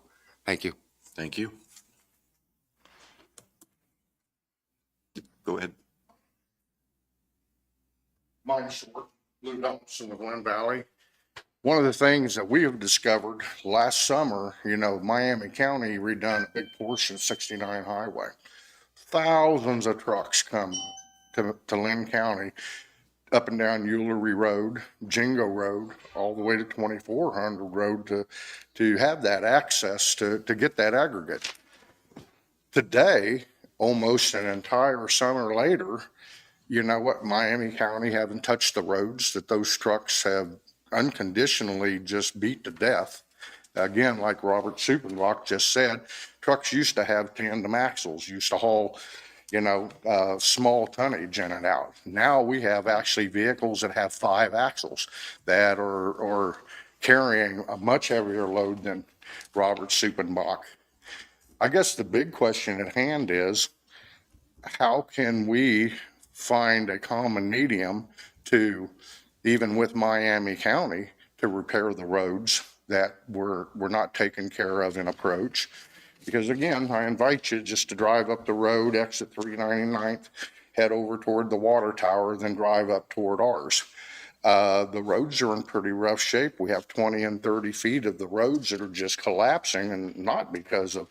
[SPEAKER 19] thank you.
[SPEAKER 2] Thank you. Go ahead.
[SPEAKER 3] Mine's short. Lou Donaldson of Linn Valley. One of the things that we have discovered last summer, Miami County redone a big portion of 69 highway. Thousands of trucks come to Linn County up and down Eulery Road, Jingo Road, all the way to 2400 Road to have that access to get that aggregate. Today, almost an entire summer later, you know what, Miami County haven't touched the roads that those trucks have unconditionally just beat to death. Again, like Robert Supenbach just said, trucks used to have tandem axles, used to haul, small tonnage in and out. Now we have actually vehicles that have 5 axles that are carrying a much heavier load than Robert Suppenbach. I guess the big question at hand is, how can we find a common medium to, even with Miami County, to repair the roads that were not taken care of in approach? Because again, I invite you just to drive up the road, exit 399th, head over toward the water tower, then drive up toward ours. The roads are in pretty rough shape. We have 20 and 30 feet of the roads that are just collapsing, and not because of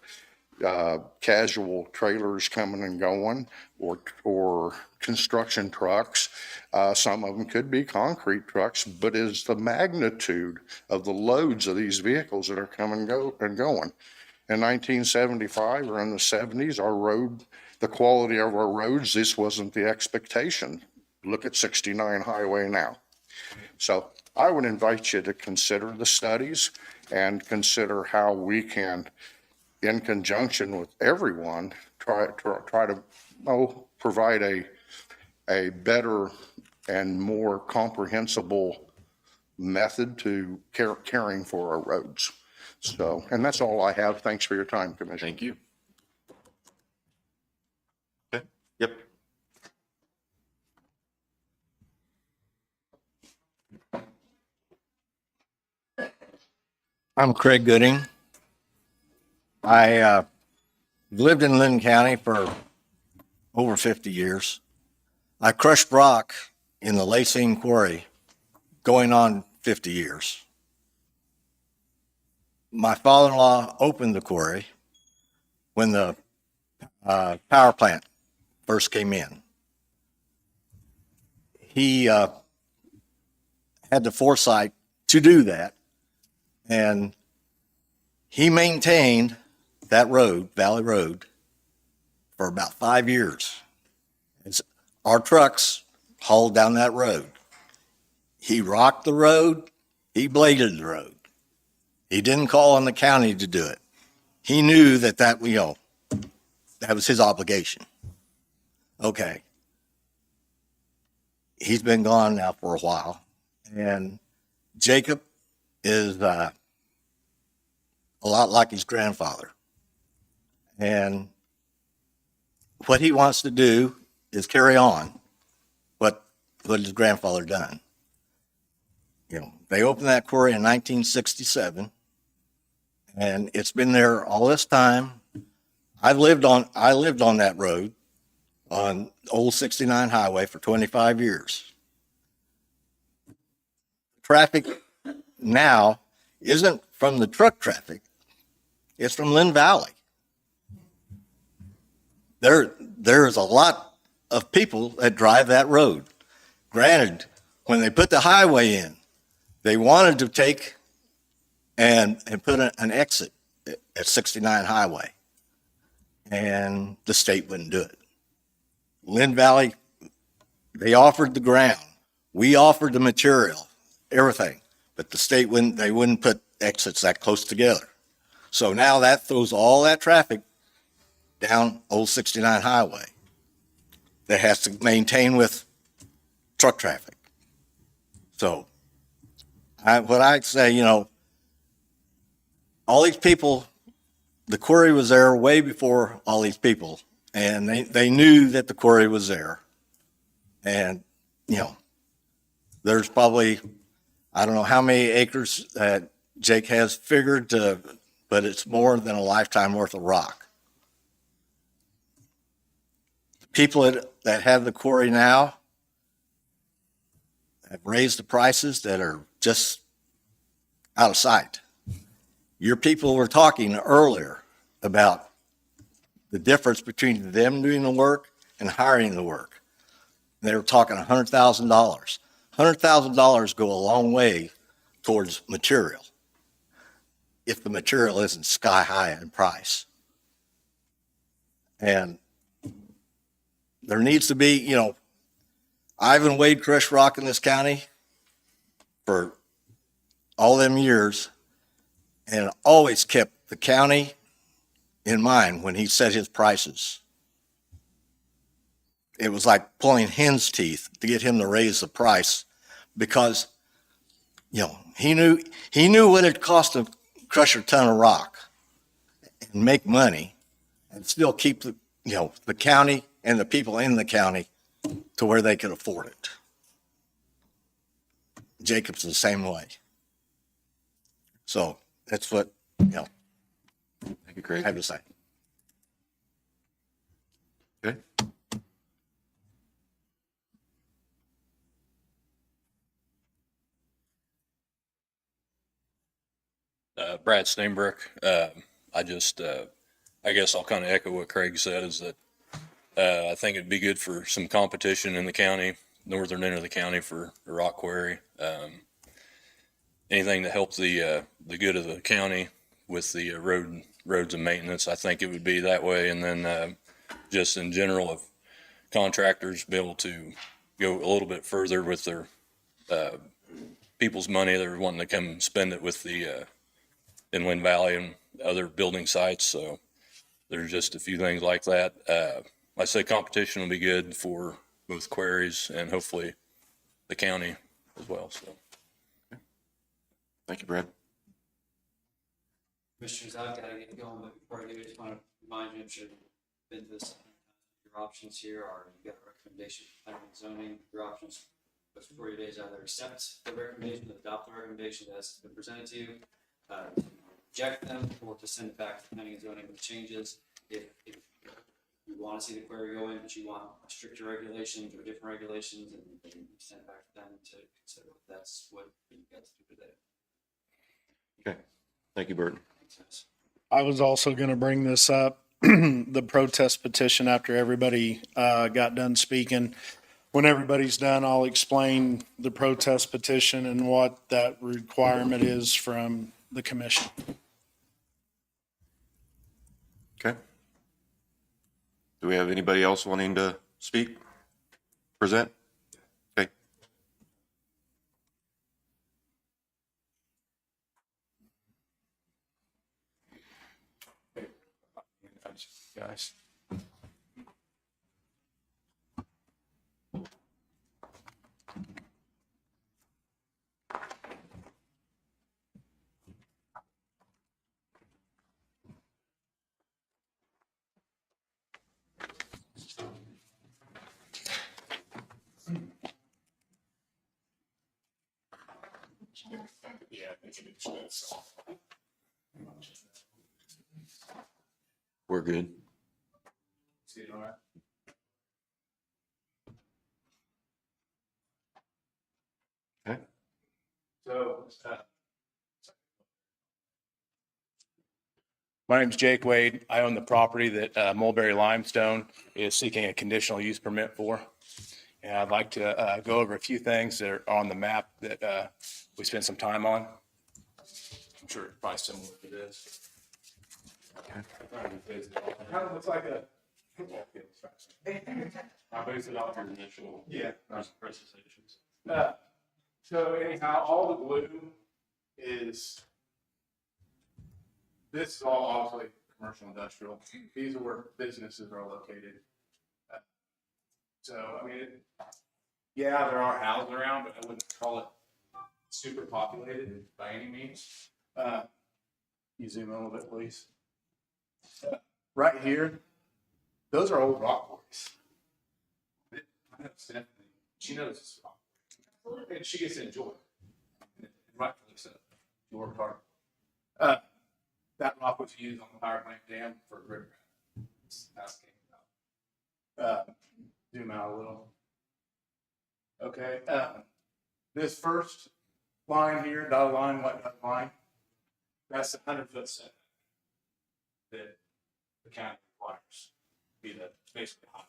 [SPEAKER 3] casual trailers coming and going or construction trucks. Some of them could be concrete trucks, but it's the magnitude of the loads of these vehicles that are coming and going. In 1975 or in the 70s, our road, the quality of our roads, this wasn't the expectation. Look at 69 highway now. So I would invite you to consider the studies and consider how we can, in conjunction with everyone, try to provide a better and more comprehensible method to caring for our roads. So, and that's all I have. Thanks for your time, Commissioner.
[SPEAKER 2] Thank you. Okay. Yep.
[SPEAKER 20] I'm Craig Gooding. I lived in Linn County for over 50 years. I crushed rock in the Lacine quarry going on 50 years. My father-in-law opened the quarry when the power plant first came in. He had the foresight to do that, and he maintained that road, Valley Road, for about 5 years. Our trucks hauled down that road. He rocked the road, he bladed the road. He didn't call on the county to do it. He knew that was his obligation. Okay. He's been gone now for a while, and Jacob is a lot like his grandfather. And what he wants to do is carry on what his grandfather done. They opened that quarry in 1967, and it's been there all this time. I lived on that road on Old 69 Highway for 25 years. Traffic now isn't from the truck traffic, it's from Linn Valley. There's a lot of people that drive that road. Granted, when they put the highway in, they wanted to take and put an exit at 69 Highway, and the state wouldn't do it. Linn Valley, they offered the ground. We offered the material, everything, but the state wouldn't put exits that close together. So now that throws all that traffic down Old 69 Highway that has to maintain with truck traffic. So what I'd say, all these people, the quarry was there way before all these people, and they knew that the quarry was there. And, there's probably, I don't know how many acres that Jake has figured, but it's more than a lifetime worth of rock. People that have the quarry now have raised the prices that are just out of sight. Your people were talking earlier about the difference between them doing the work and hiring the work. They were talking $100,000. $100,000 go a long way towards material if the material isn't sky high in price. And there needs to be, Ivan Wade crushed rock in this county for all them years and always kept the county in mind when he set his prices. It was like pulling hen's teeth to get him to raise the price, because he knew what it cost to crush a ton of rock and make money and still keep the county and the people in the county to where they could afford it. Jacob's the same way. So that's what,
[SPEAKER 2] Thank you, Craig.
[SPEAKER 20] I have to say.
[SPEAKER 2] Okay.
[SPEAKER 21] Brad Steinbrook. I guess I'll kind of echo what Craig said, is that I think it'd be good for some competition in the county, northern end of the county, for a rock quarry. Anything to help the good of the county with the roads and maintenance, I think it would be that way. And then just in general, if contractors be able to go a little bit further with their people's money, they're wanting to come spend it with the in Linn Valley and other building sites. So there's just a few things like that. I say competition will be good for both quarries and hopefully the county as well. So,
[SPEAKER 2] Thank you, Brad.
[SPEAKER 14] Commissioners, I've got to get going, but before I do, I just want to remind you, I'm sure you've been to this. Your options here are, you've got a recommendation for planning and zoning. Your options was 40 days, either accept the recommendation, adopt the recommendation that's been presented to you, reject them, or to send it back to planning and zoning with changes. If you want to see the query go in, but you want stricter regulations or different regulations, and then send it back to them to consider. That's what you guys do today.
[SPEAKER 2] Okay. Thank you, Burton.
[SPEAKER 15] I was also going to bring this up, the protest petition, after everybody got done speaking. When everybody's done, I'll explain the protest petition and what that requirement is from the commission.
[SPEAKER 2] Okay. Do we have anybody else wanting to speak? Present? Okay.
[SPEAKER 3] Guys. Yeah, I think it is.
[SPEAKER 2] We're good.
[SPEAKER 3] See it all right?
[SPEAKER 2] Okay.
[SPEAKER 22] So, my name's Jake Wade. I own the property that Mulberry Limestone is seeking a conditional use permit for. And I'd like to go over a few things that are on the map that we spent some time on. I'm sure it's probably similar to this. It kind of looks like a football field.
[SPEAKER 16] I based it off your initial presentations.
[SPEAKER 22] So anyhow, all the blue is, this is all obviously commercial industrial. These are where businesses are located. So, I mean, yeah, there are houses around, but I wouldn't call it super populated by any means. You zoom in a little bit, please. Right here, those are old rock quarries. I know Stephanie, she knows this rock. And she gets to enjoy it. And rightfully so. She worked hard. That rock was used on the power plant dam for river. Zoom out a little. Okay. This first line here, dotted line, white dotted line, that's the 100-foot setback that the county requires. Be the basically high.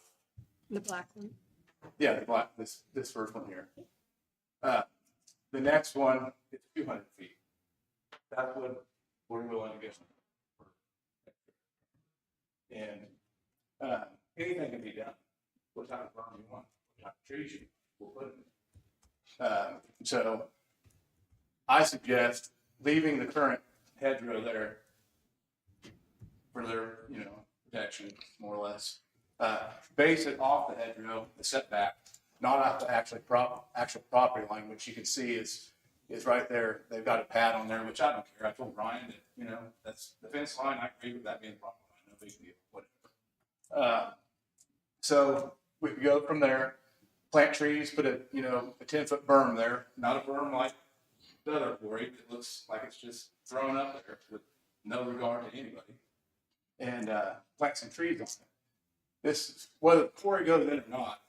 [SPEAKER 6] The black one.
[SPEAKER 22] Yeah, the black, this first one here. The next one is 200 feet. That's what we're willing to get. And anything can be done. What type of farm you want, what type of trees you will put in. So I suggest leaving the current hedgerow there for their, protection, more or less. Base it off the hedgerow, the setback, not off the actual property line, which you can see is, is right there. They've got a pad on there, which I don't care. I told Ryan that, you know, that's the fence line. I agree with that being the property line. No big deal, whatever. So we could go from there, plant trees, put a, you know, a 10-foot berm there, not a berm like the other quarry. It looks like it's just thrown up there with no regard to anybody. And plant some trees on it. This, whether the quarry goes in or not,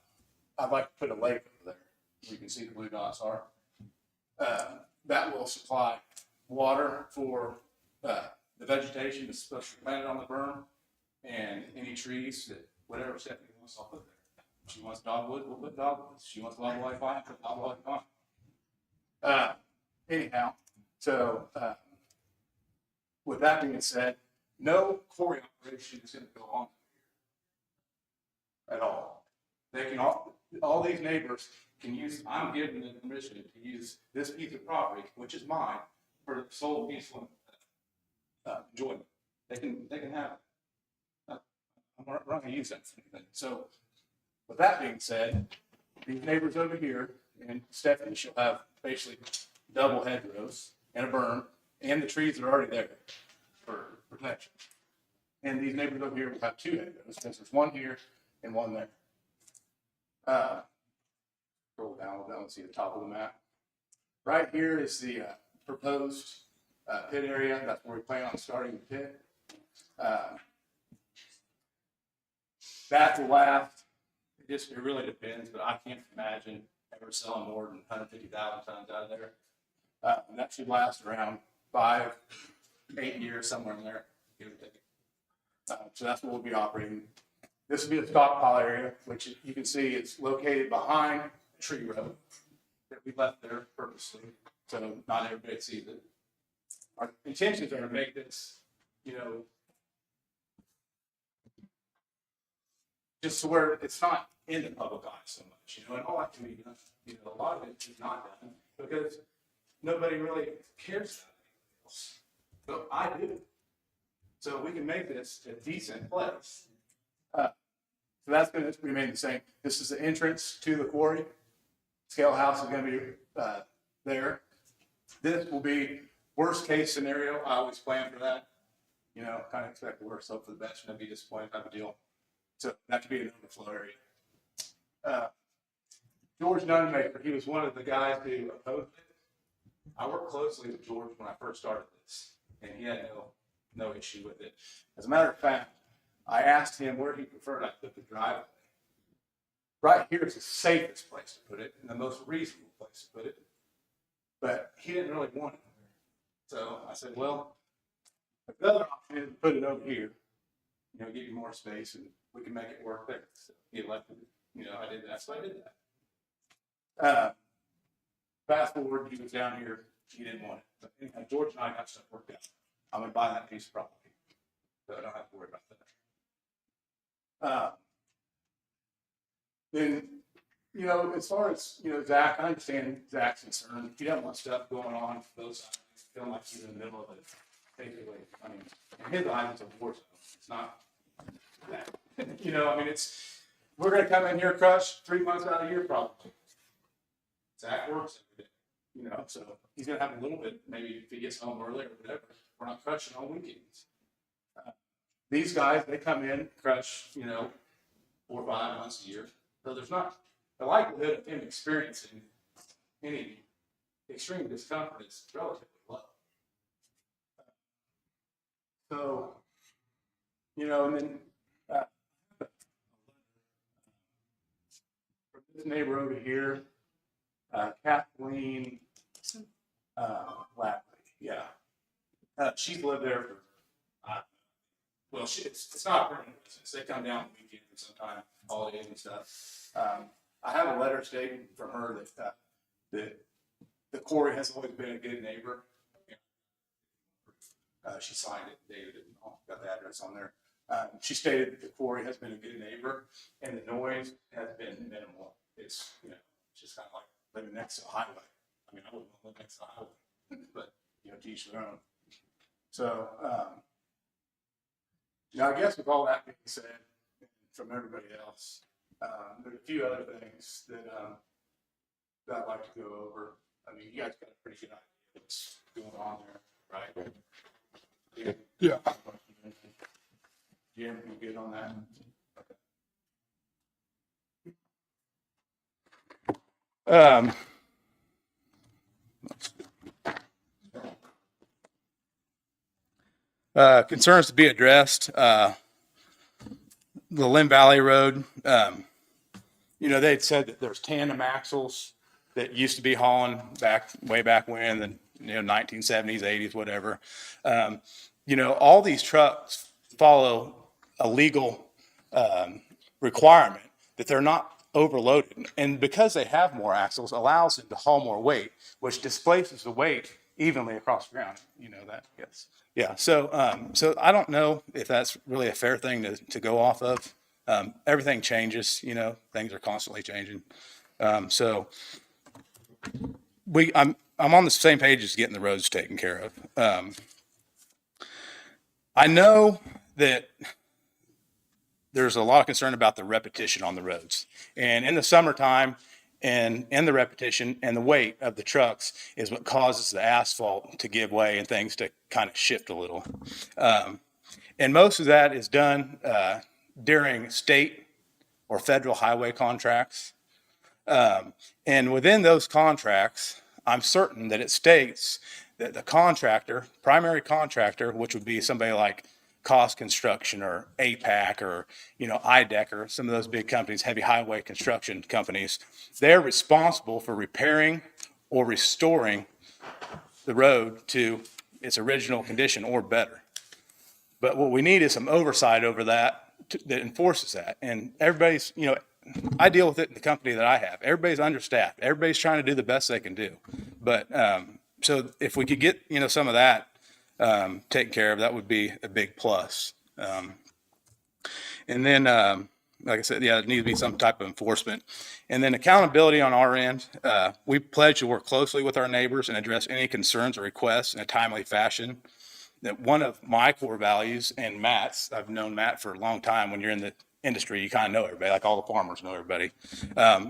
[SPEAKER 22] I'd like to put a lake over there. You can see the blue dots are. That will supply water for the vegetation that's supposed to be planted on the berm and any trees that whatever Stephanie wants, I'll put there. If she wants dogwood, we'll put dogwood. If she wants loblolly pine, put loblolly pine. Anyhow, so with that being said, no quarry operation is going to go on at all. They can all these neighbors can use, I'm giving them permission to use this piece of property, which is mine, for sole peaceful enjoyment. They can have it. I'm not going to use that for anything. So with that being said, these neighbors over here, and Stephanie, she'll have basically double hedgerows and a berm, and the trees are already there for protection. And these neighbors over here will have two hedgerows, because there's one here and one there. Scroll down a little bit and see the top of the map. Right here is the proposed pit area. That's where we plan on starting the pit. That will last. It really depends, but I can't imagine ever selling more than 150,000 tons out of there. And that should last around 5-8 years, somewhere in there, give or take. So that's what we'll be operating. This will be the stockpile area, which you can see it's located behind a tree row that we left there purposely, so not everybody sees it. Our intentions are to make this, you know, just to where it's not in the public eye so much, you know, and all that can be done. You know, a lot of it is not done because nobody really cares about anything else. But I do. So we can make this a decent place. So that's going to remain the same. This is the entrance to the quarry. Scale house is going to be there. This will be worst case scenario. I always plan for that. You know, kind of expect the worst, hope for the best, and I'd be disappointed type of deal. So that could be an overflow area. George Nunmaker, he was one of the guys who opposed it. I worked closely with George when I first started this, and he had no issue with it. As a matter of fact, I asked him where he preferred I put the driveway. Right here is the safest place to put it and the most reasonable place to put it. But he didn't really want it. So I said, well, the other option is to put it over here, you know, give you more space and we can make it work there. So he elected, you know, I did that. So I did that. Fast forward, he was down here. He didn't want it. But anyhow, George and I got stuff worked out. I'm going to buy that piece of property. So I don't have to worry about that. Then, you know, as far as, you know, Zach, I understand Zach's concern. If you have a lot of stuff going on, those sides, feel like you're in the middle of it. Basically, I mean, in his eyes, it's a war zone. It's not that. You know, I mean, we're going to come in here, crush 3 months out of the year, probably. Zach works every day, you know, so he's going to have a little bit, maybe if he gets home early or whatever. We're not crushing on weekends. These guys, they come in, crush, you know, 4 or 5 months a year. So there's not the likelihood of him experiencing any extreme discomfort is relatively low. So, you know, and then from this neighbor over here, Kathleen Lapley, yeah. She's lived there for, well, it's not a permanent residence. They come down on weekends and sometimes holidays and stuff. I have a letter stating from her that the quarry has always been a good neighbor. She signed it, David, and got the address on there. She stated that the quarry has been a good neighbor and the noise has been minimal. It's, you know, it's just kind of like living next to a highway. I mean, I wouldn't live next to a highway, but, you know, to each their own. So, now, I guess with all that being said, from everybody else, there's a few other things that I'd like to go over. I mean, you guys got a pretty good idea what's going on there, right? Yeah.
[SPEAKER 5] Yeah.
[SPEAKER 22] Jim, you good on that? Concerns to be addressed, the Linn Valley Road, they had said that there's tandem axles that used to be hauling way back when, the 1970s, 80s, whatever. All these trucks follow a legal requirement that they're not overloaded. And because they have more axles, allows them to haul more weight, which displaces the weight evenly across the ground. You know that, yes. Yeah, so I don't know if that's really a fair thing to go off of. Everything changes, things are constantly changing. So I'm on the same page as getting the roads taken care of. I know that there's a lot of concern about the repetition on the roads. And in the summertime, and the repetition and the weight of the trucks is what causes the asphalt to give way and things to kind of shift a little. And most of that is done during state or federal highway contracts. And within those contracts, I'm certain that it states that the contractor, primary contractor, which would be somebody like Cost Construction or APAC or, IDEC, some of those big companies, heavy highway construction companies, they're responsible for repairing or restoring the road to its original condition or better. But what we need is some oversight over that that enforces that. And everybody's, I deal with it in the company that I have. Everybody's understaffed. Everybody's trying to do the best they can do. But so if we could get, some of that taken care of, that would be a big plus. And then, like I said, there needs to be some type of enforcement. And then accountability on our end. We pledge to work closely with our neighbors and address any concerns or requests in a timely fashion. That one of my core values, and Matt's, I've known Matt for a long time. When you're in the industry, you kind of know everybody, like all the farmers know everybody,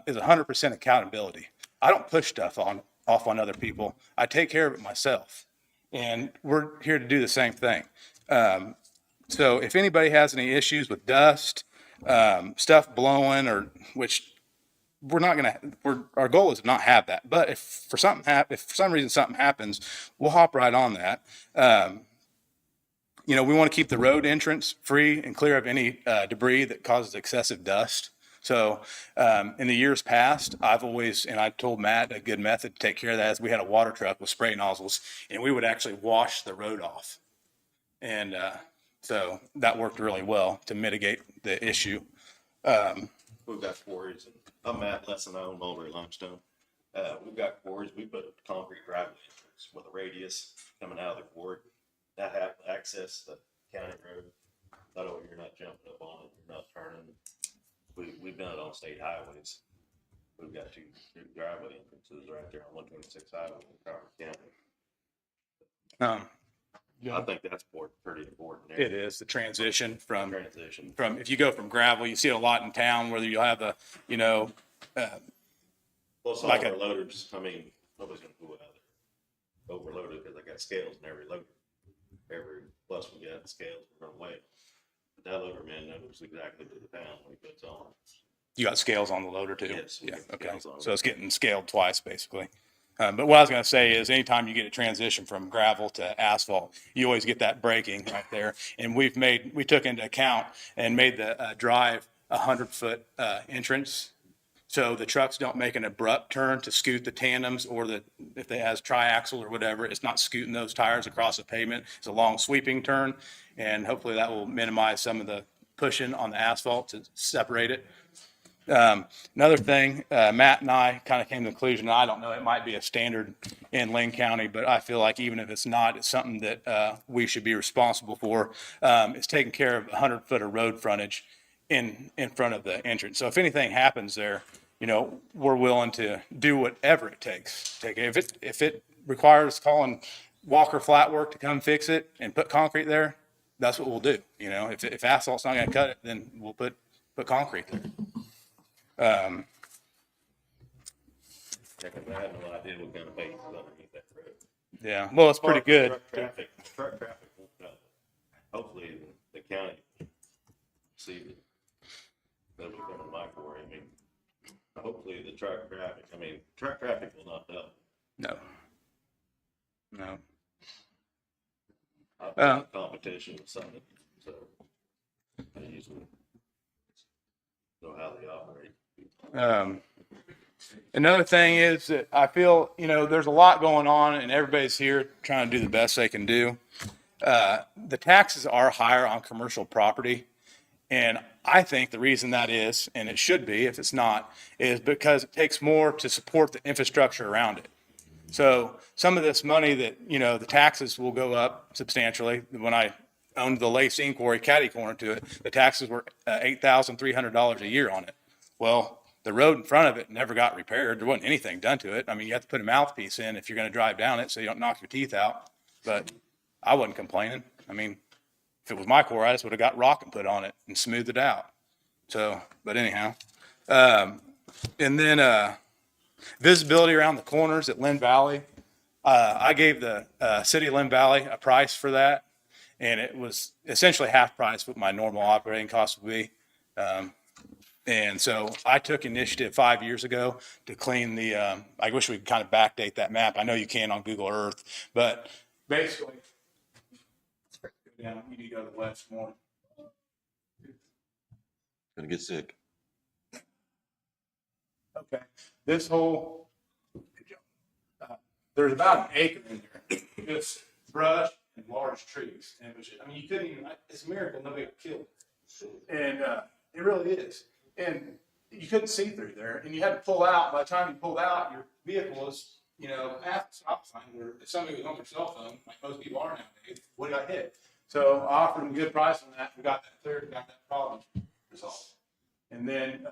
[SPEAKER 22] is 100% accountability. I don't push stuff off on other people. I take care of it myself. And we're here to do the same thing. So if anybody has any issues with dust, stuff blowing, or which we're not going to, our goal is to not have that. But if for some reason something happens, we'll hop right on that. We want to keep the road entrance free and clear of any debris that causes excessive dust. So in the years past, I told Matt a good method to take care of that is we had a water truck with spray nozzles, and we would actually wash the road off. And so that worked really well to mitigate the issue.
[SPEAKER 2] We've got quarries, and I'm Matt Lesson, I own Mulberry Limestone. We've got quarries, we put a concrete driveway entrance with a radius coming out of the quarry. That have access the county road. That way you're not jumping up on it, you're not turning. We've done it on state highways. We've got two driveway entrances right there on 126 highway in Crawford County. I think that's pretty important. There.
[SPEAKER 22] It is the transition from if you go from gravel, you see it a lot in town, whether you'll have the,
[SPEAKER 2] Plus all
[SPEAKER 22] like
[SPEAKER 2] our loaders, nobody's gonna go out there overloaded because I got scales in every loader. Plus we got scales we're gonna weigh. But that loader man knows exactly to the pound when he puts on.
[SPEAKER 22] You got scales on the loader too?
[SPEAKER 2] Yes.
[SPEAKER 22] Yeah, okay. So it's getting scaled twice basically. But what I was going to say is anytime you get a transition from gravel to asphalt, you always get that braking right there. And we took into account and made the drive 100-foot entrance. So the trucks don't make an abrupt turn to scoot the tandems or if they has triaxle or whatever, it's not scooting those tires across the pavement. It's a long sweeping turn. And hopefully that will minimize some of the pushing on the asphalt to separate it. Another thing, Matt and I kind of came to the conclusion, I don't know, it might be a standard in Linn County, but I feel like even if it's not, it's something that we should be responsible for. It's taking care of 100-foot of road frontage in front of the entrance. So if anything happens there, we're willing to do whatever it takes. If it requires calling Walker Flat Work to come fix it and put concrete there, that's what we'll do. If asphalt's not going to cut it, then we'll put concrete there.
[SPEAKER 2] I have no idea what kind of bait is underneath that road.
[SPEAKER 22] Yeah, well, it's pretty good.
[SPEAKER 2] Truck traffic won't know. Hopefully the county sees it. That'll be coming to my quarry. I mean, hopefully the truck traffic will not know.
[SPEAKER 22] No. No.
[SPEAKER 2] I've got competition with something, so I usually know how they operate.
[SPEAKER 22] Another thing is that I feel, there's a lot going on and everybody's here trying to do the best they can do. The taxes are higher on commercial property. And I think the reason that is, and it should be if it's not, is because it takes more to support the infrastructure around it. So some of this money that, the taxes will go up substantially. When I owned the Linn quarry catty corner to it, the taxes were $8,300 a year on it. Well, the road in front of it never got repaired. There wasn't anything done to it. I mean, you have to put a mouthpiece in if you're going to drive down it so you don't knock your teeth out. But I wasn't complaining. I mean, if it was my quarry, I just would have got rock and put on it and smoothed it out. So, but anyhow. And then visibility around the corners at Linn Valley. I gave the city of Linn Valley a price for that. And it was essentially half price what my normal operating cost would be. And so I took initiative 5 years ago to clean the, I wish we could kind of backdate that map. I know you can on Google Earth, but basically, you need to go to the west more.
[SPEAKER 2] Gonna get sick.
[SPEAKER 22] Okay. This whole, there's about an acre in there, just brush and large trees. And it was, you couldn't even, it's a miracle nobody got killed. And it really is. And you couldn't see through there, and you had to pull out. By the time you pulled out, your vehicle was, at the stop sign. Where if somebody was on their cell phone, like most people are nowadays, what did I hit? So I offered them a good price on that. We got that cleared, got that problem resolved. And then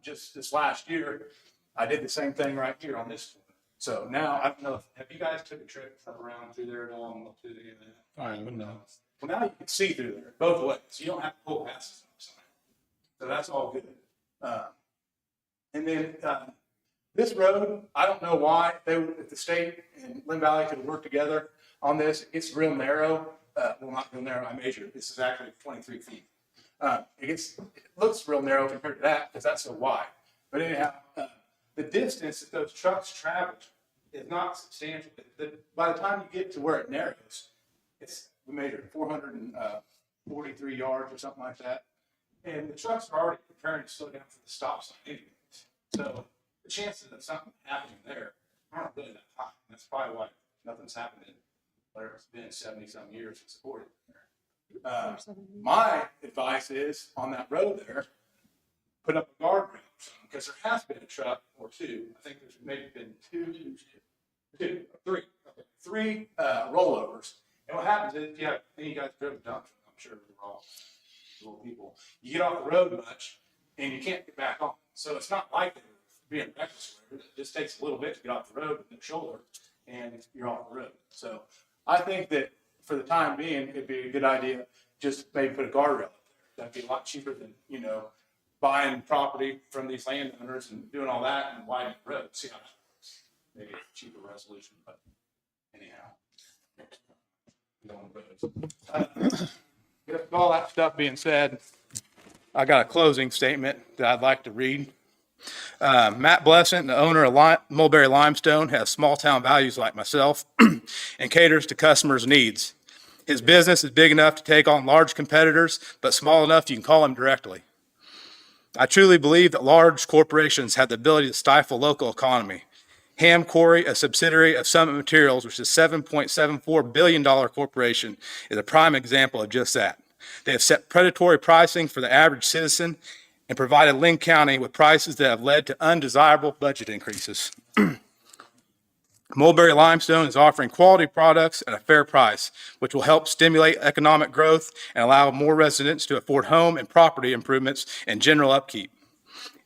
[SPEAKER 22] just this last year, I did the same thing right here on this one. So now I don't know. Have you guys took a trip around through there at all and looked through there?
[SPEAKER 5] I don't know.
[SPEAKER 22] Well, now you can see through there both ways. You don't have to pull past the stop sign. So that's all good. And then this road, I don't know why if the state and Linn Valley could work together on this. It's real narrow. Well, not real narrow. I measured. This is actually 23 feet. It looks real narrow compared to that because that's so wide. But anyhow, the distance that those trucks travel is not substantial. By the time you get to where it narrows, we measured 443 yards or something like that. And the trucks are already preparing to slow down for the stop sign anyways. So the chances of something happening there aren't really that high. That's probably why nothing's happened in whatever it's been 70-some years since supported there. My advice is on that road there, put up a guardrail because there has been a truck or two. I think there's maybe been three rollovers. And what happens is, you guys driven dump, I'm sure we're all little people. You get off the road much, and you can't get back on. So it's not like they're being reckless. It just takes a little bit to get off the road with the shoulder, and you're off the road. So I think that for the time being, it'd be a good idea just maybe put a guardrail up there. That'd be a lot cheaper than buying property from these landowners and doing all that and widening the road. See how that works. Maybe a cheaper resolution, but anyhow. With all that stuff being said, I got a closing statement that I'd like to read. Matt Blessant, the owner of Mulberry Limestone, has small town values like myself and caters to customers' needs. His business is big enough to take on large competitors, but small enough you can call him directly. I truly believe that large corporations have the ability to stifle local economy. Ham Quarry, a subsidiary of Summit Materials, which is a $7.74 billion corporation, is a prime example of just that. They have set predatory pricing for the average citizen and provided Linn County with prices that have led to undesirable budget increases. Mulberry Limestone is offering quality products at a fair price, which will help stimulate economic growth and allow more residents to afford home and property improvements and general upkeep.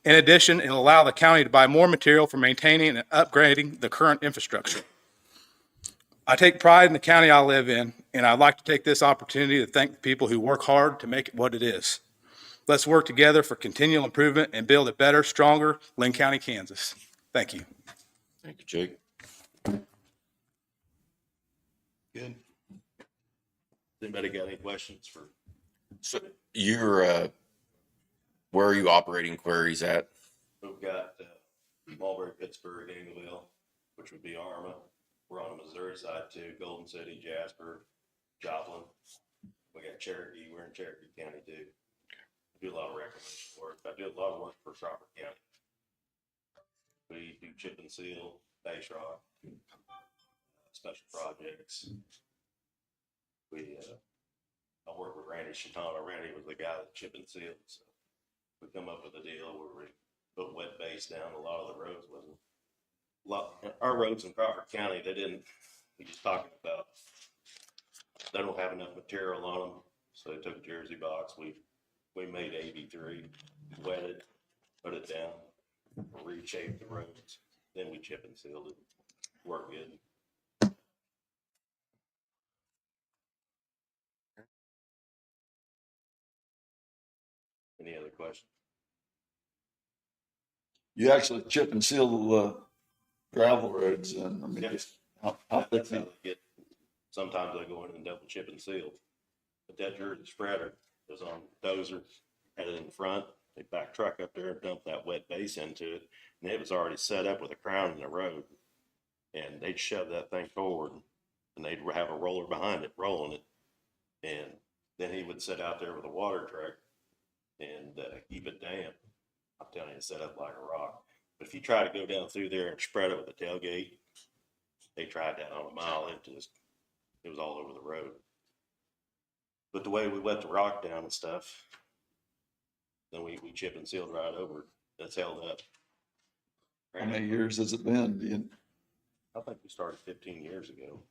[SPEAKER 22] In addition, it will allow the county to buy more material for maintaining and upgrading the current infrastructure. I take pride in the county I live in, and I'd like to take this opportunity to thank the people who work hard to make it what it is. Let's work together for continual improvement and build a better, stronger Linn County, Kansas. Thank you.
[SPEAKER 2] Thank you, Jake.
[SPEAKER 1] Good. Anybody got any questions for?
[SPEAKER 2] So you're, where are you operating quarries at?
[SPEAKER 1] We've got Mulberry, Pittsburgh, Angleville, which would be Arma. We're on the Missouri side too, Golden City, Jasper, Joplin. We got Cherokee. We're in Cherokee County too. I do a lot of reclamation work. I do a lot of work for Crawford County. We do chip and seal, base rock, special projects. I work with Randy Shatana. Randy was the guy that chip and sealed. So we come up with a deal where we put wet base down. A lot of the roads wasn't. Our roads in Crawford County, they didn't. We just talking about. They don't have enough material on them, so they took a Jersey box. We made AB3, wet it, put it down, reshaped the roads. Then we chip and sealed it. Worked good. Any other questions?
[SPEAKER 4] You actually chip and seal the gravel roads, and I mean,
[SPEAKER 1] Yeah.
[SPEAKER 4] just how
[SPEAKER 1] That's
[SPEAKER 4] thick
[SPEAKER 1] how they get. Sometimes they go in and double chip and seal. But that Jersey spreader was on dozer, had it in front. They back truck up there and dump that wet base into it, and it was already set up with a crown in the road. And they'd shove that thing forward, and they'd have a roller behind it, rolling it. And then he would sit out there with a water truck and keep it damp. I'm telling you, it's set up like a rock. But if you try to go down through there and spread it with a tailgate, they tried that on a mile. It was all over the road. But the way we wet the rock down and stuff, then we chip and sealed right over it. That's held up.
[SPEAKER 4] How many years has it been?
[SPEAKER 1] I think we started 15 years ago.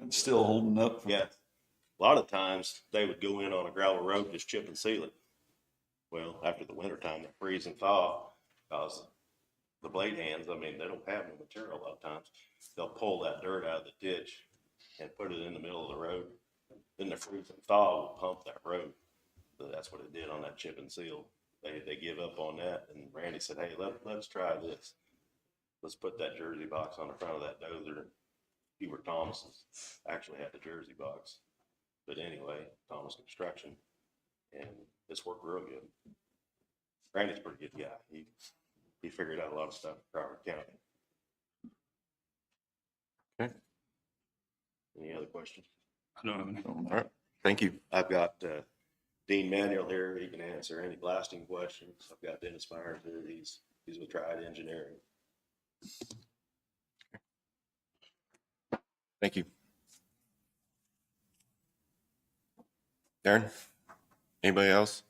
[SPEAKER 4] And still holding up?
[SPEAKER 1] Yeah. A lot of times they would go in on a gravel road, just chip and seal it. Well, after the winter time, they freeze and thaw, because the blade hands, I mean, they don't have no material a lot of times. They'll pull that dirt out of the ditch and put it in the middle of the road. Then the freeze and thaw will pump that road. So that's what it did on that chip and seal. They give up on that, and Randy said, "Hey, let's try this. Let's put that Jersey box on the front of that dozer." Hubert Thomas actually had the Jersey box, but anyway, Thomas Construction, and it's worked real good. Randy's a pretty good guy. He figured out a lot of stuff in Crawford County.
[SPEAKER 2] Okay.
[SPEAKER 1] Any other questions?
[SPEAKER 2] I don't have any. All right. Thank you.
[SPEAKER 1] I've got Dean Manuel here. He can answer any blasting questions. I've got Dennis Myers here. He's with Triad Engineering.
[SPEAKER 2] Thank you. Darren, anybody else?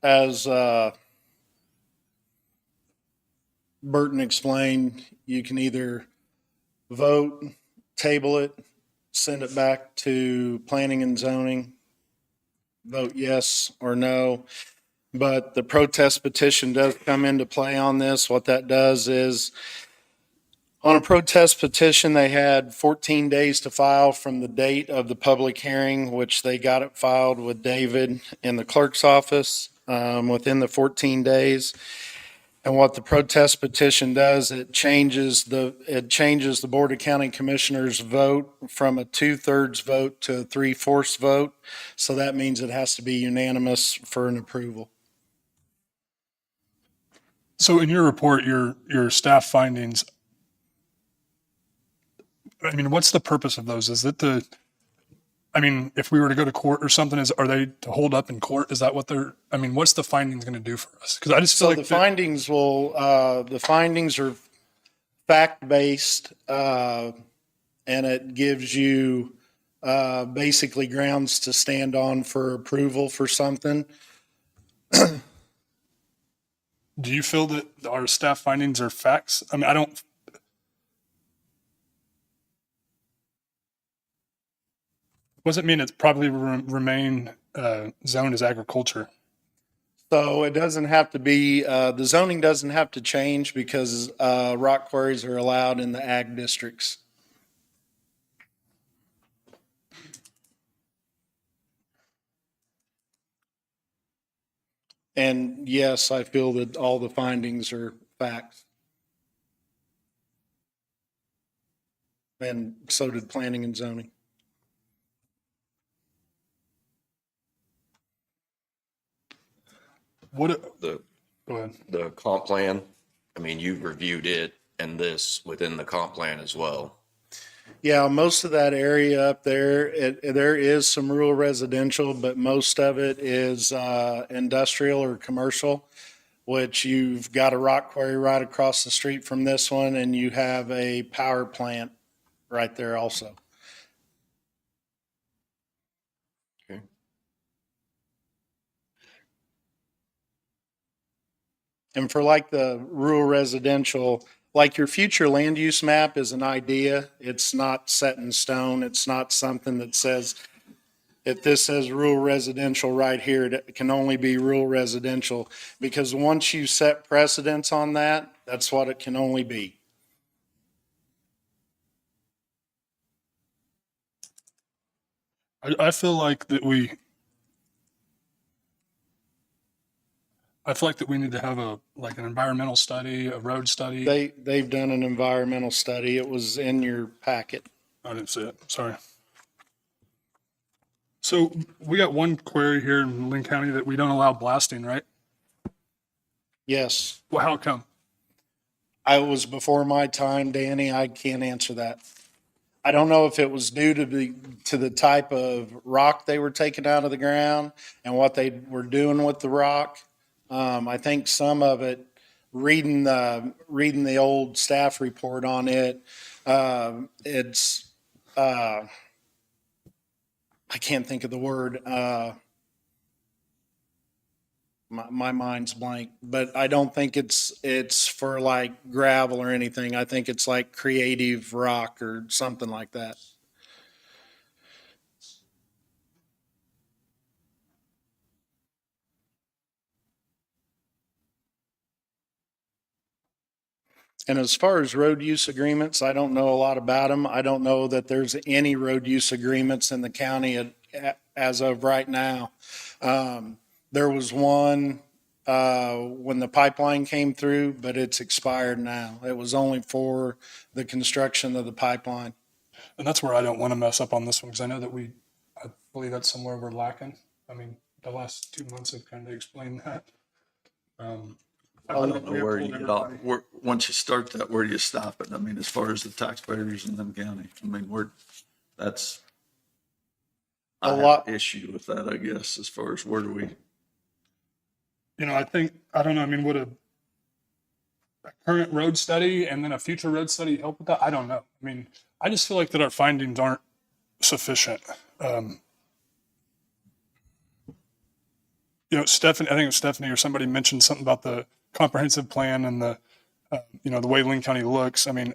[SPEAKER 15] As Burton explained, you can either vote, table it, send it back to planning and zoning, vote yes or no. But the protest petition does come into play on this. What that does is, on a protest petition, they had 14 days to file from the date of the public hearing, which they got it filed with David in the clerk's office within the 14 days. And what the protest petition does, it changes the Board of County Commissioners vote from a 2/3 vote to a 3/4 vote. So that means it has to be unanimous for an approval.
[SPEAKER 5] So in your report, your staff findings, I mean, what's the purpose of those? Is it if we were to go to court or something, are they to hold up in court? Is that what what's the findings going to do for us? Because I just feel like
[SPEAKER 15] the findings are fact-based, and it gives you basically grounds to stand on for approval for something.
[SPEAKER 5] Do you feel that our staff findings are facts? I mean, I don't. What does it mean? It's probably remain zoned as agriculture.
[SPEAKER 15] So it doesn't have to be, the zoning doesn't have to change because rock quarries are allowed in the ag districts. And yes, I feel that all the findings are facts. And so did planning and zoning.
[SPEAKER 5] What,
[SPEAKER 2] The,
[SPEAKER 5] go ahead.
[SPEAKER 2] the comp plan, I mean, you've reviewed it and this within the comp plan as well.
[SPEAKER 15] Yeah, most of that area up there, there is some rural residential, but most of it is industrial or commercial, which you've got a rock quarry right across the street from this one, and you have a power plant right there also.
[SPEAKER 2] Okay.
[SPEAKER 15] And for like the rural residential, like your future land use map is an idea. It's not set in stone. It's not something that says, if this says rural residential right here, it can only be rural residential. Because once you set precedents on that, that's what it can only be.
[SPEAKER 5] I feel like that I feel like that we need to have like an environmental study, a road study.
[SPEAKER 15] They've done an environmental study. It was in your packet.
[SPEAKER 5] I didn't see it. Sorry. So we got one quarry here in Linn County that we don't allow blasting, right?
[SPEAKER 15] Yes.
[SPEAKER 5] Well, how come?
[SPEAKER 15] I was before my time, Danny. I can't answer that. I don't know if it was due to the type of rock they were taking out of the ground and what they were doing with the rock. I think some of it, reading the old staff report on it, it's I can't think of the word. My mind's blank, but I don't think it's for like gravel or anything. I think it's like creative rock or something like that. And as far as road use agreements, I don't know a lot about them. I don't know that there's any road use agreements in the county as of right now. There was one when the pipeline came through, but it's expired now. It was only for the construction of the pipeline.
[SPEAKER 5] And that's where I don't want to mess up on this one because I know that I believe that's somewhere we're lacking. I mean, the last 2 months have kind of explained that.
[SPEAKER 4] I don't know where you get off. Once you start that, where do you stop it? I mean, as far as the taxpayers in them county, I mean, that's
[SPEAKER 15] A
[SPEAKER 4] I have
[SPEAKER 15] lot
[SPEAKER 4] an issue with that, I guess, as far as where do we?
[SPEAKER 5] I don't know. I mean, would a current road study and then a future road study help with that? I don't know. I mean, I just feel like that our findings aren't sufficient. Stephanie, I think it was Stephanie or somebody mentioned something about the comprehensive plan and the way Linn County looks. I mean,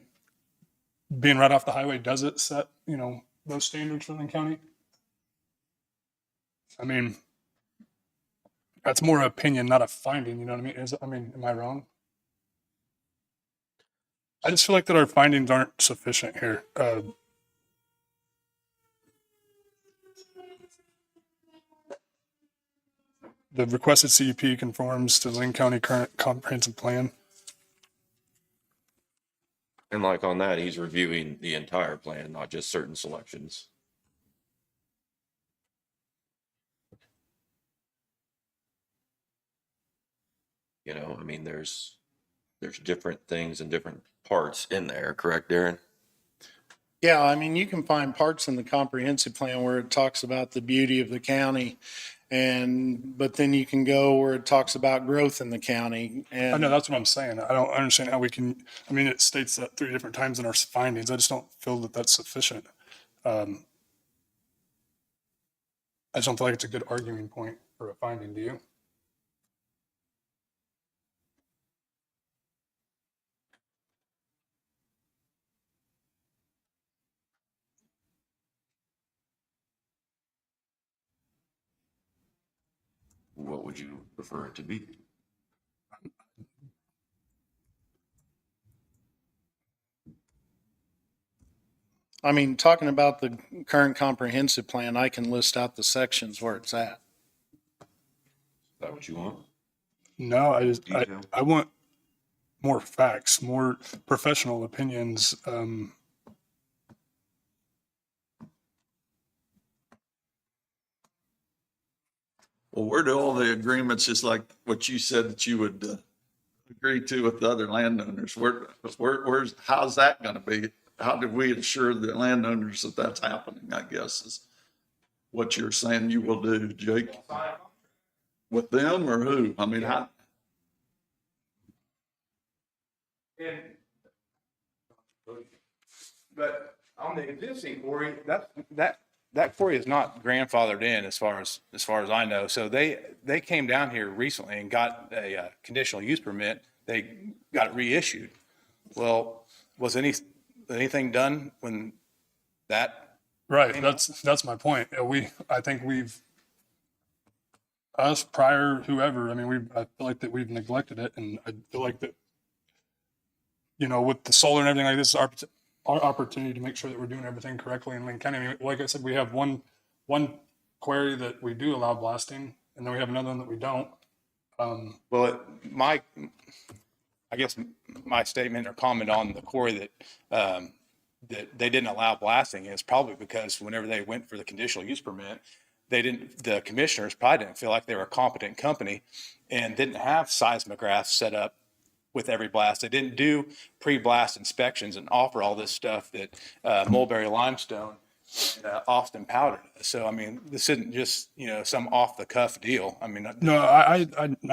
[SPEAKER 5] being right off the highway, does it set, those standards for Linn County? I mean, that's more opinion, not a finding, you know what I mean? Am I wrong? I just feel like that our findings aren't sufficient here. The requested CUP conforms to Linn County current comprehensive plan.
[SPEAKER 2] And like on that, he's reviewing the entire plan, not just certain selections. I mean, there's different things and different parts in there, correct, Darren?
[SPEAKER 15] Yeah, I mean, you can find parts in the comprehensive plan where it talks about the beauty of the county, but then you can go where it talks about growth in the county.
[SPEAKER 5] I
[SPEAKER 15] And
[SPEAKER 5] know, that's what I'm saying. I don't understand how we can, I mean, it states that 3 different times in our findings. I just don't feel that that's sufficient. I just don't feel like it's a good arguing point for a finding, do you?
[SPEAKER 2] What would you prefer it to be?
[SPEAKER 15] I mean, talking about the current comprehensive plan, I can list out the sections where it's at.
[SPEAKER 2] Is that what you want?
[SPEAKER 5] No,
[SPEAKER 2] Detail?
[SPEAKER 5] I want more facts, more professional opinions.
[SPEAKER 4] Well, where do all the agreements, just like what you said that you would agree to with the other landowners? Where's, how's that gonna be? How do we assure the landowners that that's happening, I guess, is what you're saying you will do, Jake? With them or who? I mean, how?
[SPEAKER 22] But on the existing quarry, that quarry is not grandfathered in as far as I know. So they came down here recently and got a conditional use permit. They got it reissued. Well, was anything done when that?
[SPEAKER 5] Right. That's my point. I think us prior, whoever, I feel like that we've neglected it, and I feel like that, with the solar and everything like this, our opportunity to make sure that we're doing everything correctly in Linn County. Like I said, we have one quarry that we do allow blasting, and then we have another one that we don't.
[SPEAKER 22] Well, I guess my statement or comment on the quarry that they didn't allow blasting is probably because whenever they went for the conditional use permit, the commissioners probably didn't feel like they were a competent company and didn't have seismographs set up with every blast. They didn't do pre-blast inspections and offer all this stuff that Mulberry limestone and Austin powder. So, this isn't just, some off the cuff deal.
[SPEAKER 5] No, I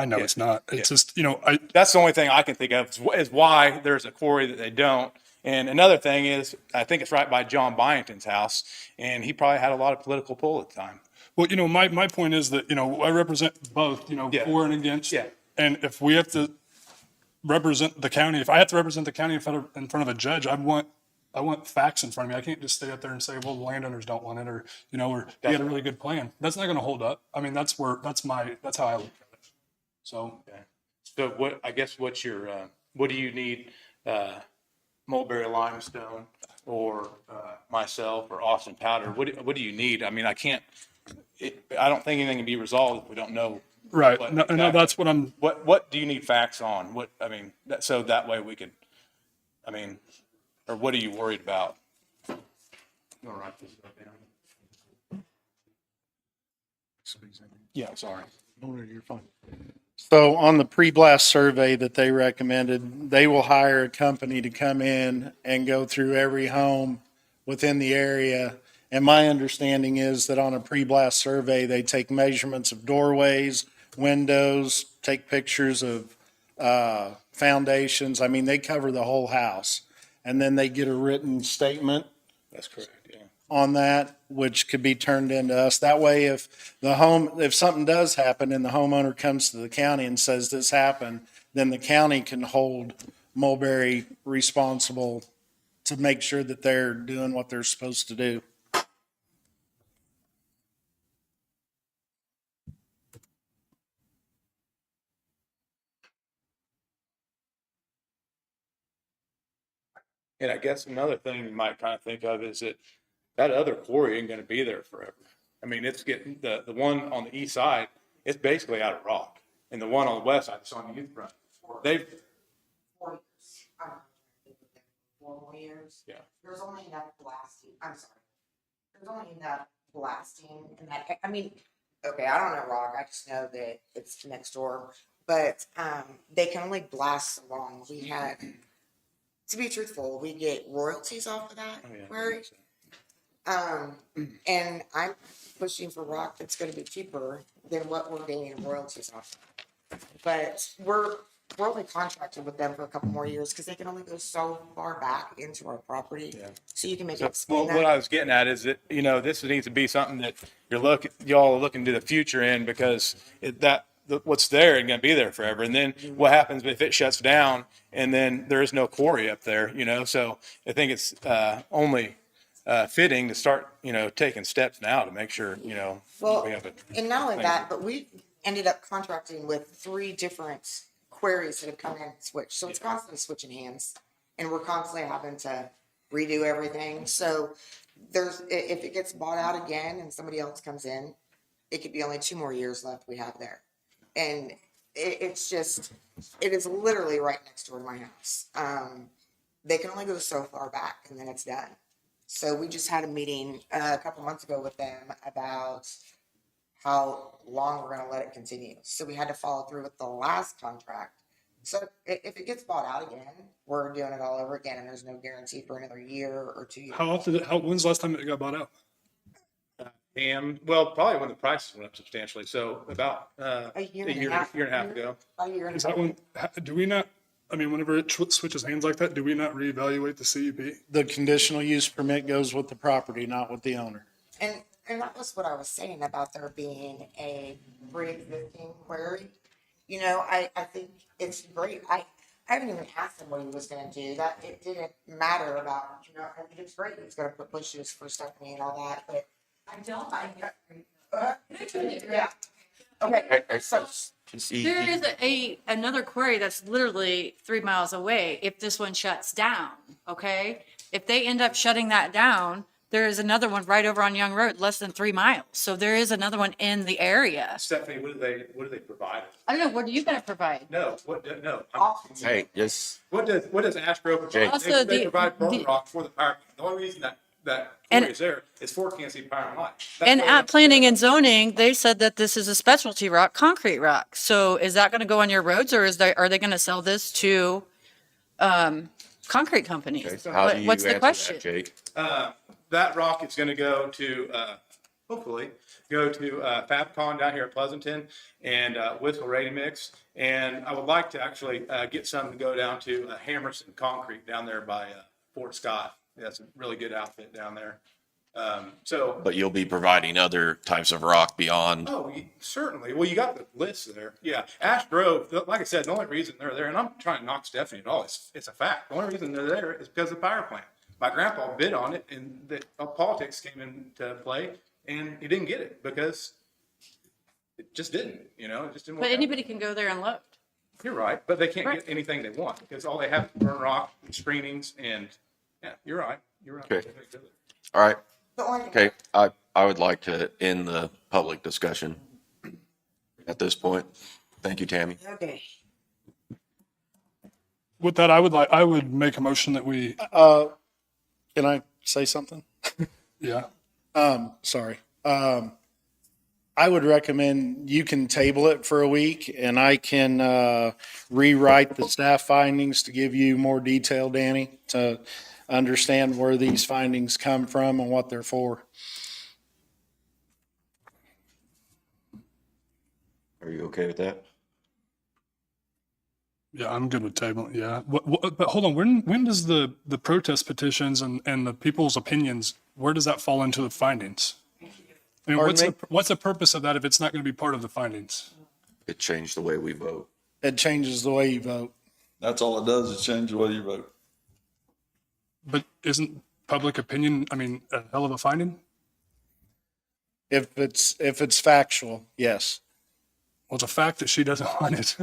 [SPEAKER 5] know it's not. It's just,
[SPEAKER 22] that's the only thing I can think of is why there's a quarry that they don't. And another thing is, I think it's right by John Byington's house, and he probably had a lot of political pull at the time.
[SPEAKER 5] Well, my point is that, I represent both, for and against.
[SPEAKER 22] Yeah.
[SPEAKER 5] And if we have to represent the county, if I have to represent the county in front of a judge, I want facts in front of me. I can't just stay up there and say, well, the landowners don't want it, or, or he had a really good plan. That's not going to hold up. That's how I look at it. So.
[SPEAKER 22] Okay. So what do you need, Mulberry limestone or myself or Austin powder? What do you need? I don't think anything can be resolved if we don't know.
[SPEAKER 5] Right. No, that's what I'm.
[SPEAKER 22] What do you need facts on? So that way we could, or what are you worried about? I'm gonna write this stuff down.
[SPEAKER 15] Yeah, sorry. No, you're fine. So on the pre-blast survey that they recommended, they will hire a company to come in and go through every home within the area. And my understanding is that on a pre-blast survey, they take measurements of doorways, windows, take pictures of foundations. They cover the whole house. And then they get a written statement.
[SPEAKER 22] That's correct, yeah.
[SPEAKER 15] On that, which could be turned into us. That way, if something does happen and the homeowner comes to the county and says this happened, then the county can hold Mulberry responsible to make sure that they're doing what they're supposed to do.
[SPEAKER 22] And I guess another thing you might kind of think of is that other quarry ain't gonna be there forever. It's getting, the one on the east side, it's basically out of rock. And the one on the west side, it's on the youth front.
[SPEAKER 18] 4 years. 4 more years.
[SPEAKER 22] Yeah.
[SPEAKER 18] There's only enough blasting. I'm sorry. There's only enough blasting in that. Okay, I don't know rock. I just know that it's next door. But they can only blast so long. We had, to be truthful, we get royalties off of that quarry. And I'm pushing for rock that's going to be cheaper than what we're getting in royalties off of. But we're only contracted with them for a couple more years because they can only go so far back into our property. Yeah. So you can make it explain that.
[SPEAKER 22] What I was getting at is that, this needs to be something that y'all are looking to the future in, because what's there ain't going to be there forever. And then what happens if it shuts down and then there is no quarry up there, So I think it's only fitting to start, taking steps now to make sure,
[SPEAKER 18] Well,
[SPEAKER 22] we have it.
[SPEAKER 18] and not only that, but we ended up contracting with 3 different quarries that have come in and switched. So it's constantly switching hands, and we're constantly having to redo everything. So if it gets bought out again and somebody else comes in, it could be only 2 more years left we have there. And it's just, it is literally right next door to my house. They can only go so far back and then it's done. So we just had a meeting a couple months ago with them about how long we're gonna let it continue. So we had to follow through with the last contract. So if it gets bought out again, we're doing it all over again, and there's no guarantee for another year or 2 years.
[SPEAKER 5] When's the last time it got bought out?
[SPEAKER 22] And well, probably when the prices went up substantially. So about
[SPEAKER 18] A year and a
[SPEAKER 22] year
[SPEAKER 18] half.
[SPEAKER 22] and a half ago.
[SPEAKER 18] A year and
[SPEAKER 5] Is
[SPEAKER 18] a
[SPEAKER 5] that
[SPEAKER 18] half.
[SPEAKER 5] when, do we not, I mean, whenever it switches hands like that, do we not reevaluate the CUP?
[SPEAKER 15] The conditional use permit goes with the property, not with the owner.
[SPEAKER 18] And that was what I was saying about there being a pre-existing query. You know, I think it's great. I haven't even asked him what he was gonna do. That it didn't matter about, you know, I think it's great. He's gonna put bushes for Stephanie and all that, but
[SPEAKER 6] I don't, I get.
[SPEAKER 18] yeah. Okay, so
[SPEAKER 17] There is another quarry that's literally 3 miles away if this one shuts down, okay? If they end up shutting that down, there is another one right over on Young Road, less than 3 miles. So there is another one in the area.
[SPEAKER 22] Stephanie, what do they provide?
[SPEAKER 17] I don't know, what are you gonna provide?
[SPEAKER 22] No, no.
[SPEAKER 2] Hey, just,
[SPEAKER 22] What does Ash Grove
[SPEAKER 2] Jake.
[SPEAKER 22] provide?
[SPEAKER 17] Also,
[SPEAKER 22] They
[SPEAKER 17] the-
[SPEAKER 22] provide burn
[SPEAKER 17] the-
[SPEAKER 22] rock for the power. The only reason that
[SPEAKER 17] And-
[SPEAKER 22] quarry is there is for Kansas City Power and Light. That's
[SPEAKER 17] And
[SPEAKER 22] why
[SPEAKER 17] at planning and zoning, they said that this is a specialty rock, concrete rock. So is that gonna go on your roads or are they gonna sell this to, concrete companies?
[SPEAKER 2] how do you
[SPEAKER 17] What's the
[SPEAKER 2] answer
[SPEAKER 17] question?
[SPEAKER 2] that, Jake?
[SPEAKER 22] that rock is going to go to hopefully go to Fabcon down here at Pleasanton and Whistle Ready Mix. And I would like to actually get some to go down to Hammerson Concrete down there by Fort Scott. That's a really good outfit down there. So,
[SPEAKER 2] But you'll be providing other types of rock beyond.
[SPEAKER 22] certainly. Well, you got the list there. Yeah. Ash Grove, like I said, the only reason they're there, and I'm trying to knock Stephanie at all, it's a fact. The only reason they're there is because of the power plant. My grandpa bid on it and the politics came into play and he didn't get it because it just didn't, you know, it just didn't work
[SPEAKER 17] But
[SPEAKER 22] out.
[SPEAKER 17] anybody can go there and load.
[SPEAKER 22] You're right, but they can't
[SPEAKER 17] Right.
[SPEAKER 22] get anything they want because all they have is burn rock and screenings and, yeah, you're right. You're right.
[SPEAKER 2] Okay. All right.
[SPEAKER 18] the only
[SPEAKER 2] Okay, I would like to end the public discussion at this point. Thank you, Tammy.
[SPEAKER 18] okay.
[SPEAKER 5] With that, I would make a motion that we,
[SPEAKER 15] Can I say something?
[SPEAKER 5] yeah.
[SPEAKER 15] Sorry. I would recommend you can table it for a week and I can, rewrite the staff findings to give you more detail, Danny, to understand where these findings come from and what they're for.
[SPEAKER 2] Are you okay with that?
[SPEAKER 5] Yeah, I'm good with table. Yeah. But hold on, when does the protest petitions and the people's opinions, where does that fall into the findings? I mean,
[SPEAKER 15] Pardon
[SPEAKER 5] what's the purpose of that if it's not going to be part of the findings?
[SPEAKER 2] It changed the way we vote.
[SPEAKER 15] It changes the way you vote.
[SPEAKER 4] That's all it does, is change the way you vote.
[SPEAKER 5] But isn't public opinion, I mean, a hell of a finding?
[SPEAKER 15] If it's factual, yes.
[SPEAKER 5] Well, it's a fact that she doesn't want it.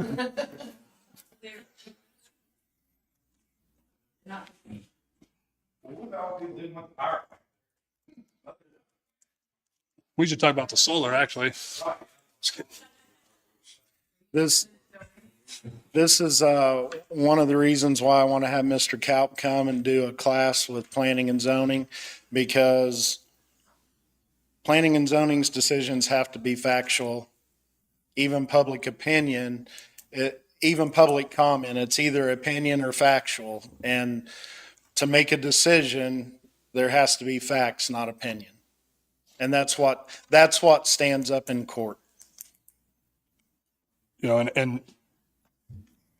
[SPEAKER 22] What about people didn't want the power plant?
[SPEAKER 5] We should talk about the solar, actually. Just kidding.
[SPEAKER 15] This is one of the reasons why I want to have Mr. Kaup come and do a class with planning and zoning, because planning and zoning's decisions have to be factual. Even public opinion, even public comment, it's either opinion or factual. And to make a decision, there has to be facts, not opinion. And that's what stands up in court.
[SPEAKER 5] You know, and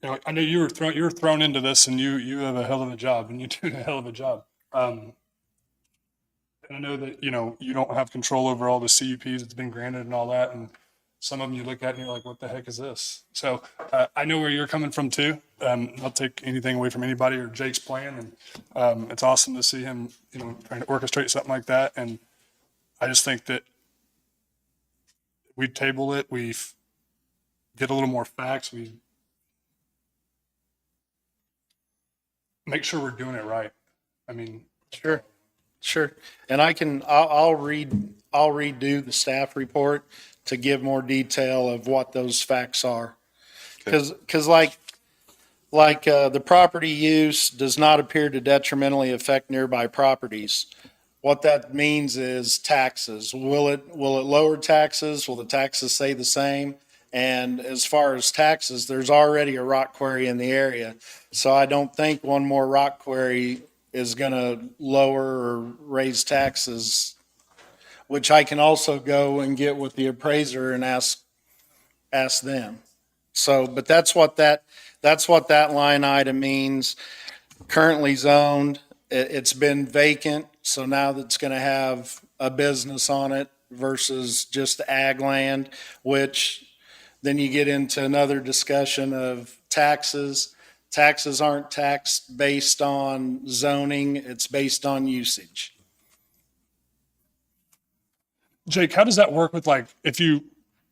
[SPEAKER 5] you know, I know you were thrown into this, and you have a hell of a job, and you do a hell of a job. And I know that you know you don't have control over all the CUPs that's been granted and all that, and some of them you look at and you're like, what the heck is this? So I know where you're coming from too. I'll take anything away from anybody or Jake's plan, and it's awesome to see him, you know, trying to orchestrate something like that. And I just think that we table it, we get a little more facts, we make sure we're doing it right. I mean,
[SPEAKER 15] Sure. And I'll redo the staff report to give more detail of what those facts are. Cause like the property use does not appear to detrimentally affect nearby properties. What that means is taxes. Will it lower taxes? Will the taxes stay the same? And as far as taxes, there's already a rock quarry in the area. So I don't think one more rock quarry is gonna lower or raise taxes, which I can also go and get with the appraiser and ask them. So, but that's what that line item means. Currently zoned, it's been vacant, so now that's gonna have a business on it versus just ag land, which then you get into another discussion of taxes. Taxes aren't taxed based on zoning, it's based on usage.
[SPEAKER 5] Jake, how does that work with like,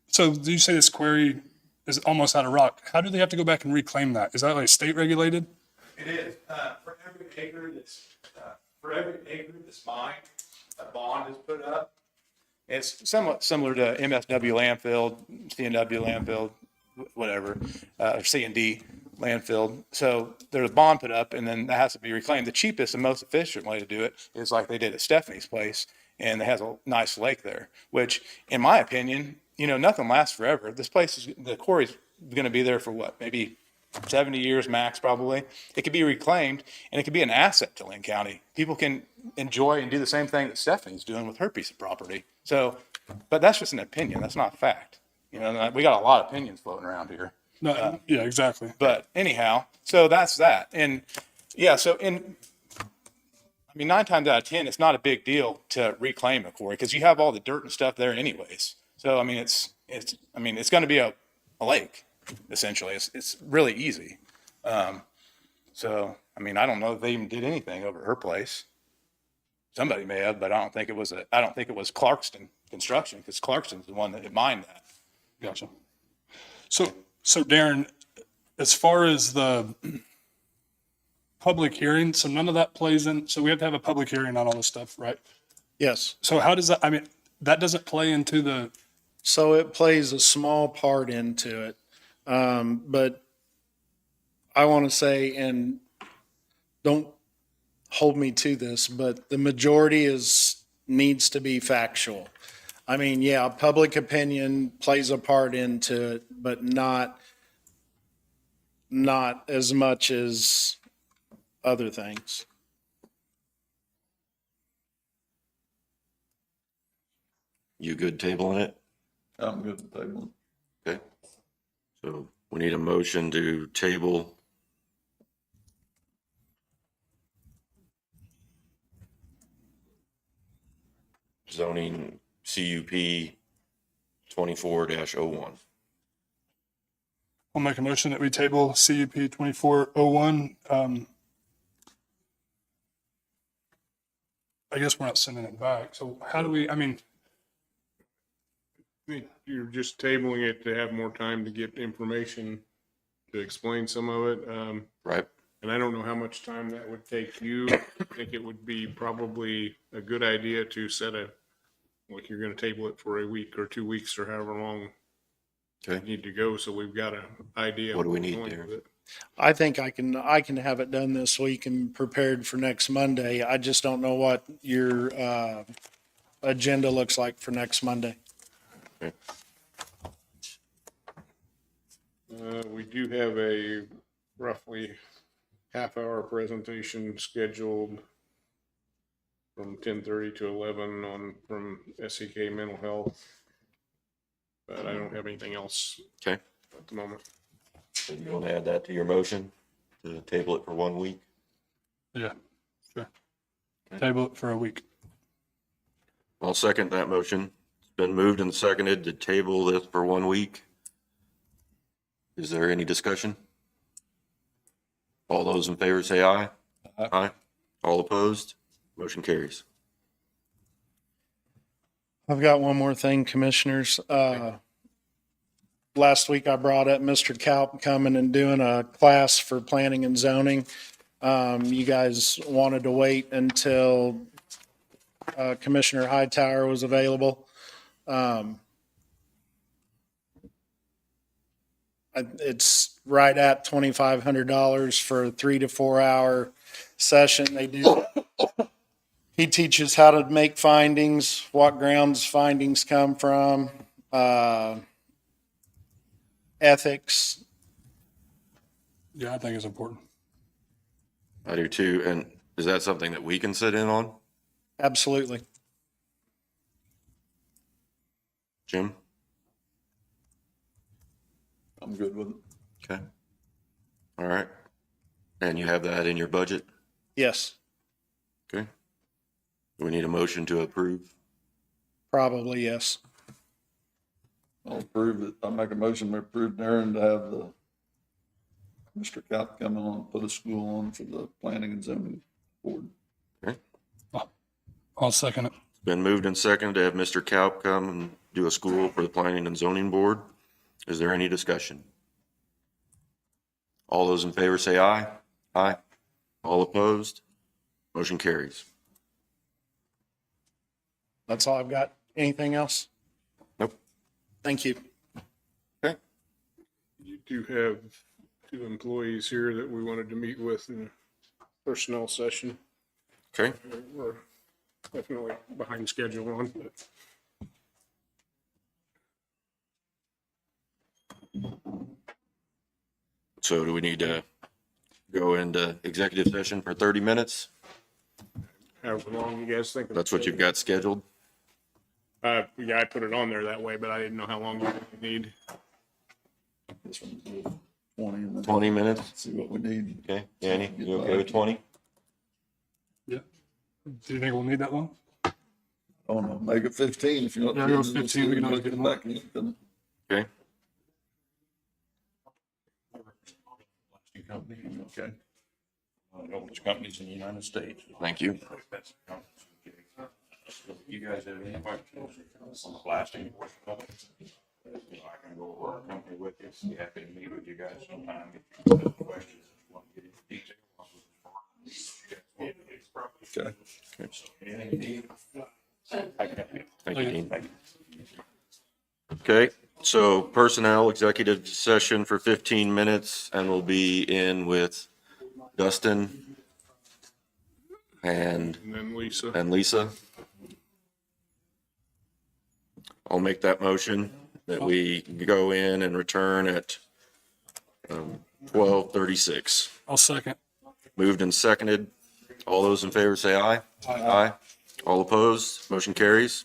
[SPEAKER 5] so do you say this quarry is almost out of rock? How do they have to go back and reclaim that? Is that like state regulated?
[SPEAKER 22] It is, for every acre that's mined, a bond is put up. It's somewhat similar to MSW landfill, CNW landfill, whatever, or C&D landfill. So there's a bond put up and then that has to be reclaimed. The cheapest and most efficient way to do it is like they did at Stephanie's place, and it has a nice lake there, which in my opinion, nothing lasts forever. The quarry's going to be there for what, maybe 70 years max, probably. It could be reclaimed and it could be an asset to Linn County. People can enjoy and do the same thing that Stephanie's doing with her piece of property. So, but that's just an opinion. That's not fact. We got a lot of opinions floating around here.
[SPEAKER 5] No, yeah, exactly.
[SPEAKER 22] But anyhow, so that's that. And yeah, I mean, 9 times out of 10, it's not a big deal to reclaim a quarry because you have all the dirt and stuff there anyways. So, I mean, it's going to be a lake, essentially. It's really easy. So, I mean, I don't know if they even did anything over at her place. Somebody may have, but I don't think it was Clarkston Construction, because Clarkston's the one that mined that.
[SPEAKER 5] Gotcha. So Darren, as far as the public hearing, so none of that plays in, so we have to have a public hearing on all this stuff, right?
[SPEAKER 15] Yes.
[SPEAKER 5] So how does that, I mean, that doesn't play into the.
[SPEAKER 15] So it plays a small part into it. But I want to say, and don't hold me to this, but the majority needs to be factual. I mean, yeah, public opinion plays a part into it, but not as much as other things.
[SPEAKER 2] You good tabling it?
[SPEAKER 4] I'm good with tabling.
[SPEAKER 2] Okay. So we need a motion to table zoning CUP 24-01.
[SPEAKER 5] I'll make a motion that we table CUP 2401. I guess we're not sending it back. So how do we, I mean.
[SPEAKER 3] I think you're just tabling it to have more time to get information to explain some of it.
[SPEAKER 2] Right.
[SPEAKER 3] And I don't know how much time that would take you. I think it would be probably a good idea to set like you're going to table it for a week or 2 weeks or however long you need to go. So we've got an idea.
[SPEAKER 2] What do we need there?
[SPEAKER 15] I think I can have it done this week and prepared for next Monday. I just don't know what your agenda looks like for next Monday.
[SPEAKER 2] Okay.
[SPEAKER 3] We do have a roughly half-hour presentation scheduled from 10:30 to 11 from SEK Mental Health. But I don't have anything else
[SPEAKER 2] at
[SPEAKER 3] the moment.
[SPEAKER 2] So you want to add that to your motion to table it for 1 week?
[SPEAKER 5] Yeah, sure. Table it for a week.
[SPEAKER 2] I'll second that motion. It's been moved and seconded to table this for 1 week. Is there any discussion? All those in favor say aye. Aye. All opposed? Motion carries.
[SPEAKER 15] I've got one more thing, commissioners. Last week I brought up Mr. Kalp coming and doing a class for planning and zoning. You guys wanted to wait until Commissioner Hightower was available. I It's right at $2,500 for a 3 to 4 hour session. They do. He teaches how to make findings, what grounds findings come from, ethics.
[SPEAKER 5] Yeah, I think it's important.
[SPEAKER 2] I do too. And is that something that we can sit in on,
[SPEAKER 15] Absolutely.
[SPEAKER 2] Jim?
[SPEAKER 4] I'm good with it.
[SPEAKER 2] Okay. All right. And you have that in your budget?
[SPEAKER 15] Yes,
[SPEAKER 2] Okay. Do we need a motion to approve?
[SPEAKER 15] probably yes.
[SPEAKER 4] I'll approve it. I'll make a motion to approve Darren to have the Mr. Cap come on, put a school on for the planning and zoning board.
[SPEAKER 2] Okay.
[SPEAKER 5] I'll second it.
[SPEAKER 2] It's been moved and seconded to have Mr. Kaup come and do a school for the planning and zoning board. Is there any discussion? All those in favor say aye. Aye. All opposed? Motion carries.
[SPEAKER 15] That's all I've got. Anything else?
[SPEAKER 2] Nope.
[SPEAKER 15] Thank you.
[SPEAKER 3] You do have 2 employees here that we wanted to meet with in a personnel session.
[SPEAKER 2] Okay.
[SPEAKER 3] We're definitely behind schedule on, but
[SPEAKER 2] So do we need to go into executive session for 30 minutes?
[SPEAKER 3] however long you guys think.
[SPEAKER 2] That's what you've got scheduled?
[SPEAKER 3] Yeah, I put it on there that way, but I didn't know how long you need.
[SPEAKER 4] This one's 20 and then
[SPEAKER 2] 20 minutes?
[SPEAKER 4] see what we need.
[SPEAKER 2] Okay. Danny, you okay with 20?
[SPEAKER 5] Yeah. Do you think we'll need that long?
[SPEAKER 4] Oh no, make it 15 if you want.
[SPEAKER 5] Yeah, go 15, we can always get them
[SPEAKER 4] back in.
[SPEAKER 2] Okay.
[SPEAKER 16] Company, okay. One of the oldest companies in the United States.
[SPEAKER 2] Thank you.
[SPEAKER 16] You guys have any questions on the blasting? I can go over our company with you. Be happy to meet with you guys sometime if you have questions. Want to get into detail.
[SPEAKER 4] Okay.
[SPEAKER 16] Anything you need?
[SPEAKER 2] Thank you, Dean. Okay, so personnel executive session for 15 minutes and we'll be in with Dustin and
[SPEAKER 3] then Lisa.
[SPEAKER 2] Lisa. I'll make that motion that we go in and return at 12:36.
[SPEAKER 5] I'll second.
[SPEAKER 2] Moved and seconded. All those in favor say aye. Aye. All opposed, motion carries.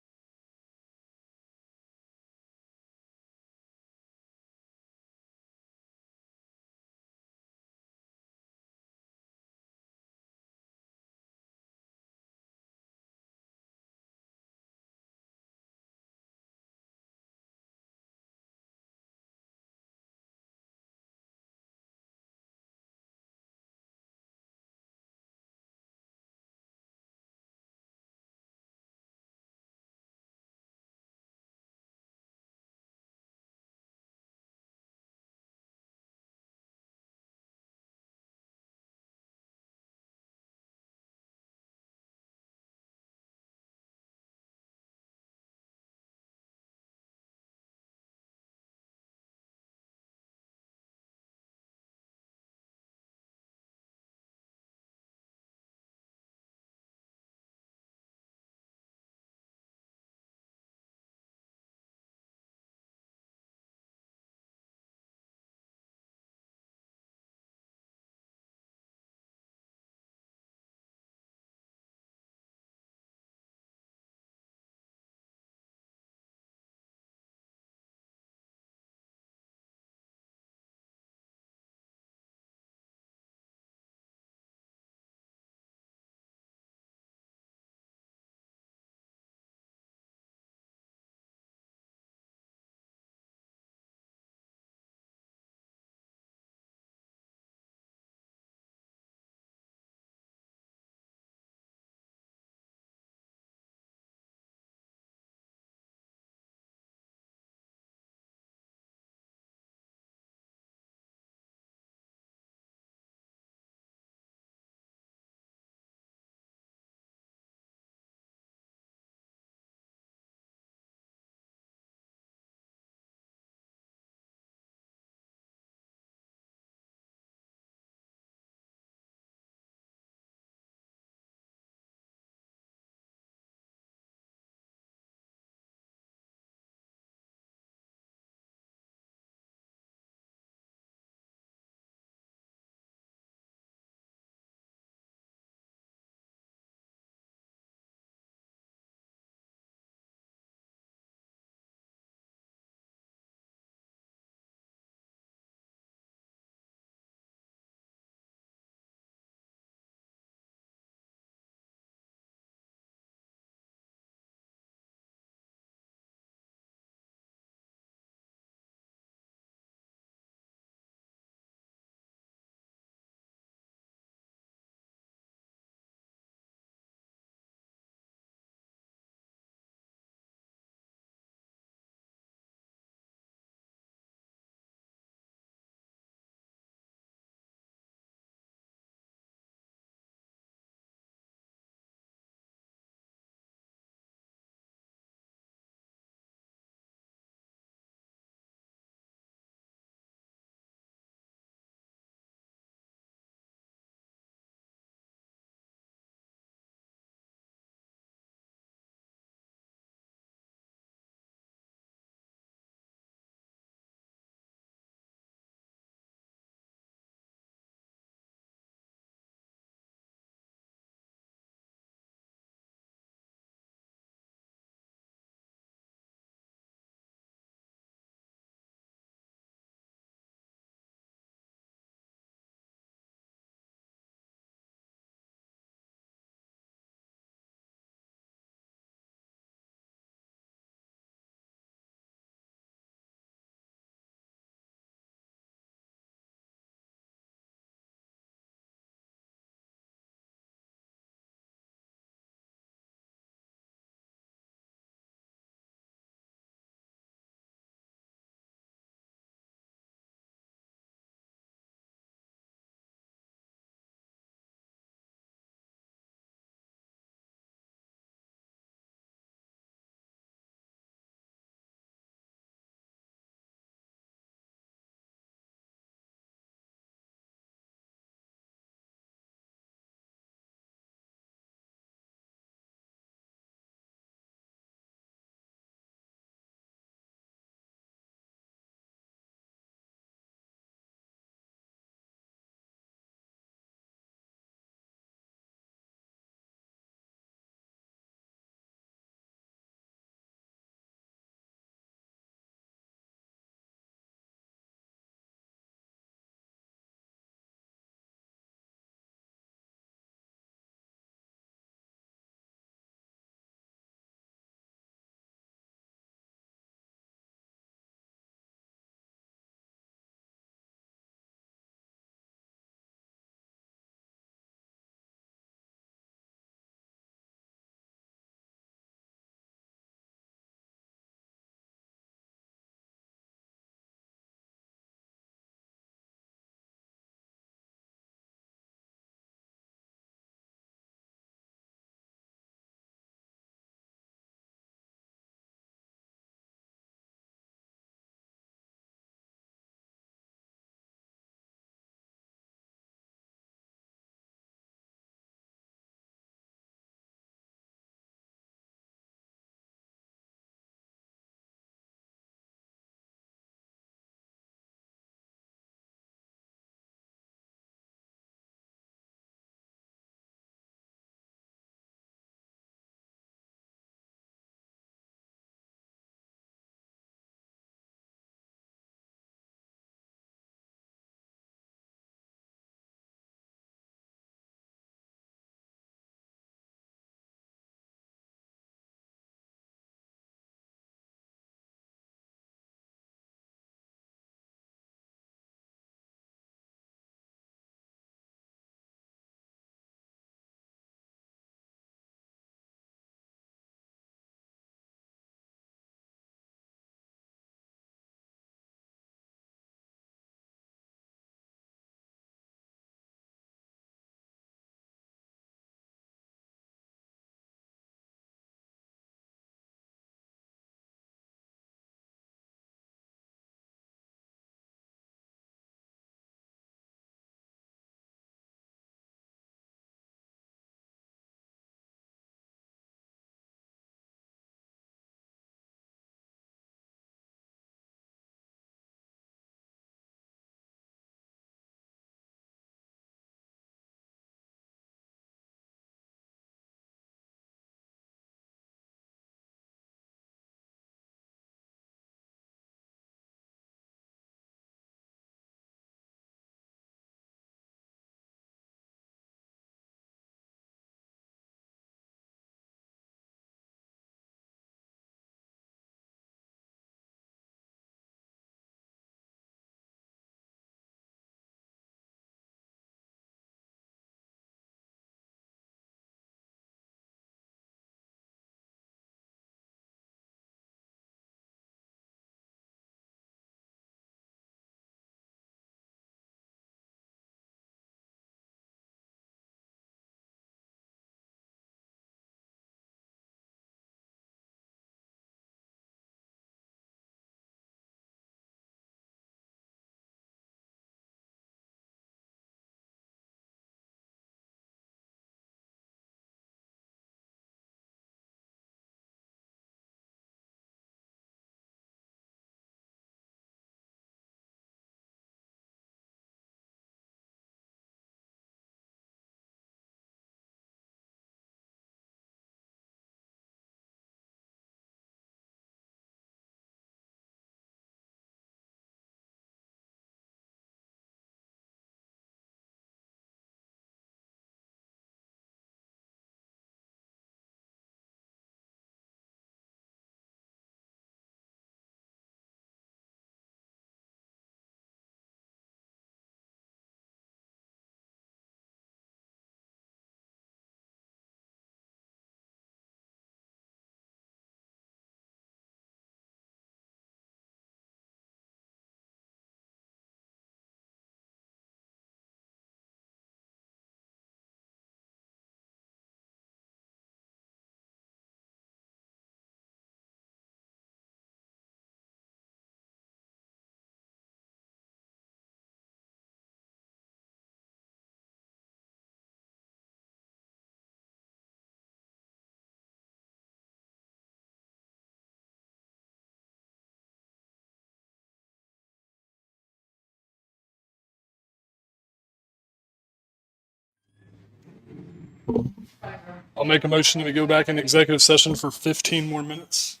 [SPEAKER 5] I'll make a motion that we go back in executive session for 15 more minutes.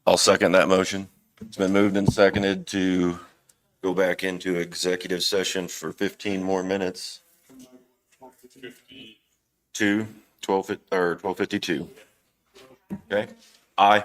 [SPEAKER 2] I'll second that motion. It's been moved and seconded to go back into executive session for 15 more minutes to 12:52. Okay? Aye.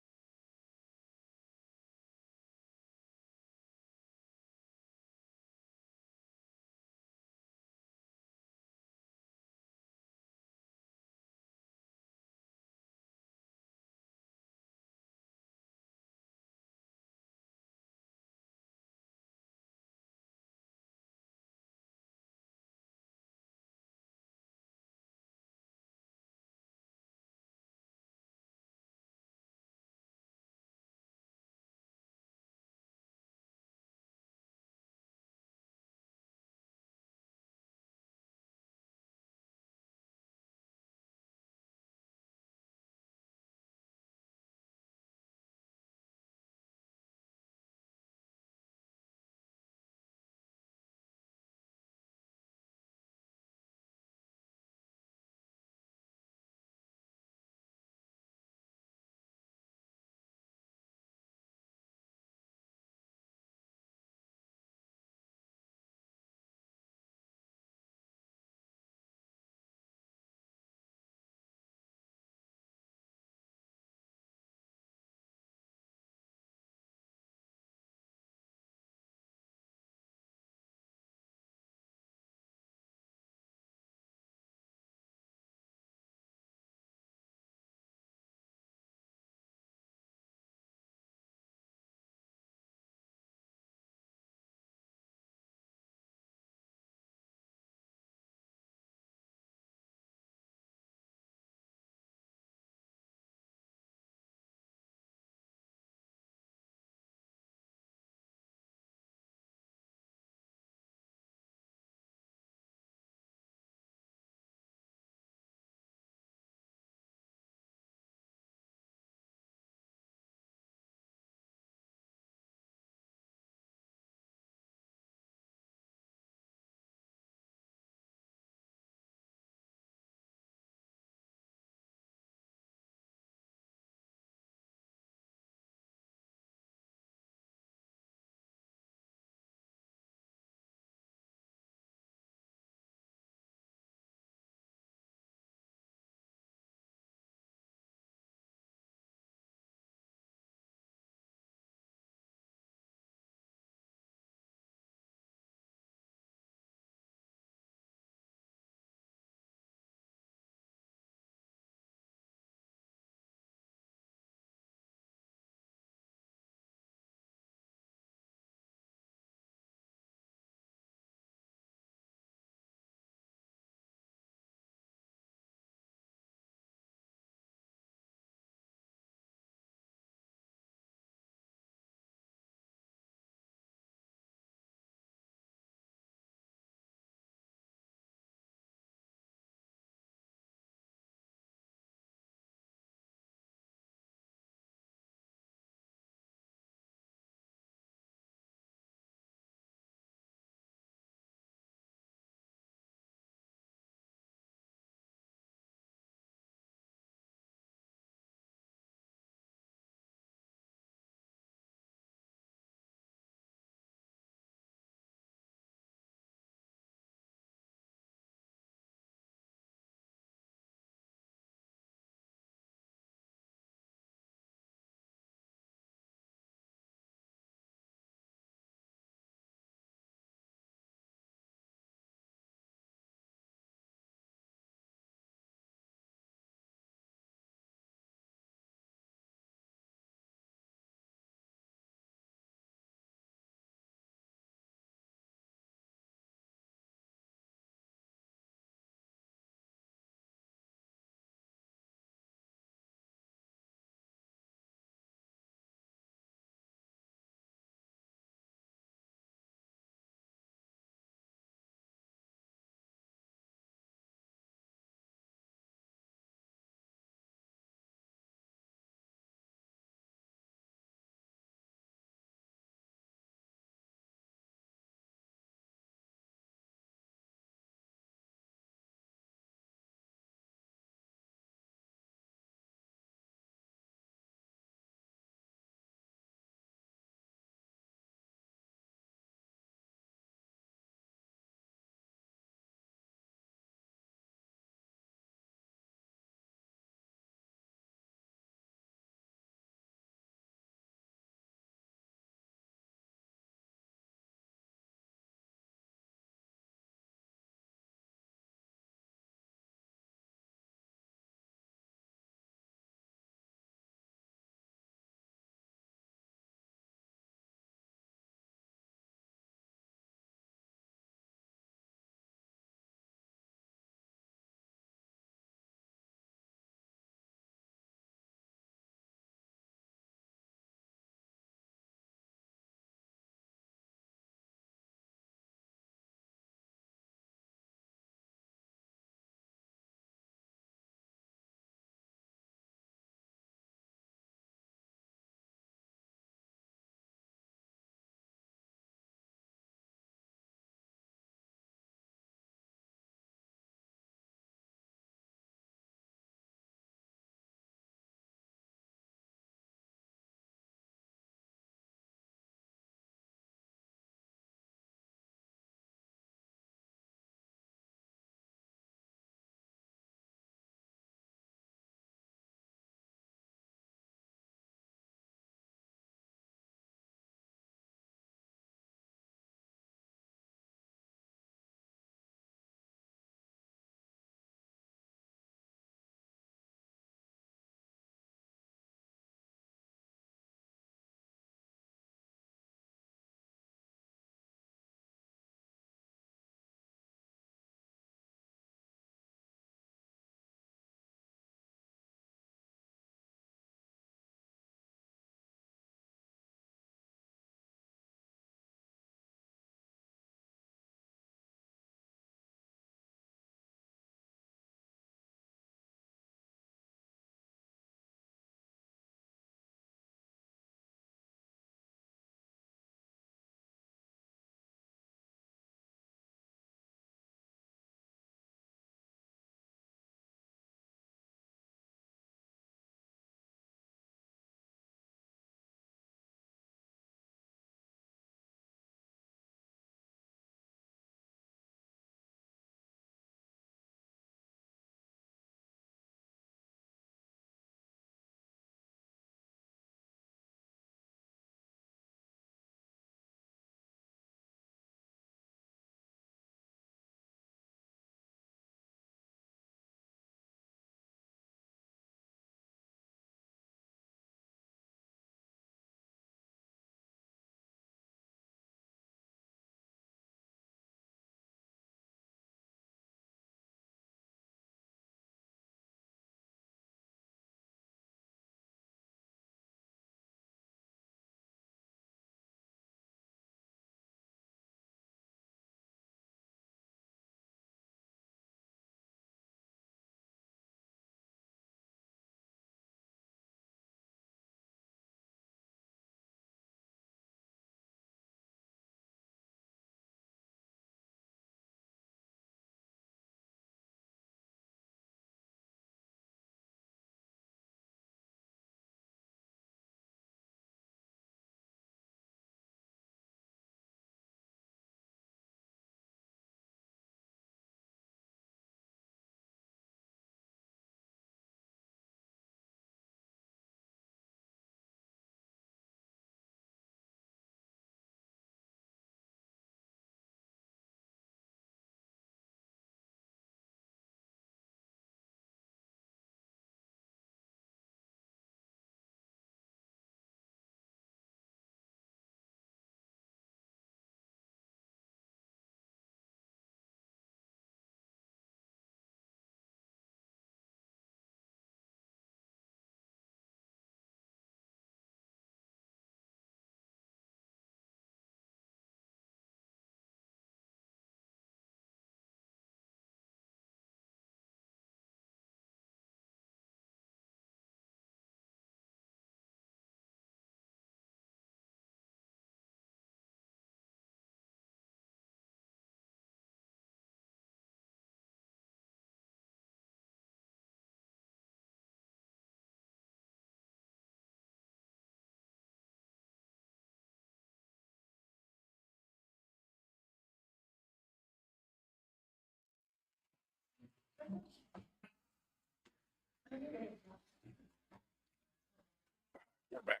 [SPEAKER 3] We're back.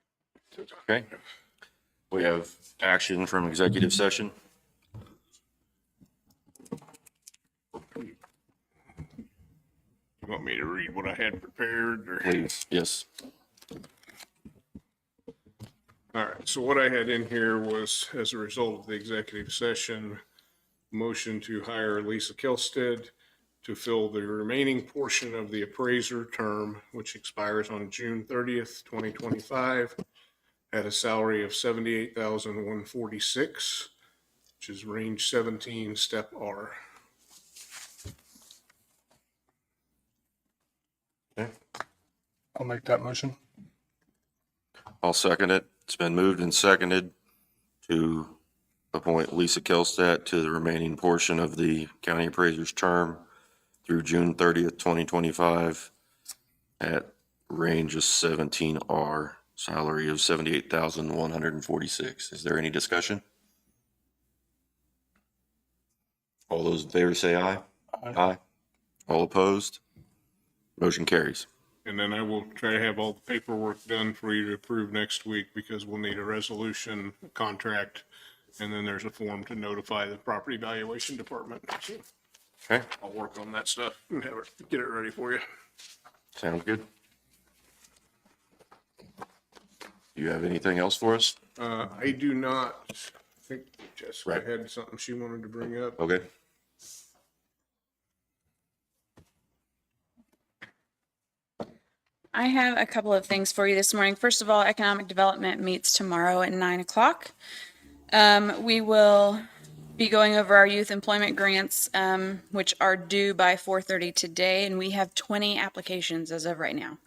[SPEAKER 2] Okay. We have action from executive session.
[SPEAKER 3] You want me to read what I had prepared or?
[SPEAKER 2] Please. Yes.
[SPEAKER 3] All right, so what I had in here was, as a result of the executive session, motion to hire Lisa Kelstead to fill the remaining portion of the appraiser term, which expires on June 30th, 2025, at a salary of $78,146, which is range 17, step R.
[SPEAKER 2] Okay.
[SPEAKER 5] I'll make that motion.
[SPEAKER 2] I'll second it. It's been moved and seconded to appoint Lisa Kelstead to the remaining portion of the county appraiser's term through June 30th, 2025 at range of 17R, salary of $78,146. Is there any discussion? All those in favor say aye. Aye. All opposed? Motion carries.
[SPEAKER 3] And then I will try to have all the paperwork done for you to approve next week, because we'll need a resolution, a contract, and then there's a form to notify the property valuation department. So
[SPEAKER 2] Okay.
[SPEAKER 3] I'll work on that stuff and have it, get it ready for you.
[SPEAKER 2] Sounds good. Do you have anything else for us?
[SPEAKER 3] I do not. I think Jessica
[SPEAKER 2] Right.
[SPEAKER 3] had something she wanted to bring up.
[SPEAKER 2] Okay.
[SPEAKER 8] I have a couple of things for you this morning. First of all, Economic Development meets tomorrow at 9 o'clock. We will be going over our youth employment grants, which are due by 4:30 today, and we have 20 applications as of right now.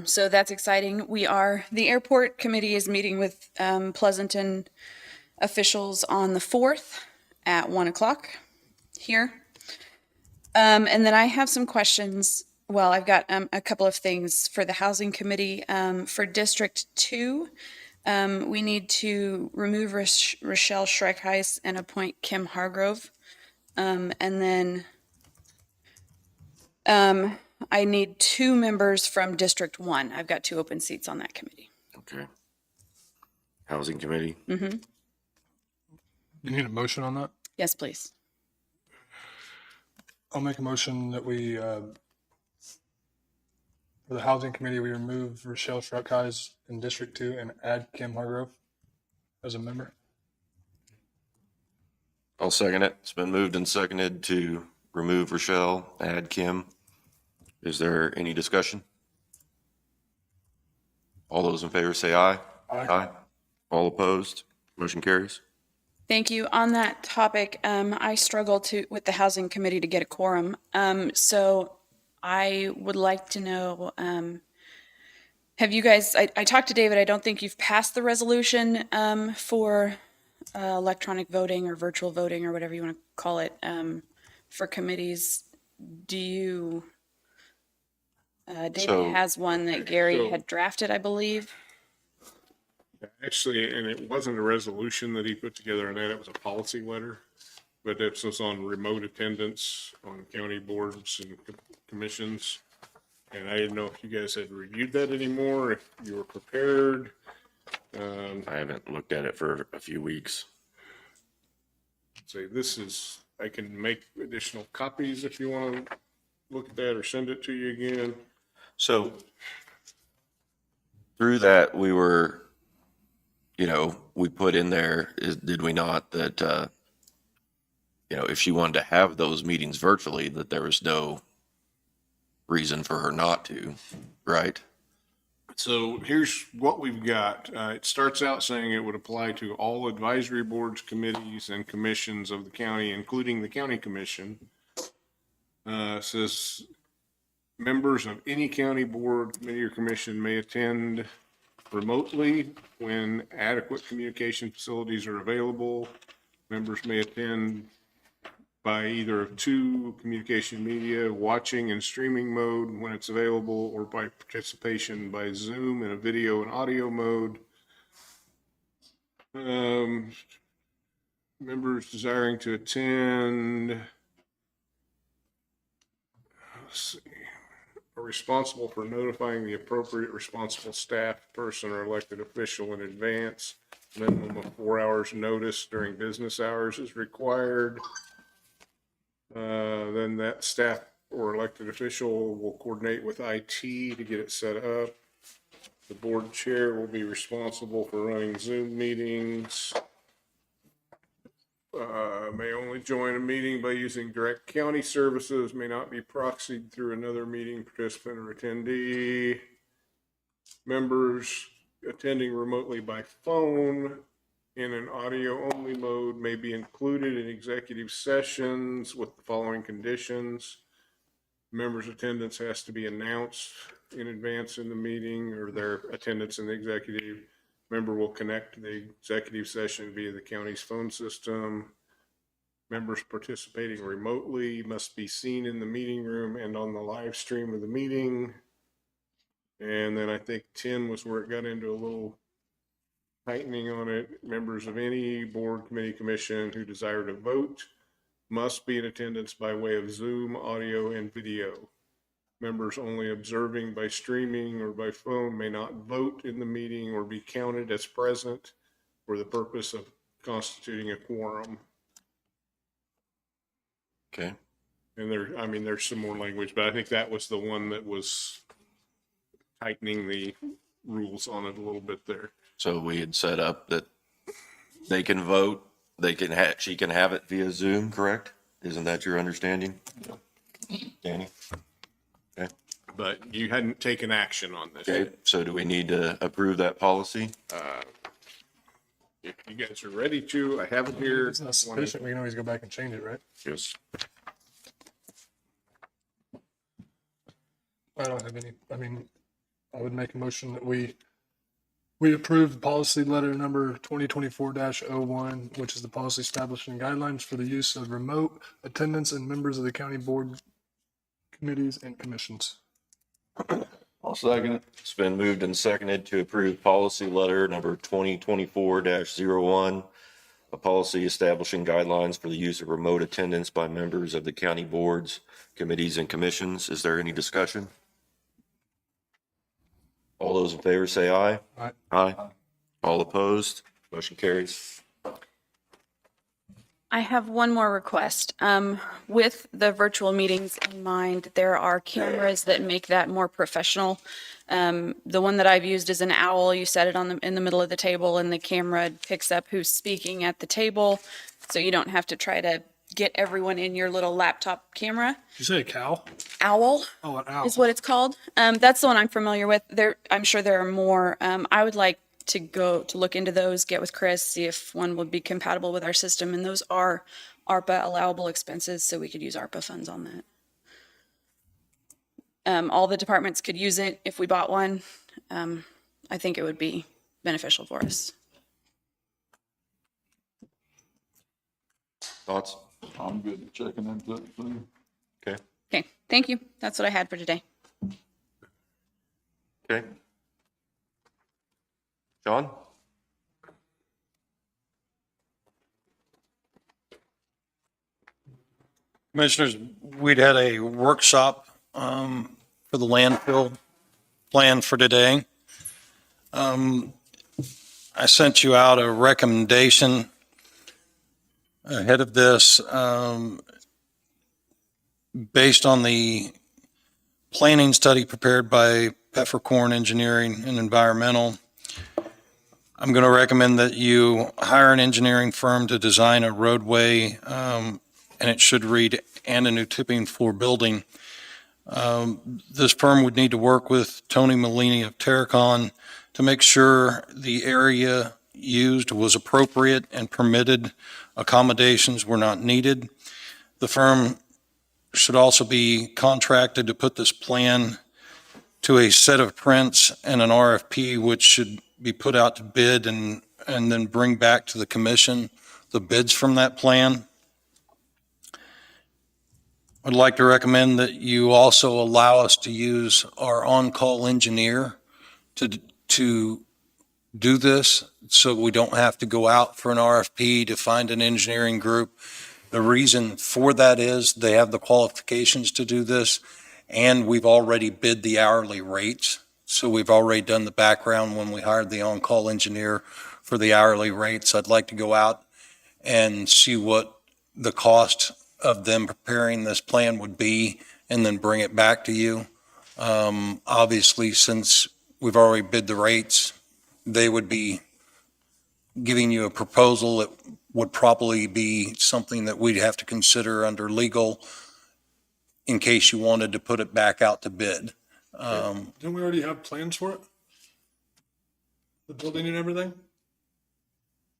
[SPEAKER 8] So that's exciting. The airport committee is meeting with Pleasanton officials on the 4th at 1 o'clock here. And then I have some questions. Well, I've got a couple of things for the Housing Committee. For District 2, we need to remove Rochelle Schreckheis and appoint Kim Hargrove. And then I need 2 members from District 1. I've got 2 open seats on that committee.
[SPEAKER 2] Okay. Housing Committee.
[SPEAKER 8] Mm-hmm.
[SPEAKER 5] You need a motion on that?
[SPEAKER 8] Yes, please.
[SPEAKER 5] I'll make a motion that we, for the Housing Committee, we remove Rochelle Schreckheis in District 2 and add Kim Hargrove as a member.
[SPEAKER 2] I'll second it. It's been moved and seconded to remove Rochelle, add Kim. Is there any discussion? All those in favor say aye.
[SPEAKER 5] Aye.
[SPEAKER 2] All opposed? Motion carries.
[SPEAKER 8] Thank you. On that topic, I struggle with the Housing Committee to get a quorum. So I would like to know, have you guys, I talked to David, I don't think you've passed the resolution for electronic voting or virtual voting or whatever you want to call it for committees. Do you, David has one that Gary had drafted, I believe.
[SPEAKER 3] Actually, and it wasn't a resolution that he put together on that, it was a policy letter. But this was on remote attendance on county boards and commissions. And I didn't know if you guys had reviewed that anymore, if you were prepared.
[SPEAKER 2] I haven't looked at it for a few weeks.
[SPEAKER 3] Say I can make additional copies if you want to look at that or send it to you again.
[SPEAKER 2] So through that, we were, we put in there, did we not, that, if she wanted to have those meetings virtually, that there was no reason for her not to, right?
[SPEAKER 3] So here's what we've got. It starts out saying it would apply to all advisory boards, committees, and commissions of the county, including the county commission. Says members of any county board, committee, or commission may attend remotely when adequate communication facilities are available. Members may attend by either of 2 communication media, watching and streaming mode when it's available, or by participation by Zoom in a video and audio mode. Members desiring to attend let's see, are responsible for notifying the appropriate responsible staff person or elected official in advance. Minimum of 4 hours notice during business hours is required. Then that staff or elected official will coordinate with IT to get it set up. The board chair will be responsible for running Zoom meetings. May only join a meeting by using direct county services, may not be proxied through another meeting participant or attendee. Members attending remotely by phone in an audio-only mode may be included in executive sessions with the following conditions. Members' attendance has to be announced in advance in the meeting, or their attendance in the executive. Member will connect to the executive session via the county's phone system. Members participating remotely must be seen in the meeting room and on the live stream of the meeting. And then I think 10 was where it got into a little tightening on it. Members of any board, committee, commission who desire to vote must be in attendance by way of Zoom, audio, and video. Members only observing by streaming or by phone may not vote in the meeting or be counted as present for the purpose of constituting a quorum.
[SPEAKER 2] Okay.
[SPEAKER 3] And there's some more language, but I think that was the one that was tightening the rules on it a little bit there.
[SPEAKER 2] So we had set up that they can vote, she can have it via Zoom, correct? Isn't that your understanding? Danny? Okay.
[SPEAKER 3] But you hadn't taken action on this.
[SPEAKER 2] Okay, so do we need to approve that policy?
[SPEAKER 3] If you guys are ready to, I have it here.
[SPEAKER 5] It's not sufficient. We can always go back and change it, right?
[SPEAKER 2] Yes.
[SPEAKER 5] I don't have any, I would make a motion that we approve policy letter number 2024-01, which is the policy establishing guidelines for the use of remote attendance and members of the county board committees and commissions.
[SPEAKER 4] I'll second it.
[SPEAKER 2] It's been moved and seconded to approve policy letter number 2024-01, a policy establishing guidelines for the use of remote attendance by members of the county boards, committees, and commissions. Is there any discussion? All those in favor say aye.
[SPEAKER 5] Aye.
[SPEAKER 2] Aye. All opposed? Motion carries.
[SPEAKER 8] I have one more request. With the virtual meetings in mind, there are cameras that make that more professional. The one that I've used is an owl. You set it in the middle of the table and the camera picks up who's speaking at the table. So you don't have to try to get everyone in your little laptop camera.
[SPEAKER 5] Did you say a cow?
[SPEAKER 8] Owl.
[SPEAKER 5] Oh, an owl.
[SPEAKER 8] Is what it's called. That's the one I'm familiar with. I'm sure there are more. I would like to look into those, get with Chris, see if one would be compatible with our system. And those are ARPA allowable expenses, so we could use ARPA funds on that. All the departments could use it if we bought one. I think it would be beneficial for us.
[SPEAKER 2] Thoughts?
[SPEAKER 4] I'm good at checking into it.
[SPEAKER 2] Okay.
[SPEAKER 8] Okay, thank you. That's what I had for today.
[SPEAKER 2] Okay. John?
[SPEAKER 7] Commissioners, we'd had a workshop for the landfill plan for today. I sent you out a recommendation ahead of this based on the planning study prepared by Peppercorn Engineering and Environmental. I'm going to recommend that you hire an engineering firm to design a roadway, and it should read, and a new tipping floor building. This firm would need to work with Tony Malini of Terracon to make sure the area used was appropriate and permitted accommodations were not needed. The firm should also be contracted to put this plan to a set of prints and an RFP, which should be put out to bid and then bring back to the commission the bids from that plan. I'd like to recommend that you also allow us to use our on-call engineer to do this, so we don't have to go out for an RFP to find an engineering group. The reason for that is they have the qualifications to do this, and we've already bid the hourly rates. So we've already done the background when we hired the on-call engineer for the hourly rates. I'd like to go out and see what the cost of them preparing this plan would be and then bring it back to you. Obviously, since we've already bid the rates, they would be giving you a proposal that would probably be something that we'd have to consider under legal in case you wanted to put it back out to bid.
[SPEAKER 5] Didn't we already have plans for it? The building and everything?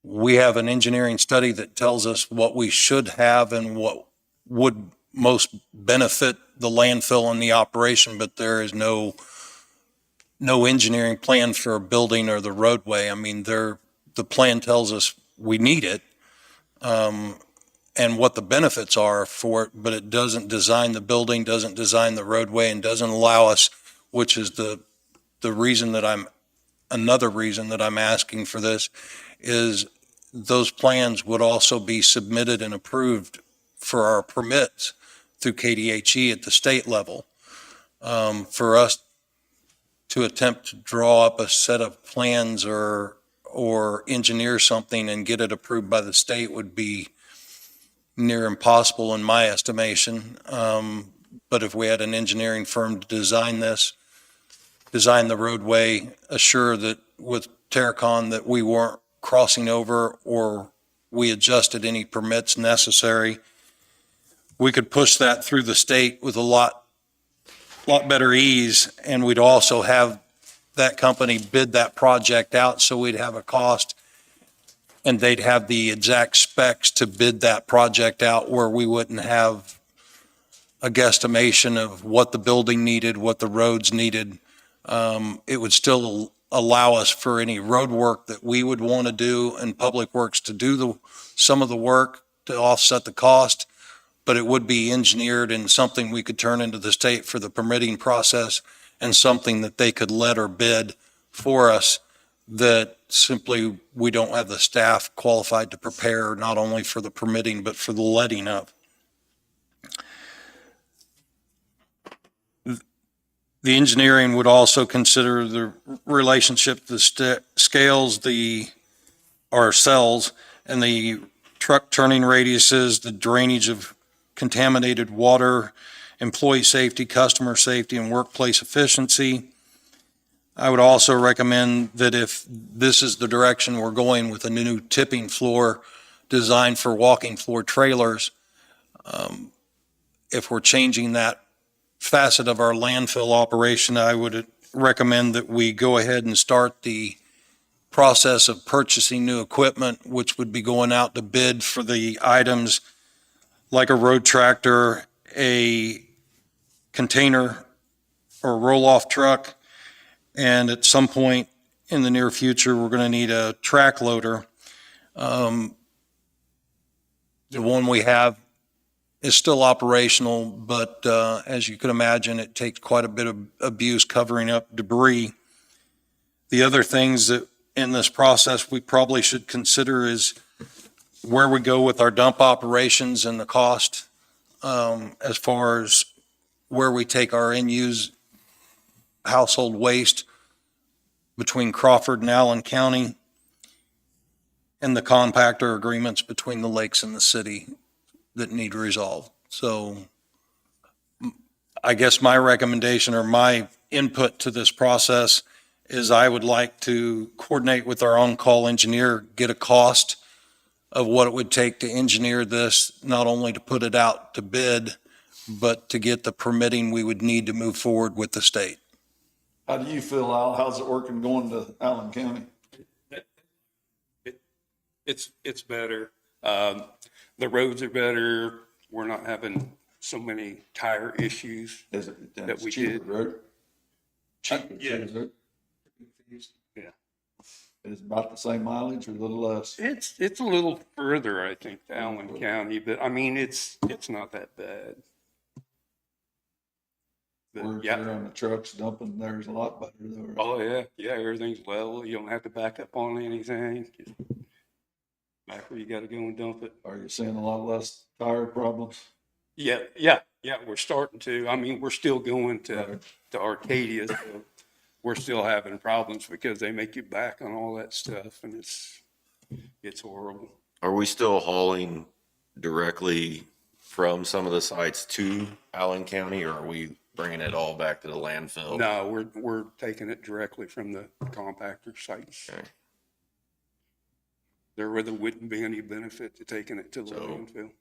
[SPEAKER 7] We have an engineering study that tells us what we should have and what would most benefit the landfill and the operation, but there is no engineering plan for a building or the roadway. I mean, the plan tells us we need it, and what the benefits are for it, but it doesn't design the building, doesn't design the roadway, and doesn't allow us, which is the reason that another reason that I'm asking for this, is those plans would also be submitted and approved for our permits through KDHE at the state level. For us to attempt to draw up a set of plans or engineer something and get it approved by the state would be near impossible in my estimation. But if we had an engineering firm to design the roadway, assure that with Terracon that we weren't crossing over or we adjusted any permits necessary, we could push that through the state with a lot better ease, and we'd also have that company bid that project out, so we'd have a cost and they'd have the exact specs to bid that project out, where we wouldn't have a guesstimation of what the building needed, what the roads needed. It would still allow us for any road work that we would want to do and Public Works to do some of the work to offset the cost, but it would be engineered and something we could turn into the state for the permitting process, and something that they could let or bid for us that simply we don't have the staff qualified to prepare, not only for the permitting, but for the letting of. The engineering would also consider the relationship, the scales, our cells, and the truck turning radiuses, the drainage of contaminated water, employee safety, customer safety, and workplace efficiency. I would also recommend that if this is the direction we're going with a new tipping floor designed for walking floor trailers, if we're changing that facet of our landfill operation, I would recommend that we go ahead and start the process of purchasing new equipment, which would be going out to bid for the items like a road tractor, a container or roll-off truck, and at some point in the near future, we're going to need a track loader. The one we have is still operational, but as you can imagine, it takes quite a bit of abuse covering up debris. The other things that in this process we probably should consider is where we go with our dump operations and the cost, as far as where we take our in-use household waste between Crawford and Allen County, and the compactor agreements between the lakes and the city that need resolved. So I guess my recommendation or my input to this process is I would like to coordinate with our on-call engineer, get a cost of what it would take to engineer this, not only to put it out to bid, but to get the permitting we would need to move forward with the state.
[SPEAKER 4] How do you feel, Al? How's it working going to Allen County?
[SPEAKER 9] It's better. The roads are better. We're not having so many tire issues that we did.
[SPEAKER 4] Right? Cheaper,
[SPEAKER 9] Yeah.
[SPEAKER 4] right?
[SPEAKER 9] Yeah.
[SPEAKER 4] It's about the same mileage or a little less?
[SPEAKER 9] It's a little further, I think, to Allen County, but I mean, it's not that bad.
[SPEAKER 4] Where
[SPEAKER 9] Yeah.
[SPEAKER 4] they're on the trucks dumping, there's a lot better though. Right?
[SPEAKER 9] Oh, yeah. Yeah, everything's level. You don't have to back up on anything. Just back where you got to go and dump it.
[SPEAKER 4] Are you seeing a lot less tire problems?
[SPEAKER 9] Yeah, we're starting to. I mean, we're still going to Arcadia. So we're still having problems because they make you back on all that stuff, and it's horrible.
[SPEAKER 2] Are we still hauling directly from some of the sites to Allen County, or are we bringing it all back to the landfill?
[SPEAKER 9] No, we're taking it directly from the compactor sites.
[SPEAKER 2] Okay.
[SPEAKER 9] There wouldn't be any benefit to taking it to the
[SPEAKER 2] So-
[SPEAKER 9] landfill.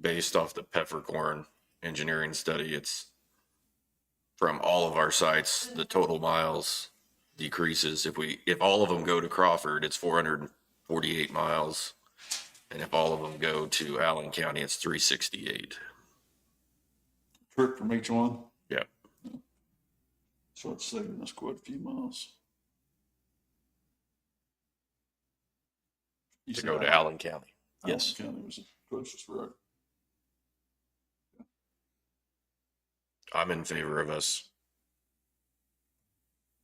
[SPEAKER 2] Based off the peppercorn engineering study, it's from all of our sites, the total miles decreases. If all of them go to Crawford, it's 448 miles. And if all of them go to Allen County, it's 368.
[SPEAKER 4] Trip from each one.
[SPEAKER 2] Yep.
[SPEAKER 4] So it's saving us quite a few miles.
[SPEAKER 2] To go to Allen County. Yes.
[SPEAKER 4] Allen County was the closest road.
[SPEAKER 2] I'm in favor of us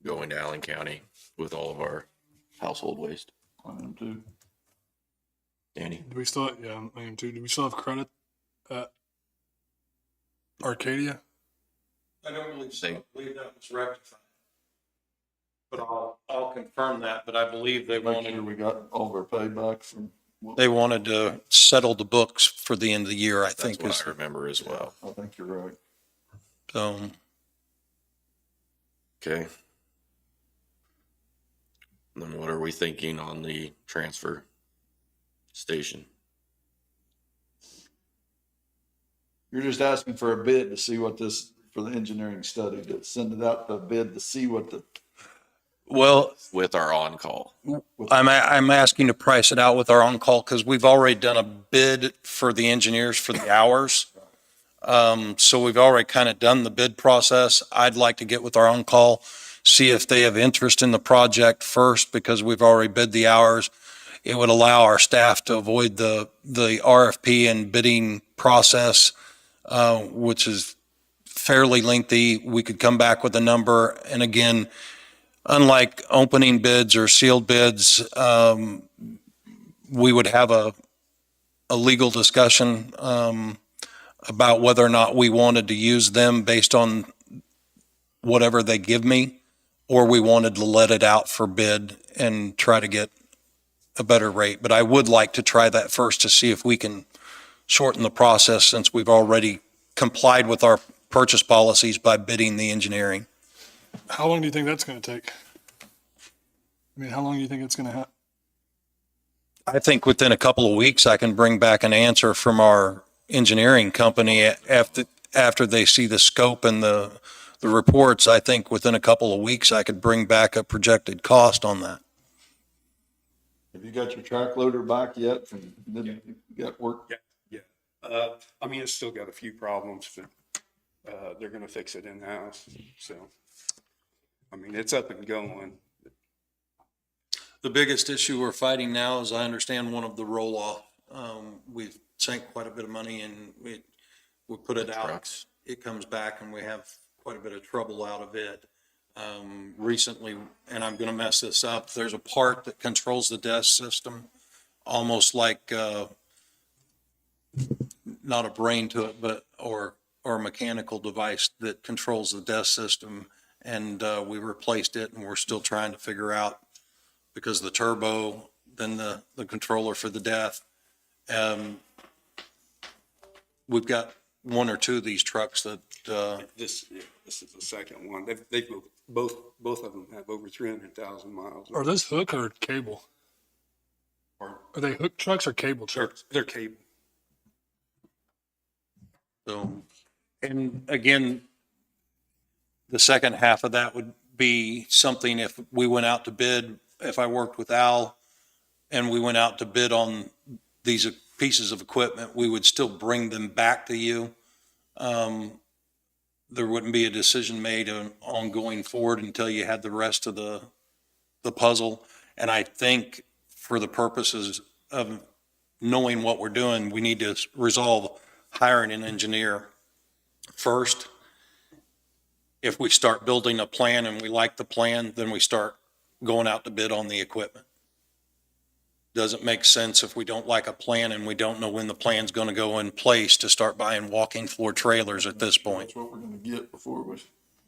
[SPEAKER 2] going to Allen County with all of our household waste.
[SPEAKER 4] I am too.
[SPEAKER 2] Danny?
[SPEAKER 5] Do we still, yeah, I am too. Do we still have credit at Arcadia?
[SPEAKER 7] I don't believe so. I believe that was rectified. But I'll confirm that, but I believe they
[SPEAKER 4] Make
[SPEAKER 7] wanted,
[SPEAKER 4] sure we got all of our payback from.
[SPEAKER 7] they wanted to settle the books for the end of the year, I
[SPEAKER 2] That's
[SPEAKER 7] think.
[SPEAKER 2] what I remember as well.
[SPEAKER 4] I think you're right.
[SPEAKER 7] So,
[SPEAKER 2] Okay. Then what are we thinking on the transfer station?
[SPEAKER 4] You're just asking for a bid to see what this, for the engineering study, to send it out to bid to see what the.
[SPEAKER 7] well,
[SPEAKER 2] With our on-call.
[SPEAKER 7] I'm asking to price it out with our on-call because we've already done a bid for the engineers for the hours. So we've already kind of done the bid process. I'd like to get with our on-call, see if they have interest in the project first because we've already bid the hours. It would allow our staff to avoid the RFP and bidding process, which is fairly lengthy. We could come back with a number. And again, unlike opening bids or sealed bids, we would have a legal discussion about whether or not we wanted to use them based on whatever they give me, or we wanted to let it out for bid and try to get a better rate. But I would like to try that first to see if we can shorten the process since we've already complied with our purchase policies by bidding the engineering.
[SPEAKER 5] How long do you think that's going to take? I mean, how long do you think it's going to have?
[SPEAKER 7] I think within a couple of weeks, I can bring back an answer from our engineering company after they see the scope and the reports. I think within a couple of weeks, I could bring back a projected cost on that.
[SPEAKER 4] Have you got your track loader back yet from, you got work?
[SPEAKER 9] Yeah. I mean, it's still got a few problems, but they're going to fix it in-house. So, I mean, it's up and going.
[SPEAKER 7] The biggest issue we're fighting now is, I understand, one of the roll-off. We've sank quite a bit of money and we put it out.
[SPEAKER 2] Trucks.
[SPEAKER 7] It comes back and we have quite a bit of trouble out of it. Recently, and I'm going to mess this up, there's a part that controls the desk system, almost like not a brain to it, but or a mechanical device that controls the desk system. And we replaced it and we're still trying to figure out, because the turbo, then the controller for the death. We've got one or two of these trucks that,
[SPEAKER 9] This is the second one. They both of them have over 300,000 miles.
[SPEAKER 5] Are those hook or cable? Are they hook trucks or cable trucks?
[SPEAKER 9] They're cable.
[SPEAKER 7] so, and again, the second half of that would be something if we went out to bid, if I worked with Al and we went out to bid on these pieces of equipment, we would still bring them back to you. There wouldn't be a decision made on going forward until you had the rest of the puzzle. And I think for the purposes of knowing what we're doing, we need to resolve hiring an engineer first. If we start building a plan and we like the plan, then we start going out to bid on the equipment. Doesn't make sense if we don't like a plan and we don't know when the plan's going to go in place to start buying walking floor trailers at this point.
[SPEAKER 4] That's what we're gonna get before we.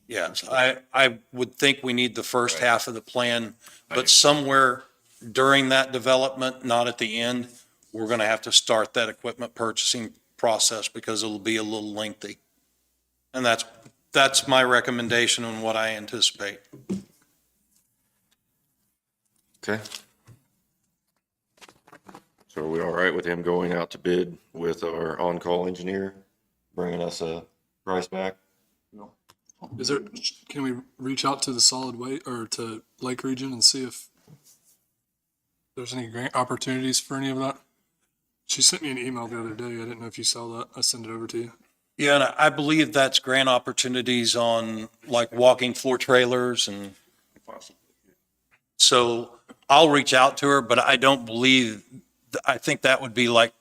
[SPEAKER 7] Yes, I would think we need the first half of the plan, but somewhere during that development, not at the end, we're going to have to start that equipment purchasing process because it'll be a little lengthy. And that's my recommendation on what I anticipate.
[SPEAKER 2] Okay. So are we all right with him going out to bid with our on-call engineer, bringing us a price back?
[SPEAKER 5] Is there, can we reach out to the solid waste or to Lake Region and see if there's any grant opportunities for any of that? She sent me an email the other day. I didn't know if you saw that. I sent it over to you.
[SPEAKER 7] Yeah, and I believe that's grant opportunities on like walking floor trailers and so I'll reach out to her, but I don't believe, I think that would be like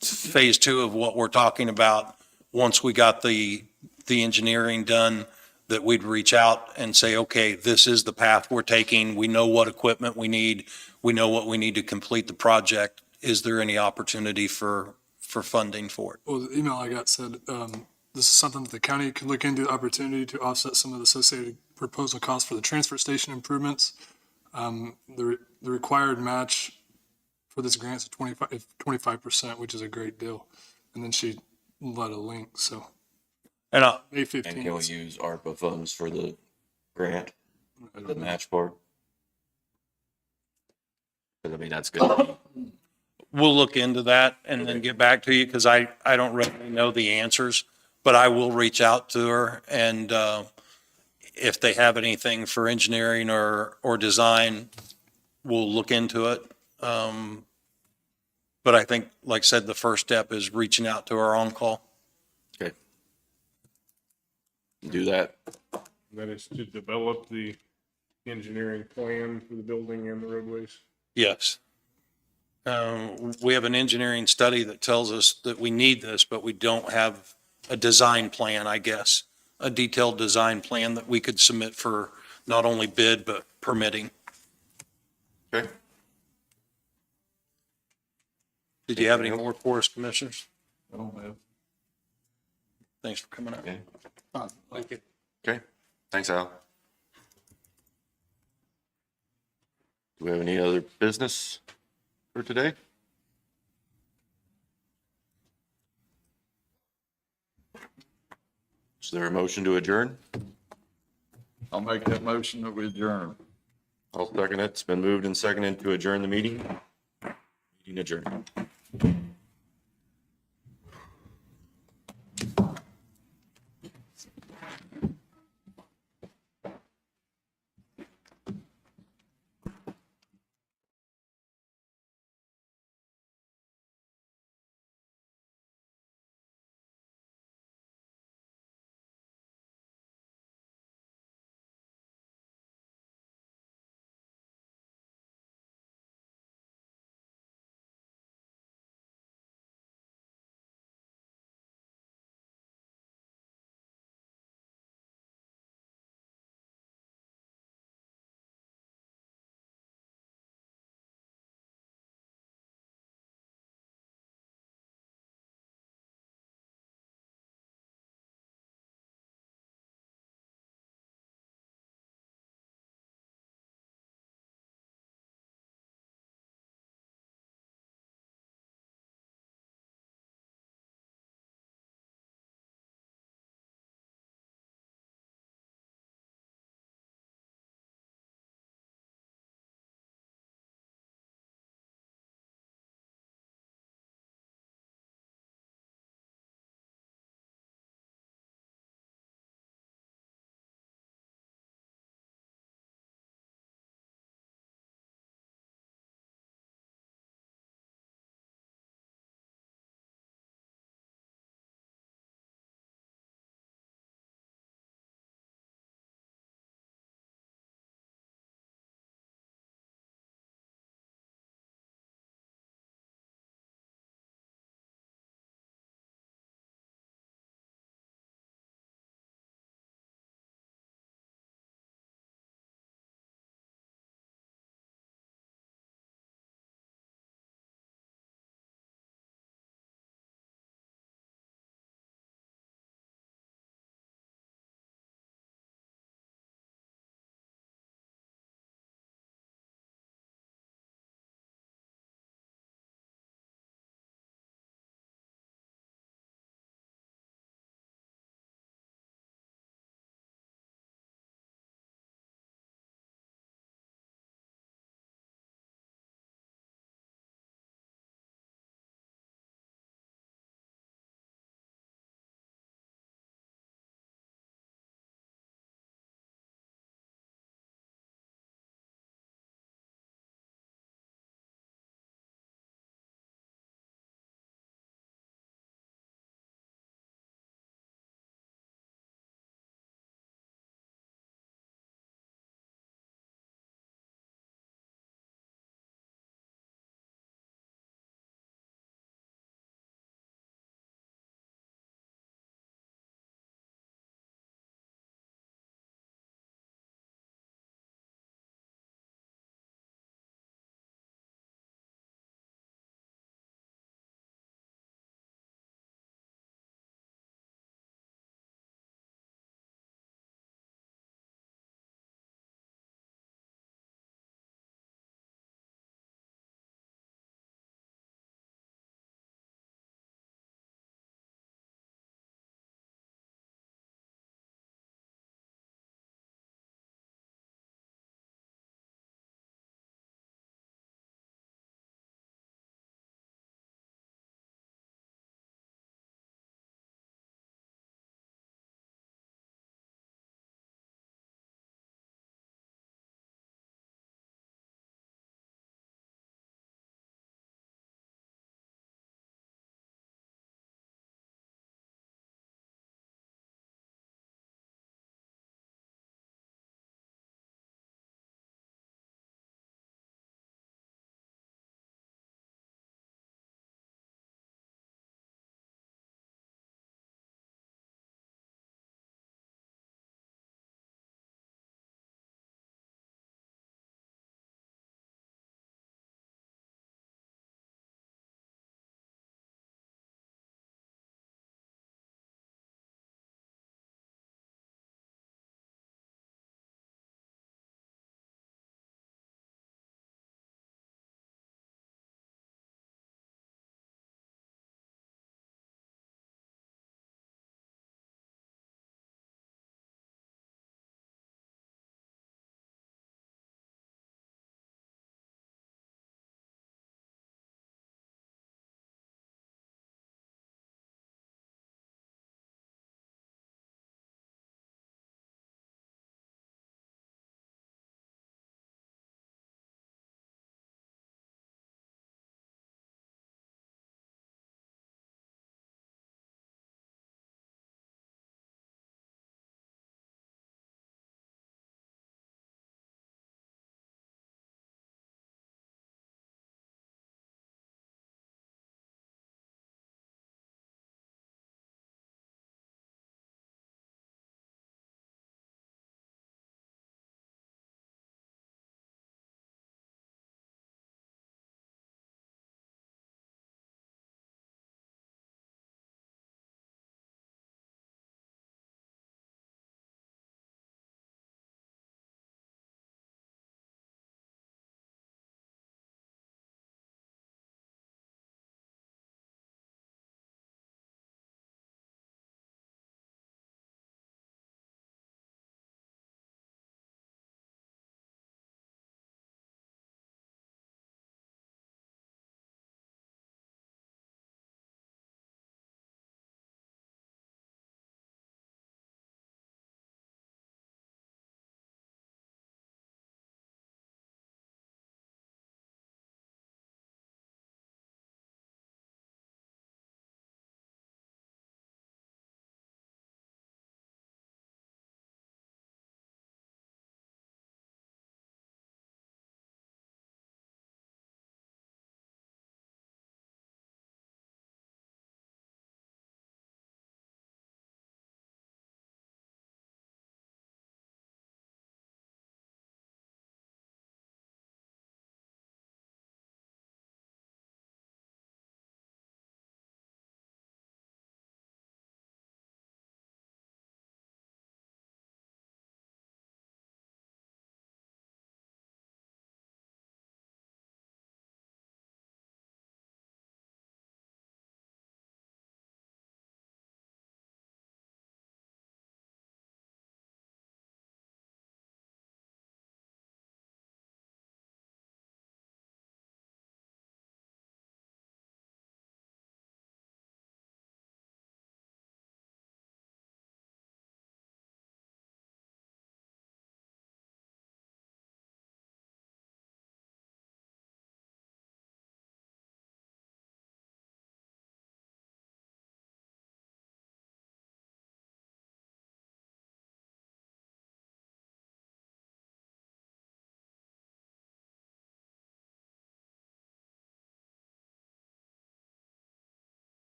[SPEAKER 7] phase 2 of what we're talking about. Once we got the engineering done, that we'd reach out and say, okay, this is the path we're taking. We know what equipment we need. We know what we need to complete the project. Is there any opportunity for funding for it?
[SPEAKER 5] Well, the email I got said, this is something that the county could look into, the opportunity to offset some of the associated proposal costs for the transfer station improvements. The required match for this grant is 25%, which is a great deal. And then she let a link, so.
[SPEAKER 7] And
[SPEAKER 5] May
[SPEAKER 2] And can we
[SPEAKER 5] 15th.
[SPEAKER 2] use ARPA funds for the grant, the match part? Because I mean, that's good.
[SPEAKER 7] We'll look into that and then get back to you because I don't really know the answers, but I will reach out to her and if they have anything for engineering or design, we'll look into it. But I think, like I said, the first step is reaching out to our on-call.
[SPEAKER 2] Okay. Do that.
[SPEAKER 3] That is to develop the engineering plan for the building and the roadways.
[SPEAKER 7] Yes. We have an engineering study that tells us that we need this, but we don't have a design plan, I guess, a detailed design plan that we could submit for not only bid, but permitting.
[SPEAKER 2] Okay.
[SPEAKER 7] Did you have any more for us, commissioners?
[SPEAKER 4] I don't have.
[SPEAKER 7] Thanks for coming up.
[SPEAKER 2] Okay.
[SPEAKER 7] Thank you.
[SPEAKER 2] Okay. Thanks, Al. Do we have any other business for today? Is there a motion to adjourn?
[SPEAKER 4] I'll make that motion that we adjourn.
[SPEAKER 2] I'll second it. It's been moved and seconded to adjourn the meeting. Meeting adjourned.